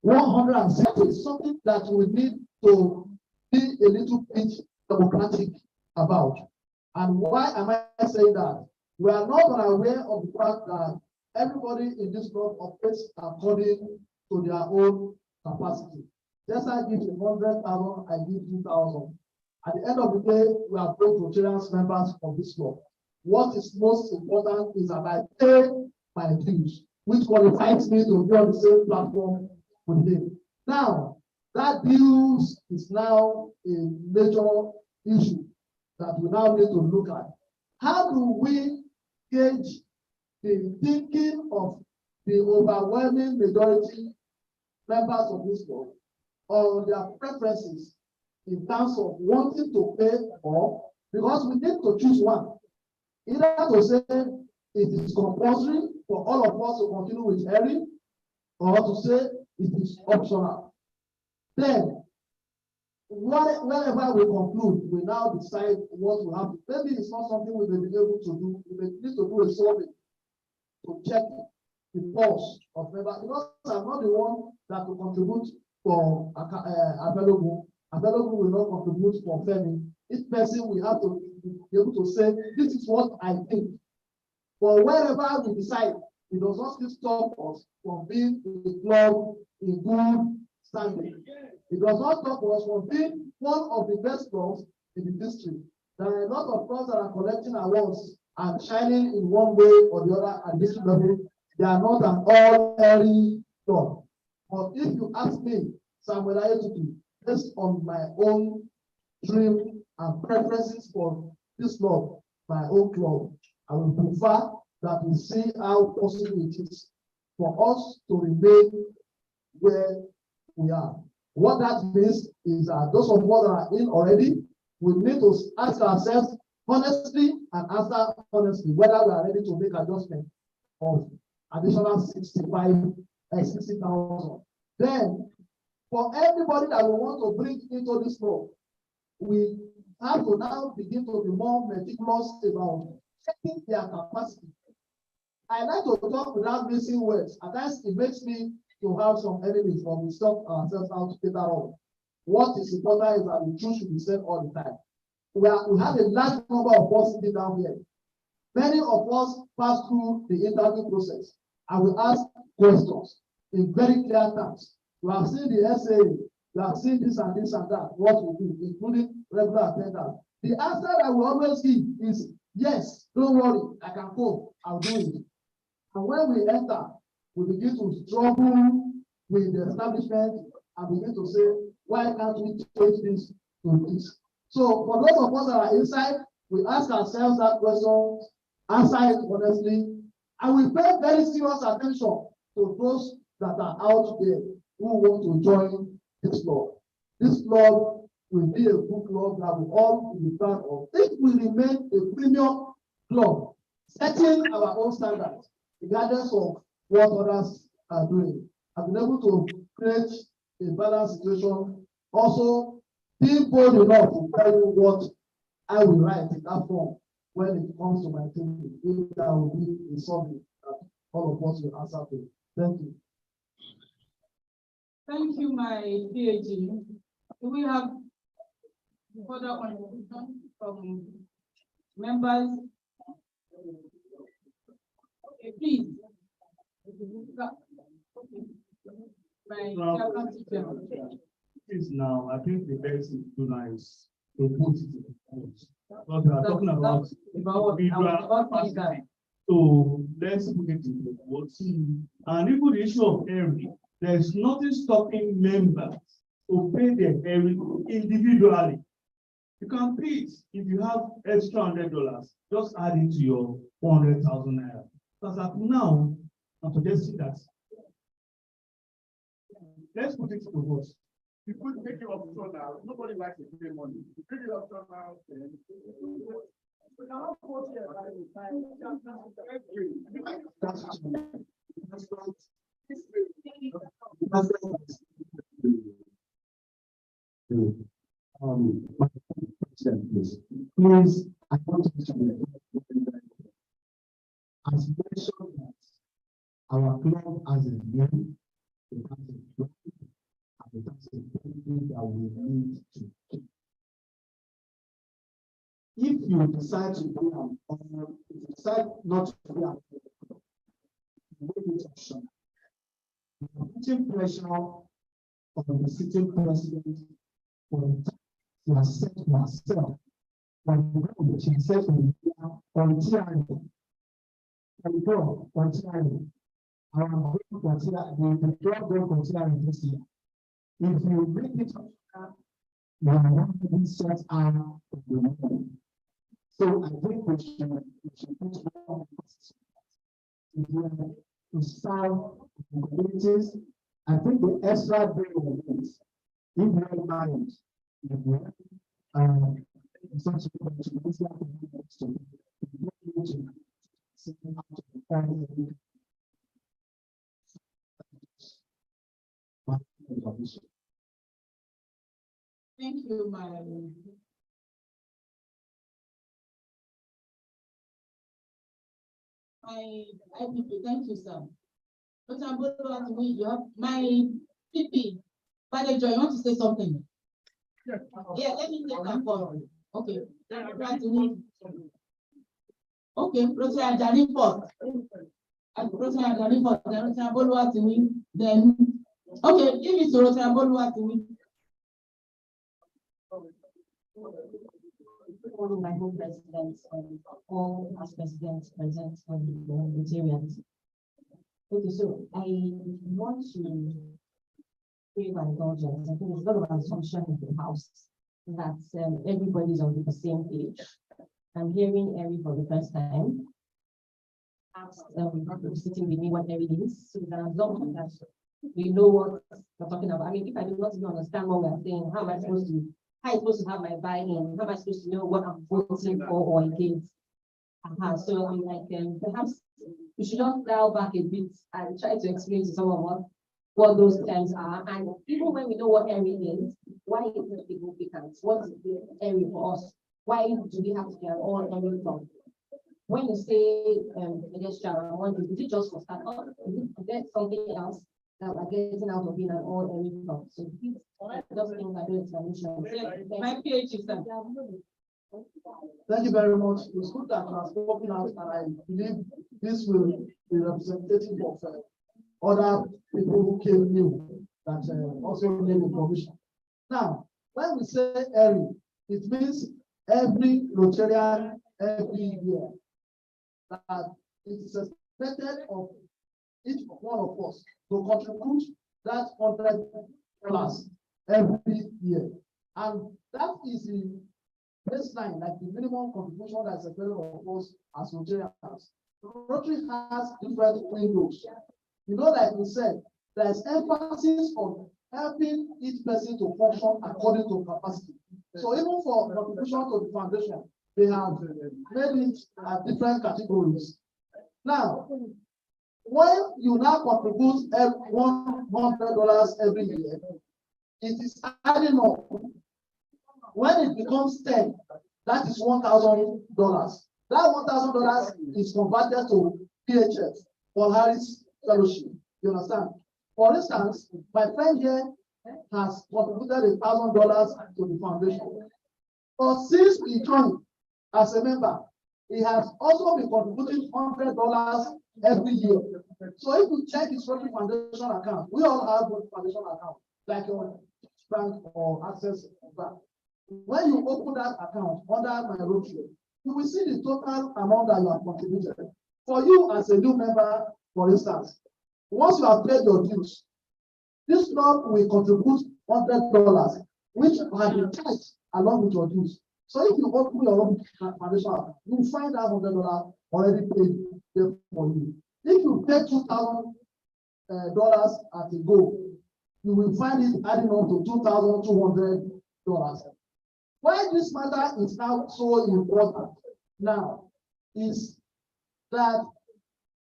160 is something that we need to be a little bit democratic about. And why am I saying that? We are not unaware of the fact that everybody in this club operates according to their own capacity. Just I give you 100,000, I give 2,000. At the end of the day, we are both Rotarian members of this club. What is most important is that I pay my dues, which qualifies me to be on the same platform with him. Now, that dues is now a major issue that we now need to look at. How do we gauge the thinking of the overwhelming majority members of this club on their preferences in terms of wanting to pay or, because we need to choose one. Either to say it is compulsory for all of us to continue with Harry, or to say it is optional. Then, wherever we conclude, we now decide what we have. Maybe it's not something we may be able to do. We may need to do a survey to check the pulse of members, because I'm not the one that will contribute for available. Available will not contribute for Femi. Each person will have to be able to say, this is what I think. But wherever we decide, it does not still stop us from being a club in good standing. It does not stop us from being one of the best clubs in the district. There are a lot of clubs that are collecting awards and shining in one way or the other at district level. They are not an all-area club. But if you ask me, Samuel Ayetutu, based on my own dream and preferences for this club, my own club, I would prefer that we see how possible it is for us to remain where we are. What that means is that those of us that are in already, we need to ask ourselves honestly and answer honestly whether we are ready to make adjustment of additional 60,000. Then, for everybody that we want to bring into this club, we have to now begin to be more meticulous about checking their capacity. I like to talk without missing words. At times, it makes me to have some enemies, but we stop ourselves out to get that on. What is important is that the truth should be said all the time. We have a large number of us sitting down here. Many of us pass through the interview process and we ask questions in very clear terms. You have seen the essay, you have seen this and this and that, what we do, including regular attendance. The answer that we always give is, yes, don't worry, I can go, I'll do it. And when we enter, we begin to struggle with the establishment and begin to say, why can't we change this to this? So for those of us that are inside, we ask ourselves that question, answer it honestly, and we pay very serious attention to those that are out there who want to join this club. This club will be a good club that we all will be proud of. If we remain a premium club, setting our own standards, regardless of what others are doing, I've been able to create a balanced situation. Also, being bold enough to tell you what I will write in that form when it comes to my thinking. If that will be a subject that all of us will answer to. Thank you. Thank you, my PhD. Do we have further contribution from members? Okay, please. Now, I think the best thing to do now is to put it in points. Because we are talking about individual capacity. So let's put it in the quotes. And even the issue of every, there's nothing stopping members to pay their every individually. You can pay it if you have extra $100, just add it to your 400,000 naira. Because up now, I'm suggesting that let's put it to vote. You could make it optional now. Nobody likes to pay money. You make it optional now. We cannot force it by the time. My question, please, I want you to as mentioned that our club has a name, it has a club, and it has a benefit that we need to keep. If you decide to be if you decide not to be an make it optional. You're putting pressure on the sitting president for the time you have set yourself. When you go to yourself on tyranny. And go on tyranny. I am going to consider the club going to consider this year. If you make it optional, you are not being set out of the money. So I think we should put more emphasis to serve the communities. I think the extra bring of this, if we are married, if we are such a community Thank you, thank you, sir. But I'm going to me, you have my PP. By the joy, you want to say something? Yeah, let me take that call. Okay. Okay, Rotary Ajani first. Rotary Ajani first, then Rotary Boluwatimi, then okay, give it to Rotary Boluwatimi. All my home residents and all as presidents present on the Rotarians. Okay, so I want to give my indulgence. I think it's a lot of assumption in the house that everybody's on the same page. I'm hearing Eri for the first time. Asked sitting with me what Eri is, so that assumption that we know what we're talking about. I mean, if I do not even understand what we're saying, how am I supposed to have my buy-in? How am I supposed to know what I'm voting for or against? So I'm like, perhaps we should just dial back a bit and try to explain to someone what those terms are. And even when we know what area is, why is it significant? What is the area for us? Why do we have to be an all area club? When you say I wonder, is it just for startup? Is there something else that we're getting out of being an all area club? So just think I do explanation. My PhD is that. Thank you very much. It's good that you are spoken out, and I believe this will be representative of other people who came new that also need information. Now, when we say every, it means every Rotarian every year. That it is expected of each one of us to contribute that $100 every year. And that is the baseline, like the minimum contribution that's expected of us as Rotarians. Rotary has different windows. You know, like we said, there's emphasis on helping each person to function according to capacity. So even for contribution to the foundation, they have made it at different categories. Now, when you now contribute $100 every year, it is adding up. When it becomes 10, that is $1,000. That $1,000 is converted to PHF for Harris Fellowship. You understand? For instance, my friend here has contributed $1,000 to the foundation. But since he joined as a member, he has also been contributing $100 every year. So if you check his Rotary Foundation account, we all have a foundation account, like your bank or Access Bank. When you open that account under my Rotary, you will see the total amount that you have contributed. For you as a new member, for instance, once you have paid your dues, this club will contribute $100, which has been charged along with your dues. So if you open your own foundation, you will find that $100 already paid for you. If you pay $2,000 at a go, you will find it adding up to $2,200. Why this matter is now so important now is that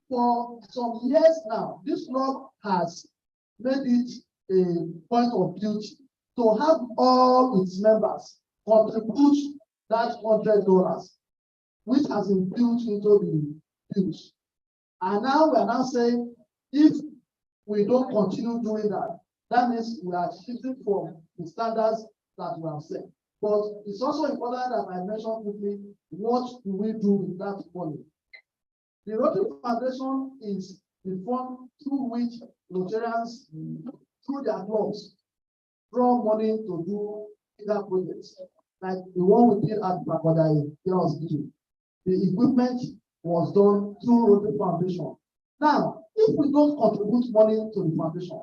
for some years now, this club has made it a point of duty to have all its members contribute that $100, which has been built into the dues. And now we are now saying, if we don't continue doing that, that means we are shifting from the standards that we have set. But it's also important that I mention quickly, what do we do with that money? The Rotary Foundation is the fund through which Rotarians, through their clubs, draw money to do either projects, like the one we did at Pakodai Hospital. The equipment was done through Rotary Foundation. Now, if we don't contribute money to the foundation,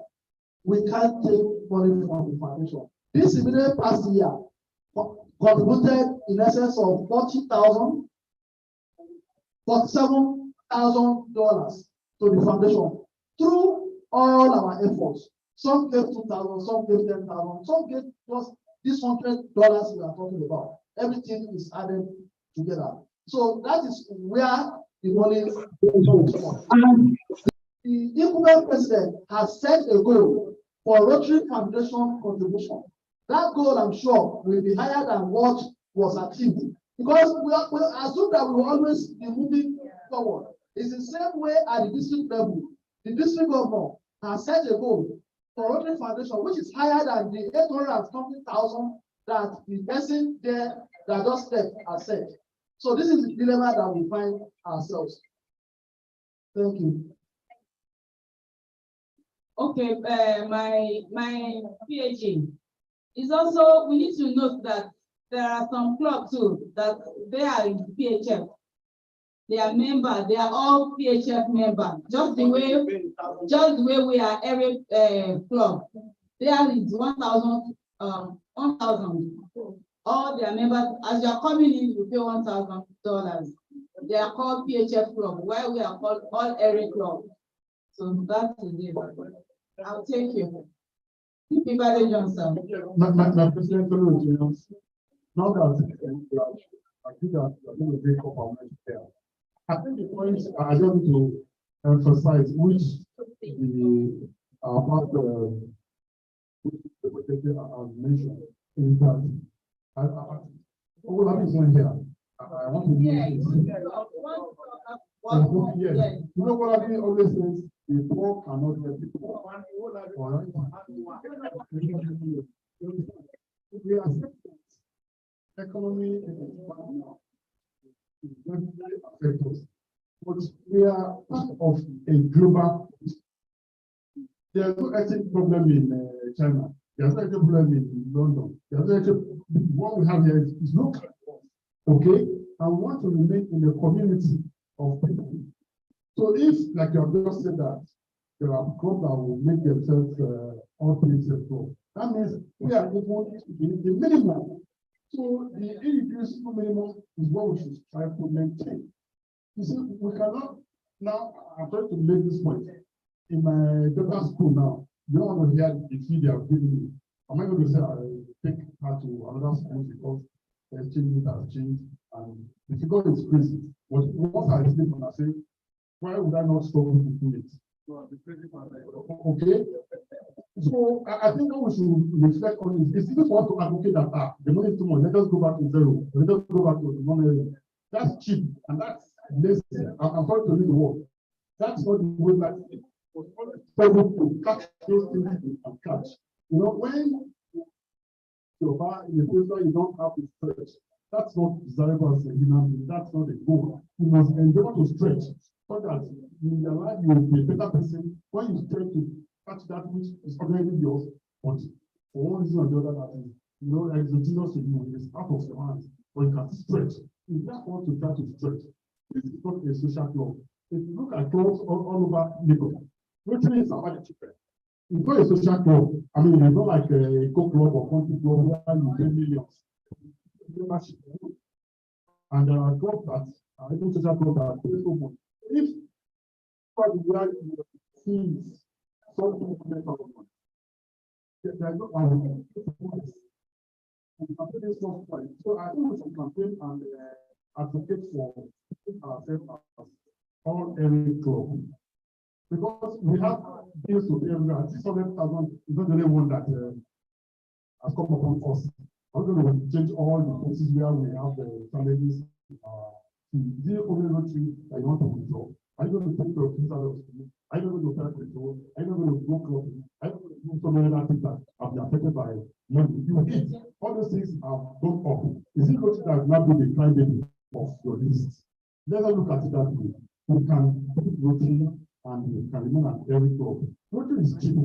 we can't take money from the foundation. This immediate past year contributed in excess of $47,000 to the foundation through all our efforts. Some gave 2,000, some gave 10,000, some gave just this $100 we are talking about. Everything is added together. So that is where the money comes from. And the incumbent president has set a goal for Rotary Foundation contribution. That goal, I'm sure, will be higher than what was achieved, because we assume that we will always be moving forward. It's the same way at the district level. The district governor has set a goal for Rotary Foundation, which is higher than the 820,000 that the person there that just left has said. So this is the dilemma that we find ourselves. Thank you. Okay, my PhD is also, we need to note that there are some clubs too that they are in PHF. They are members, they are all PHF members, just the way we are every club. There is 1,000, 1,000. All their members, as you are coming in, you pay $1,000. They are called PHF club, while we are called all area club. So that's it. I'll take you. Everybody Johnson. My president, now that I think that you're going to break up our mind there. I think the point I just need to emphasize, which our pastor has mentioned, is that all of is on here. I want to use this. Yes. You know what I mean? Always says the poor cannot help the poor. All right. We accept that economy is going to affect us, but we are part of a global. There's no ethnic problem in China. There's no ethnic problem in London. There's no ethnic. What we have here is local. Okay, and we want to remain in a community of people. So if, like you have just said, that there are clubs that will make themselves all places go, that means we are able to be the minimum. So the irreducible minimum is what we should strive to maintain. You see, we cannot now. I'm trying to make this point. In my daughter's school now, you don't want to hear the fee they have given me. Am I going to say I take her to another school because the exchange rate has changed and the figure is crazy? But once I sleep and I say, why would I not struggle to do it? Okay. So I think what we should reflect on is if you want to advocate that the money is too much, let us go back to zero. Let us go back to the money. That's cheap and that's lazy. I'm sorry to use the word. That's not the way that it was always able to catch those things and catch. You know, when you're in a place where you don't have to stretch, that's not desirable as a human being. That's not a goal. You must endeavor to stretch so that in your life you will be a better person when you try to catch that which is already yours. But for one reason or the other, that is, you know, exogenous to you, it's out of your hands, but you can stretch. You just want to try to stretch. This is not a social club. If you look at clubs all over Lagos, Rotary is about the children. It's not a social club. I mean, it's not like a co-club or country club where you pay millions. And there are clubs that are even social clubs that are pay so much. If where you fees something there's no so I think we should campaign and advocate for ourselves as all area club. Because we have bills to pay, 600,000 is not the only one that has come upon us. I'm going to change all the places where we have the challenges. The only Rotary that you want to control. Are you going to take your kids out of school? Are you going to go control? Are you going to go clubbing? Are you going to do so many other things that have been affected by money? You eat. All those things have gone up. Is it Rotary that has not been the climate of your list? Let us look at it that way. We can put Rotary and we can remain at every club. Rotary is cheap.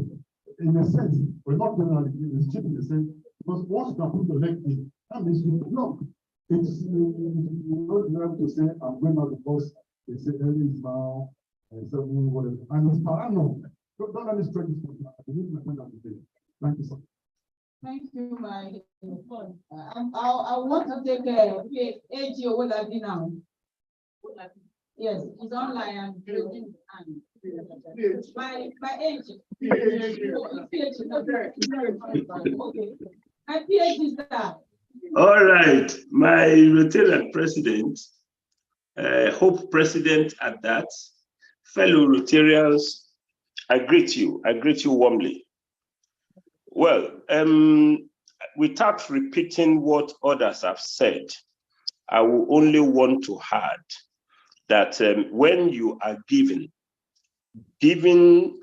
In a sense, we're not generally, it's cheap in a sense, because once you can put your leg in, that means you block. It's not enough to say, I'm going out because they say early is now, 7, whatever. And it's parano. Don't let me stretch it. I believe my point of the day. Thank you, sir. Thank you, my I want to take AG over that now. Yes, it's online and my age. Okay. My PhD is that. All right, my Rotarian president, Hope president at that, fellow Rotarians, I greet you warmly. Well, without repeating what others have said, I will only want to add that when you are giving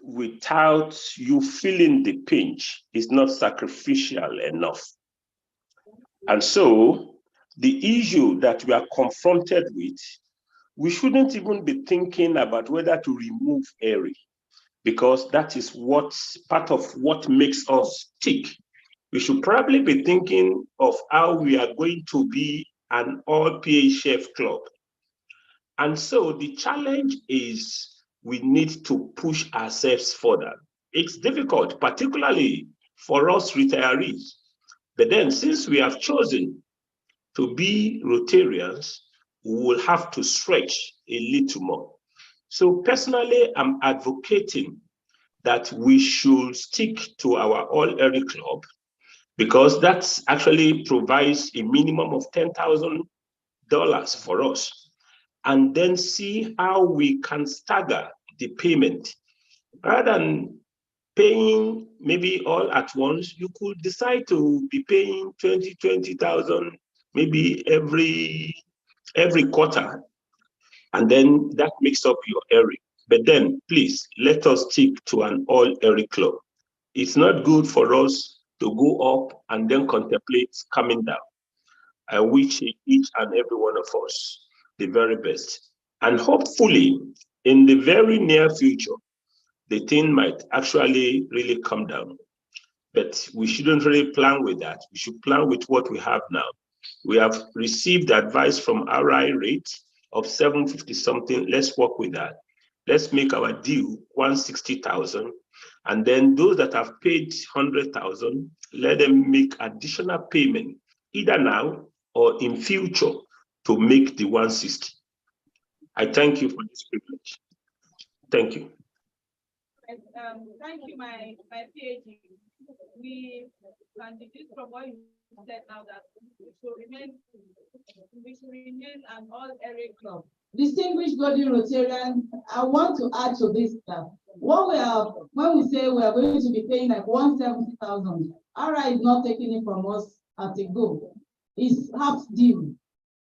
without you feeling the pinch is not sacrificial enough. And so the issue that we are confronted with, we shouldn't even be thinking about whether to remove Eri, because that is part of what makes us tick. We should probably be thinking of how we are going to be an all-PA chef club. And so the challenge is we need to push ourselves further. It's difficult, particularly for us retirees. But then since we have chosen to be Rotarians, we will have to stretch a little more. So personally, I'm advocating that we should stick to our all-area club, because that actually provides a minimum of $10,000 for us, and then see how we can stagger the payment. Rather than paying maybe all at once, you could decide to be paying 20,000 maybe every quarter, and then that makes up your area. But then please let us stick to an all area club. It's not good for us to go up and then contemplate coming down. I wish each and every one of us the very best. And hopefully in the very near future, the thing might actually really come down. But we shouldn't really plan with that. We should plan with what we have now. We have received advice from RI rate of 750 something. Let's work with that. Let's make our due 160,000. And then those that have paid 100,000, let them make additional payment either now or in future to make the 160. I thank you for this privilege. Thank you. Thank you, my PhD. We can deduce from what you said now that we should remain an all-area club. Distinguished Golden Rotarian, I want to add to this that when we say we are going to be paying like 170,000, RI is not taking it from us at a go. It's half due.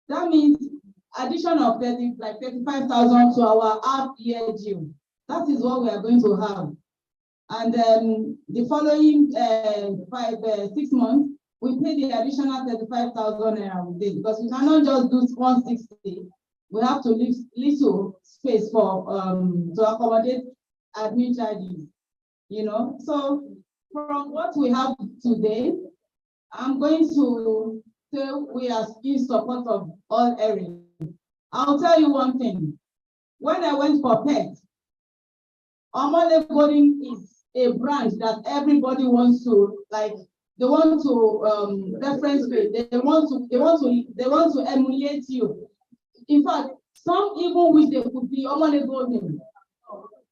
That means addition of 35,000 to our half year due. That is what we are going to have. And then the following 6 months, we pay the additional 35,000 naira with it, because we cannot just do 160. We have to leave little space for to accommodate admin charges, you know. So from what we have today, I'm going to say we are in support of all areas. I'll tell you one thing. When I went for PET, Omole-Golden is a brand that everybody wants to like. They want to reference with. They want to emulate you. In fact, some even wish they could be Omole-Golden.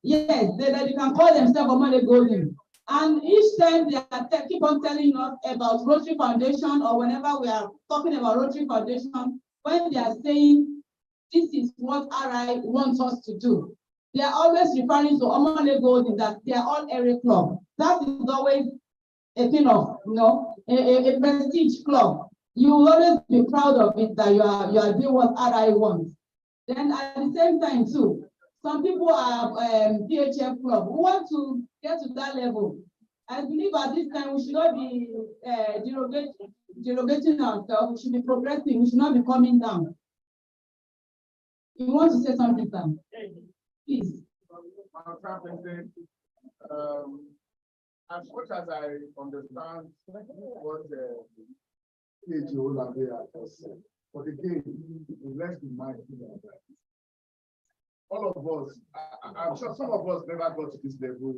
Yes, they can call themselves Omole-Golden. And each time they are keep on telling us about Rotary Foundation, or whenever we are talking about Rotary Foundation, when they are saying this is what RI wants us to do, they are always referring to Omole-Golden, that they are all area club. That is always a thing of, a prestige club. You will always be proud of it, that you are doing what RI wants. Then at the same time too, some people are PHF club who want to get to that level. I believe at this time we should not be derogating ourselves. We should be progressing. We should not be coming down. You want to say something, Sam? Please. As much as I understand what PHO Labia has said, but again, let's be mindful of that. All of us, I'm sure some of us never got to this level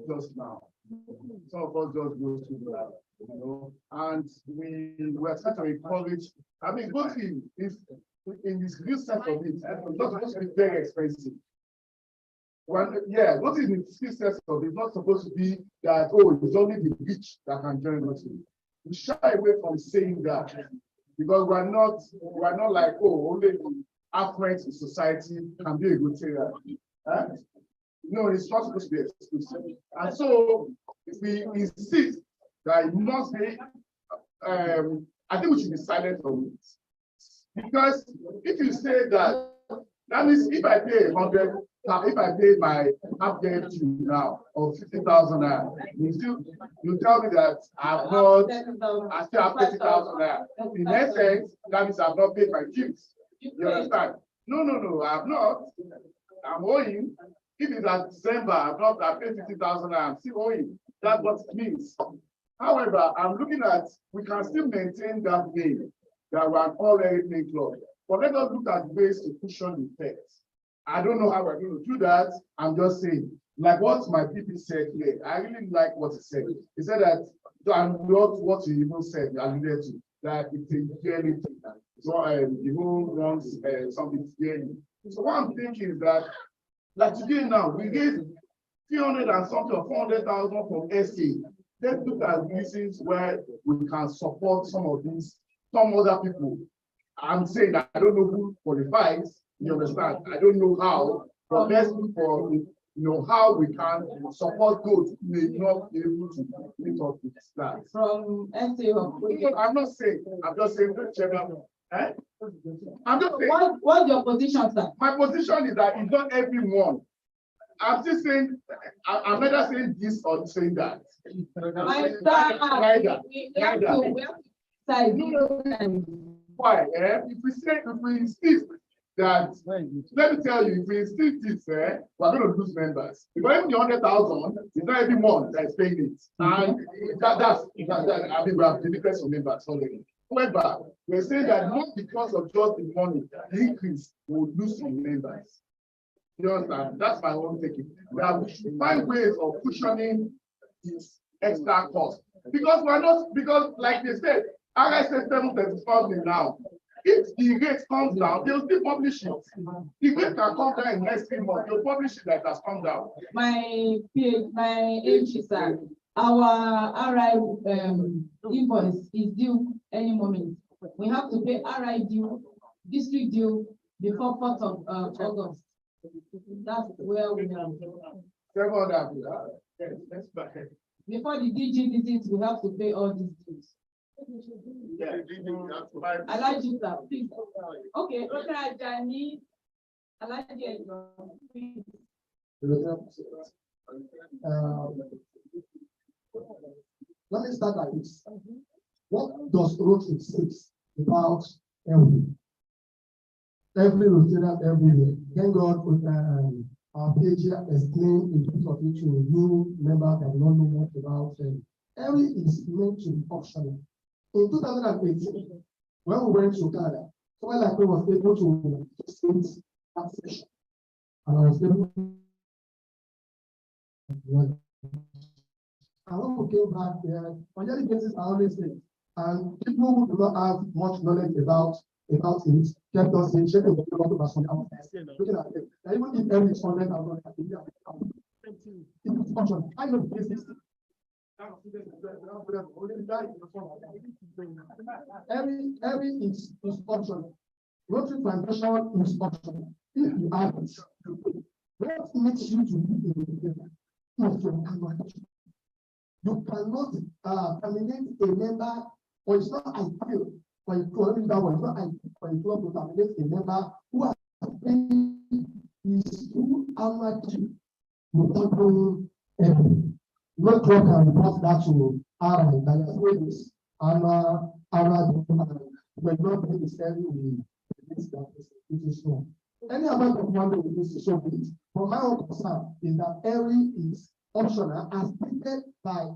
just now. Some of us just go through that, and we were trying to encourage. I mean, voting is in this new set of it, it's not supposed to be very expensive. Voting in this new set of it, it's not supposed to be that, oh, it's only the rich that can join voting. We shy away from saying that, because we're not like, oh, only the affluent in society can be a good player. No, it's not supposed to be exclusive. And so if we insist that it must be, I think we should be silent on it. Because if you say that, that means if I pay 100, if I pay my half day to now of 50,000 naira, you tell me that I still have 30,000 naira. In essence, that means I've not paid my dues. You understand? No, I have not. I'm owing. If it's at December, I've paid 50,000 naira, I'm still owing. That's what it means. However, I'm looking at, we can still maintain that name that we're an already playing club. But let us look at ways to cushion the effects. I don't know how we're going to do that. I'm just saying, like what my people said here, I really like what he said. He said that, and not what he even said, alluded to, that it's a yearly thing. So the who wants something yearly. So what I'm thinking is that, like today now, we gave 300 and something or 400,000 from SA. Let's look at reasons where we can support some other people. I'm saying that I don't know who qualifies, you understand? I don't know how, but let's look for how we can support those who may not be able to meet up with that. From SA. I'm not saying, I'm just saying the general. I'm just saying. What's your position, sir? My position is that it's not everyone. I'm just saying, I'm neither saying this or saying that. Neither. Why? If we insist that, let me tell you, if we insist this, we're going to lose members. Because even the 100,000 is not every month that is paying it. And that's I mean, we have the difference of members already. However, we're saying that not because of just the money, the increase will lose some members. You understand? That's my own thinking. That we should find ways of cushioning this extra cost. Because like they said, RI said 7,000 now. If the rate comes down, they'll still publish it. The rate can come down in next 3 months. They'll publish it that has come down. My age is that our RI invoice is due any moment. We have to pay RI due, district due before 4th of August. That's where we are. Before the DG visits, we have to pay all these dues. I like you, sir. Please. Okay, Rotary, I like you. Let me start like this. What does Rotary say about every Rotary every year? Thank God our page explained a bit of it to new members that don't know much about every is meant to be optional. In 2018, when we went to Canada, someone like me was able to state taxation. And I was able to. And when we came back there, on a daily basis, I always say, and people who do not have much knowledge about it kept us in shape of the looking at it. Even if every is 100,000, I know the basis. Every is optional. Rotary Foundation is optional. If you have it, what makes you to be in the is your annual. You cannot terminate a member, or it's not ideal for a club, it's not ideal for a club to terminate a member who has paid his full annual fee without doing anything. No club can report that to RI that has paid his annual but not pay his salary with this that is wrong. Any amount of money with this is so big. But my own concern is that every is optional as stated by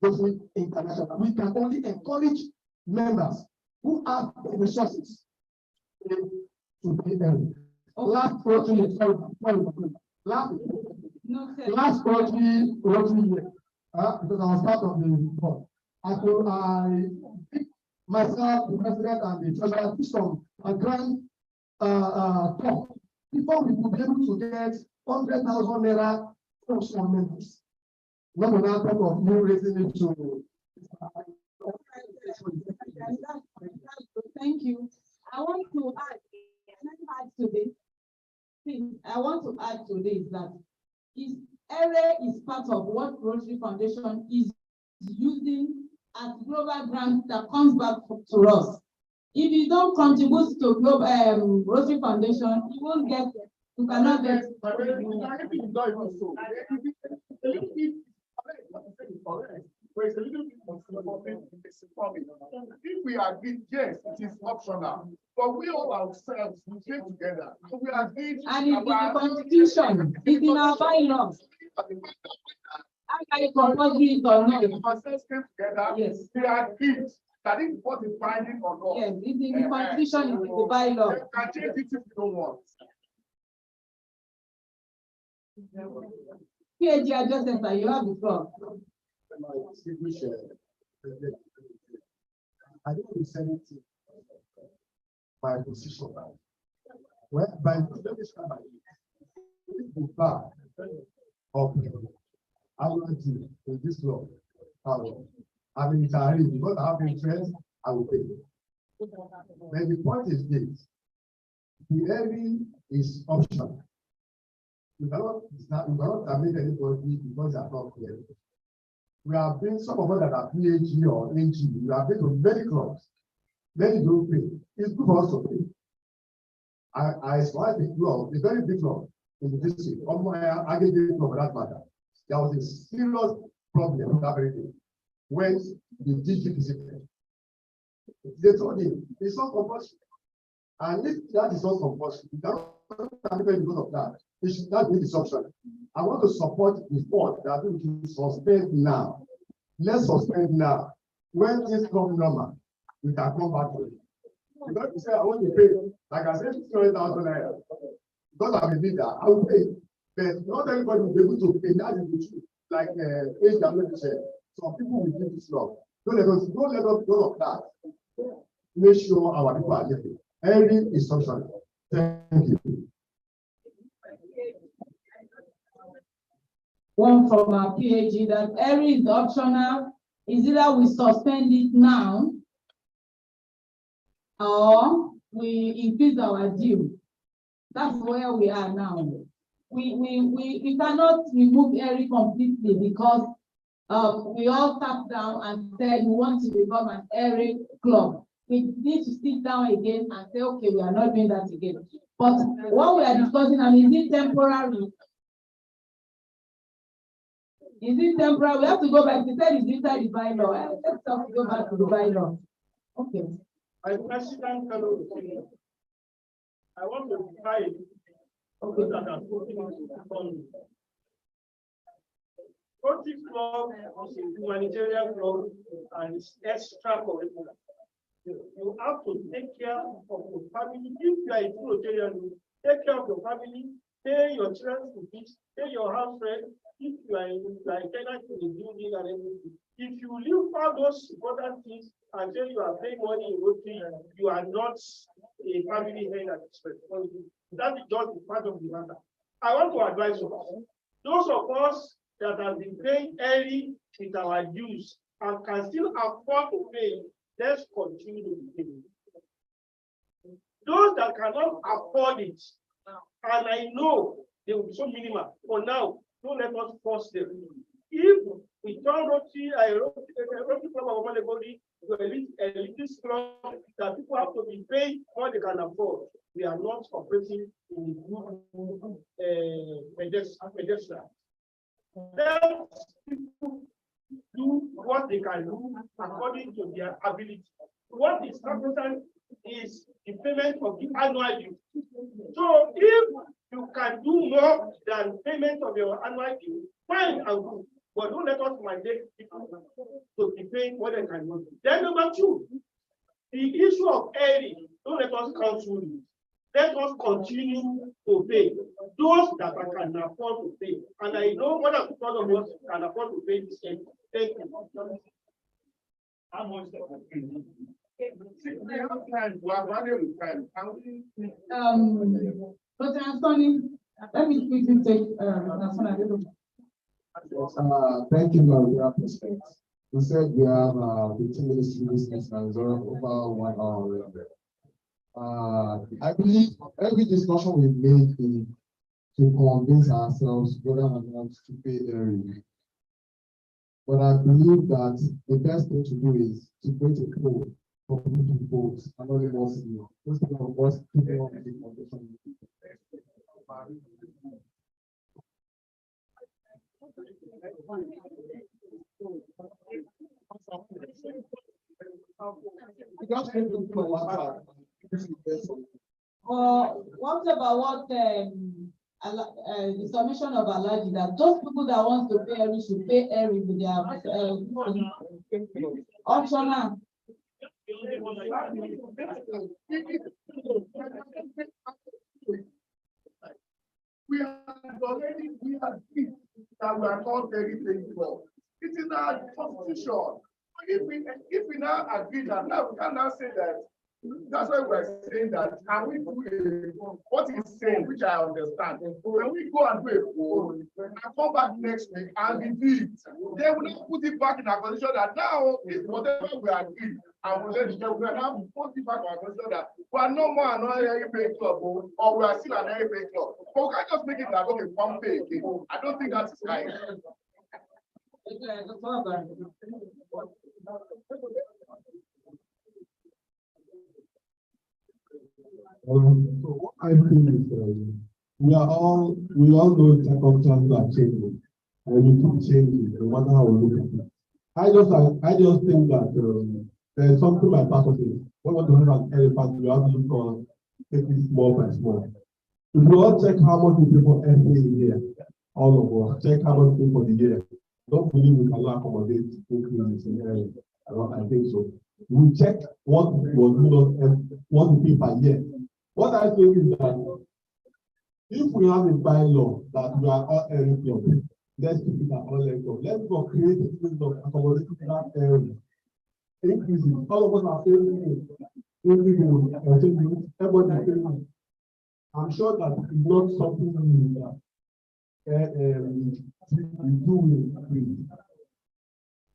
Rotary International. We can only encourage members who have the resources to pay them. Last Rotary, last Rotary year, because I was part of the board, I picked myself, the president, and the treasurer to some grand talk before we could be able to get 100,000 naira from some members. Not on our talk of you raising it to. Thank you. I want to add to this. Please, I want to add to this that area is part of what Rotary Foundation is using as global grant that comes back to us. If you don't contribute to global Rotary Foundation, you won't get it. You cannot get it. It's a little bit if we agree, yes, it is optional. But we all ourselves, we came together. We agreed. And it's in the Constitution. It's in our bylaws. I compulsory it or not. The process came together. Yes. We agreed that if what is binding or not. Yes, it's in the Constitution, it's in the bylaw. You can change it if you don't want. PhD adjustment, you have the floor. I don't understand my position. Well, by the back of I will do in this law. I mean, because I have interest, I will pay. But the point is this: the levy is optional. You cannot terminate anybody because they are not clear. We have been some of us that are PhD or NG. We have been to many clubs. Many don't pay. It's good for us to pay. I saw a club, a very big club in the district, I gave it for that matter. There was a serious problem with that very day when the district visited. They told him it's not compulsory. And if that is not compulsory, you cannot because of that. It should not be this option. I want to support the thought that we should suspend now. Let's suspend now. When things come normal, we can come back to it. Because you say I want to pay, like I said, 200,000 naira. Because I'm a leader, I will pay. But not everybody will be able to pay. That is the truth. Like HW said, some people will give this law. Don't let us go of that. Make sure our people are living. Every instruction. Thank you. One from our PhD that every is optional. Is either we suspend it now or we increase our due. That's where we are now. We cannot remove every completely because we all sat down and said we want to become an every club. We need to sit down again and say, okay, we are not doing that again. But what we are discussing, and is it temporary? Is it temporary? We have to go back. They said it's inside the bylaw. Let's have to go back to the bylaw. Okay. My president, I want to try those that are putting on the phone. Rotary Club is a humanitarian club and it's extracurricular. You have to take care of your family. If you are a Rotarian, take care of your family, pay your children to fees, pay your house rent. If you are like tenant in the building and everything, if you leave all those important things and then you are paying money in Rotary, you are not a family head at this point. That is just part of the matter. I want to advise you, those of us that have been paying early with our dues, and can still afford to pay, let's continue to pay. Those that cannot afford it, and I know they will be so minimal for now, don't let us force them. If we turn Rotary from our Omole-Golden to a little club that people have to be paying what they can afford, we are not operating in good pedestrian. Let people do what they can do according to their ability. What is important is the payment of the annual due. So if you can do more than payment of your annual due, fine and good. But don't let us mandate people to be paying what they can do. Then number two, the issue of early, don't let us cancel it. Let us continue to pay those that can afford to pay. And I know more than 2 of us can afford to pay this thing. Thank you. How much? We have time. We have valuable time. But Anthony, let me quickly take Thank you, Maria President. We said we have 15 minutes to business and over 1 hour. I believe every discussion we've made is to convince ourselves whether or not to pay early. But I believe that the best thing to do is to create a poll for people to vote anonymously. Those people of us keeping up with the condition. What about what the submission of Alaji that those people that want to pay early should pay early with their optional. We have already agreed that we are not very thankful. It is our constitution. If we now agree that now we can now say that, that's why we're saying that, can we do what he's saying, which I understand, can we go and do a poll and come back next week and review it? Then we will put it back in our position that now is whatever we agree, and we let we are now put it back in our position that we are no more an area pay club, or we are still an area pay club. But we can't just make it like okay, one pay again. I don't think that is right. So what I feel is we all know circumstances are changing, and we keep changing no matter how we look at it. I just think that there's something my pastor says. When we want to have an elephant, we have to look on take it small by small. If you all check how much we pay for every year, all of us check how much we pay for the year. Don't believe we can accommodate increases in area. I think so. We check what we pay per year. What I think is that if we have a bylaw that we are all area club, let's keep it at all area club. Let's go create a place of accommodating that area. Increasing. All of us are failing. Everybody is failing. I'm sure that it's not something we do with.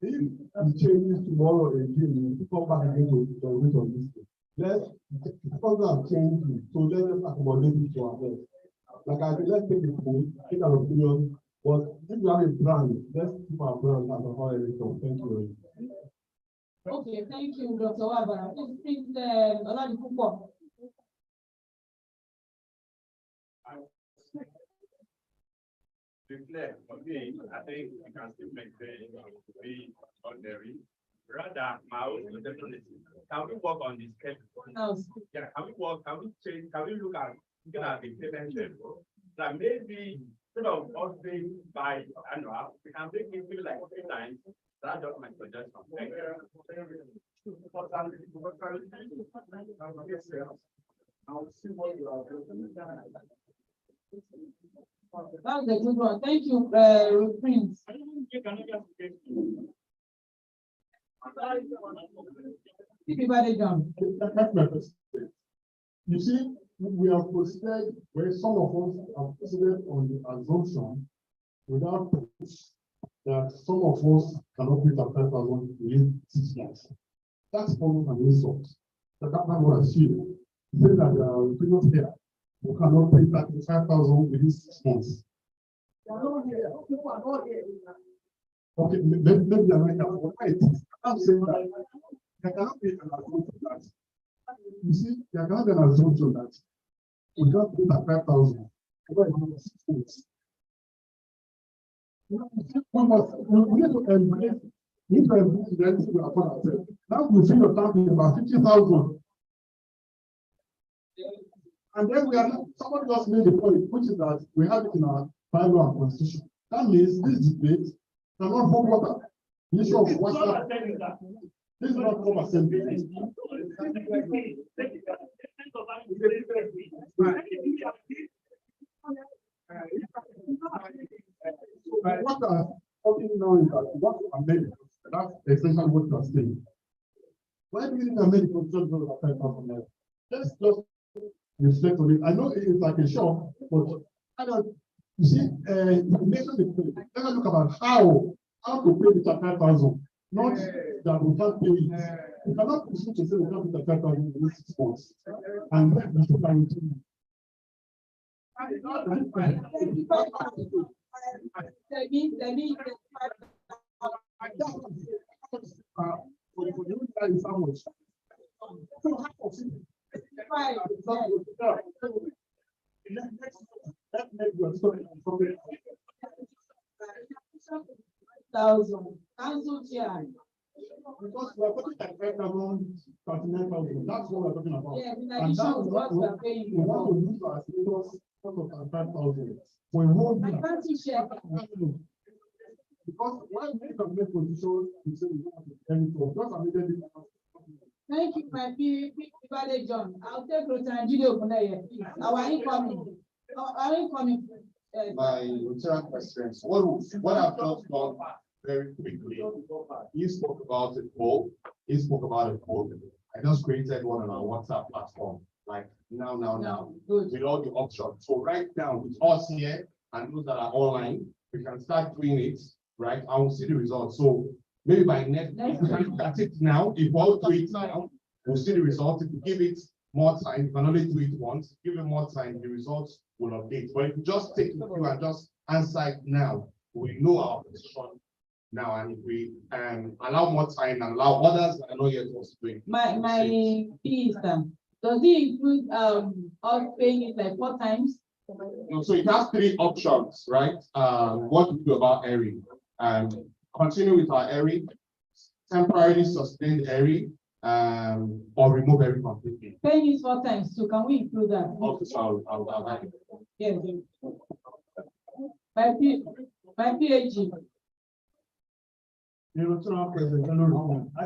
If it changes tomorrow again, we come back again to the root of this thing. Something have changed, so let's just accommodate it to ourselves. Like I said, let's take the poll, take an opinion, but if we have a brand, let's keep our brand as a whole everything. Thank you. Okay, thank you, Dr. Wabara. Please, Oladipupo. Declare, okay, I think you can still maintain be ordinary. Rather, my own definitely. Can we work on this schedule? Yeah, can we change, can we look at the payment level? That maybe instead of us being by annual, we can make it feel like 3 times. That's just my suggestion. Thank you. I'll see what you are doing. That's a good one. Thank you, Prince. That's my question. You see, we have proceeded where some of us have proceeded on the assumption without proof that some of us cannot pay that 5,000 within 6 months. That's almost an insult. The government will assume say that previous here we cannot pay that 5,000 within 6 months. Okay, maybe America, right? I'm saying that there cannot be an assumption that you see, there cannot be an assumption that we can't pay that 5,000 over 6 months. We need to embrace the reality we are upon ourselves. Now we see the target about 50,000. And then we are not, somebody just made the point, which is that we have it in our bylaw and constitution. That means this debate cannot hold water. The issue of water. This is not come assembly. What I'm talking now is that what America, that's essentially what you are saying. Why do you think America just goes to 5,000? Let's just reflect on it. I know it's like a shock, but I don't, you see, you mentioned the point. Let us look about how to pay the 5,000, not that we can't pay it. We cannot presume to say we can't pay the 5,000 in 6 months. And then we should continue. Because we are talking like 5,000, 39,000. That's what we're talking about. Yeah, and that's what we want to use our status of 5,000. For a whole year. Because why make a make position to say we don't have to end for just a little. Thank you, my people, John. I'll take Rotary video from there. Our incoming. My Rotary president, what I've just done very quickly, he spoke about a poll. He spoke about a poll. I just created one on our WhatsApp platform. Like now, with all the options. So right now, with us here and those that are online, we can start doing it, right? And we'll see the results. So maybe by next week, we can look at it now. If we all do it now, we'll see the results. If we give it more time, you can only do it once. Give it more time, the results will update. But if you just take a few and just answer it now, we know our position now. And if we allow more time and allow others that are not yet also doing. My piece, does it include us paying it like 4 times? No, so it has 3 options, right? What we do about airing. Continue with our airing, temporarily suspend airing, or remove airing completely. Paying it 4 times, so can we include that? Okay, so I'll have it. Yes. My PhD. I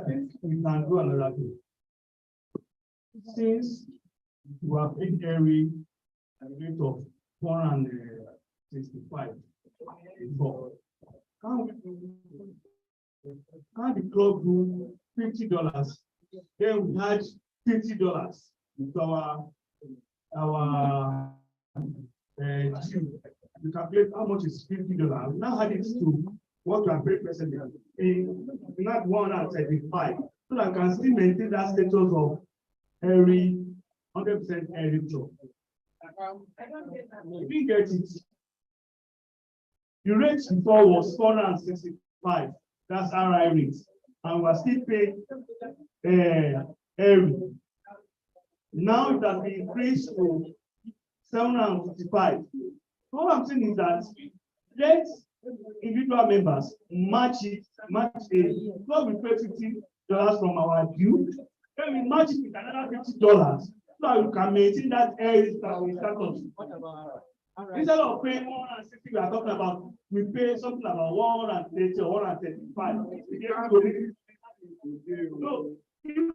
think we can do another thing. Since we have been airy at the rate of 465 before, can the club do $50? Then we had $50 with our due. You calculate how much is $50. Now add it to what we are paid presently in not 135, so that I can still maintain that status of airy 100% airy job. We didn't get it. The rate before was 465. That's our rate, and we're still paying airy. Now it has been increased to 755. So what I'm saying is that let individual members match it, so we pay $50 from our due, then we match it with another $50, so that we can maintain that airy status. Instead of paying 160, we are talking about we pay something about 130 or 135. So if you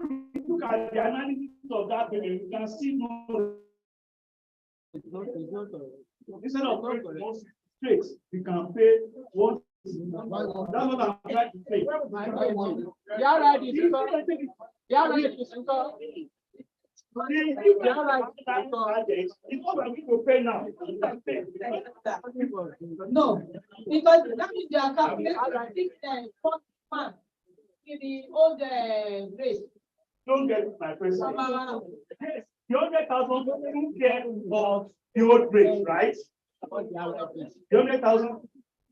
look at the analysis of that, you can see no. Instead of paying 160 straight, we can pay 1. That's what I'm trying to say. Yeah, right. Yeah, right. It's what we will pay now. No, Because that means they are calculating 6.1 in the old rate. Don't get my question. Yes, the 100,000 don't get of the old rate, right? The 100,000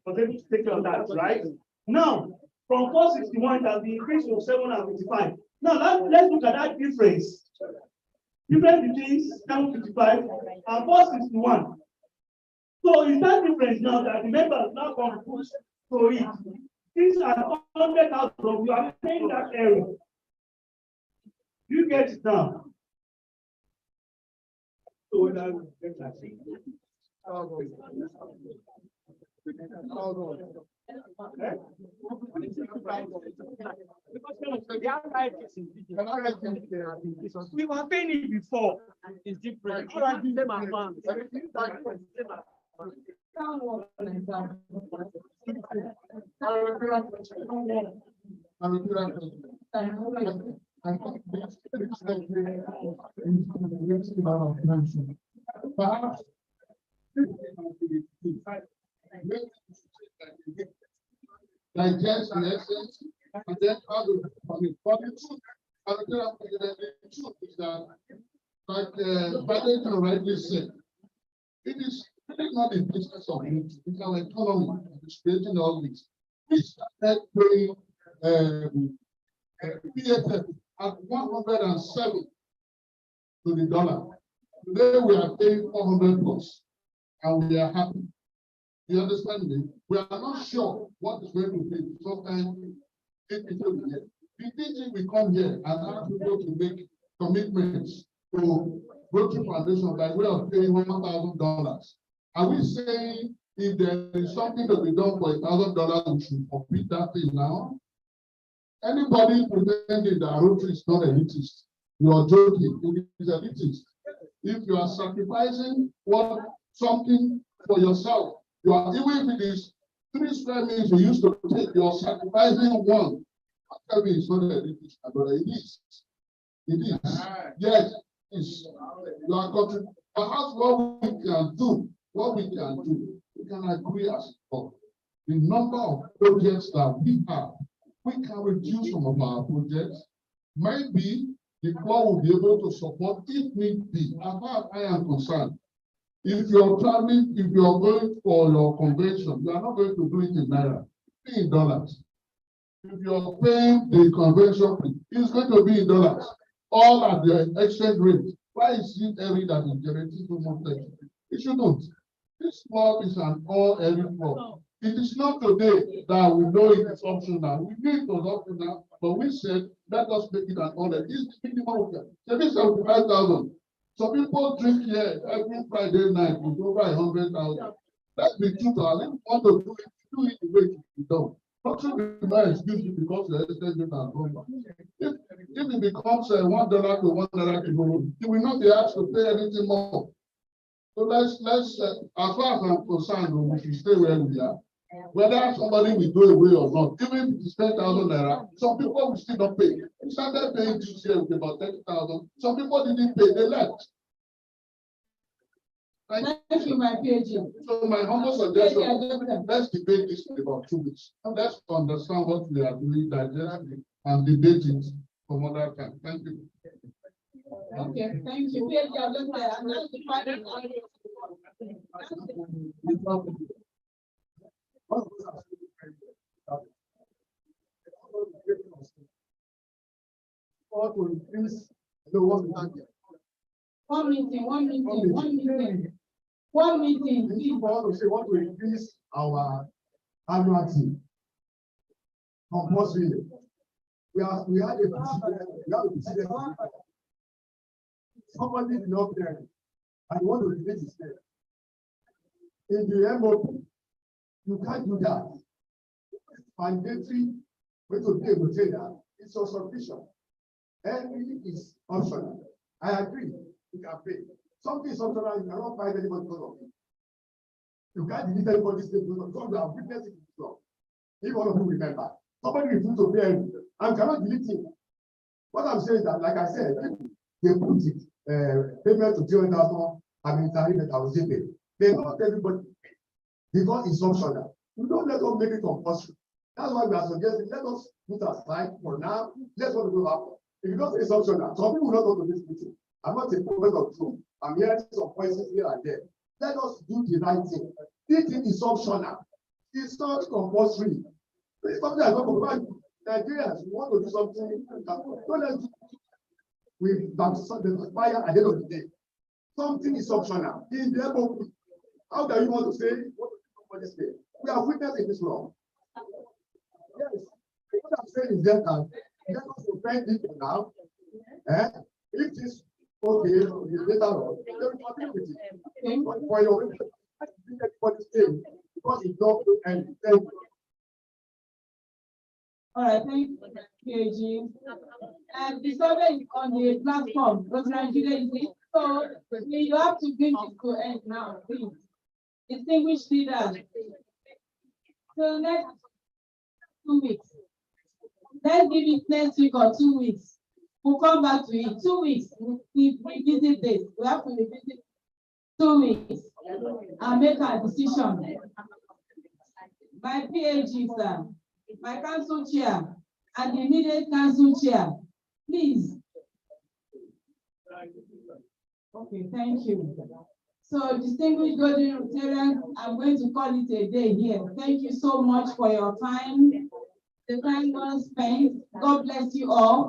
was able to take care of that, right? Now, from 461 it has been increased to 755. Now let's look at that difference. Difference between 755 and 461. So is that difference now that the members now contribute to it? These are 100,000 you are paying that area. You get it now. So we were paying it before. It's different. Digest the essence and then how to commit. But the truth is that, like Badminton rightly said, it is not the business of it, it's our economy that is creating all this. We started paying PFF at 107 to the dollar. Today we are paying 400 plus, and we are happy. You understand me? We are not sure what is going to be. Sometimes the DG will come here and ask people to make commitments to Rotary Foundation by way of paying $1,000. Are we saying if there is something to be done for $1,000, we should complete that thing now? Anybody pretending that Rotary is not elitist, you are joking. It is elitist. If you are sacrificing something for yourself, you are, even if it is 3 square meters you used to take, you are sacrificing one. Tell me it's not elitist, but it is. It is. Yes, it's. You are contributing. Perhaps what we can do, we can agree as well. The number of projects that we have, we can reduce some of our projects. Maybe the club will be able to support if need be. As far as I am concerned, if you're traveling, if you're going for your convention, you are not going to do it in naira, in dollars. If you're paying the convention fee, it's going to be in dollars, all at the exchange rate. Why is it every that is generating so much tension? It shouldn't. This club is an all every club. It is not today that we know it is optional. We knew it was optional, but we said, let us make it an order. This is the minimum. Maybe 75,000. Some people drink here every Friday night with over 100,000. Let's be truthful. If you want to do it the way it should be done. Not to be my excuse you because the exchange rate has gone back. If it becomes $1 to $1 tomorrow, you will not be asked to pay anything more. So let's as far as I'm concerned, we should stay where we are. Whether somebody will go away or not, even if it's 10,000 naira, some people will still not pay. We started paying this year with about 30,000. Some people didn't pay, they left. Thank you, my PhD. So my humble suggestion, let's debate this in about 2 weeks. Let's understand what we are doing, digest it, and debate it some other time. Thank you. Okay, thank you. PhD, I'll just announce the final. Or to increase the work target. One meeting. If want to say want to increase our annual team compulsory. We had a president. Somebody did not there and want to release his name. In the MOP, you can't do that. Mandatory way to pay will say that it's so sufficient. Everything is optional. I agree, you can pay. Something is optional, you cannot find anybody because of it. You can't delete anybody's name because you have witnessed it before. If one of you remember, somebody refused to pay and cannot delete it. What I'm saying is that, like I said, they put it payment to 200,000, I mean, that I was paid. They not everybody pay because it's optional. We don't let us make it compulsory. That's why we are suggesting, let us put aside for now, let's what will happen. If you don't say something, some people will not go to this meeting. I'm not a professor of truth. I'm hearing some voices here and there. Let us do the right thing. This thing is optional. It's not compulsory. It's something that's not compulsory. Nigerians want to do something. Don't let's do with the fire at the end of the day. Something is optional. In the MOP, how can you want to say what to do for this day? We are witness in this law. Yes. What I'm saying is that let us defend it for now. If this okay, later on, then we continue with it. But for your everybody's thing, because it's not good and thank you. All right, thank you, KG. And the survey is on the platform, but Nigeria is it. So you have to bring it to end now, please. Distinguished leaders. So next 2 weeks. Let's give it next week or 2 weeks. We'll come back to it. 2 weeks. We revisit this. We have to revisit 2 weeks and make a decision. My PAG, sir, my council chair, and the immediate council chair, please. Okay, thank you. So, distinguished Golden Rotarians, I'm going to call it a day here. Thank you so much for your time. The time well spent. God bless you all.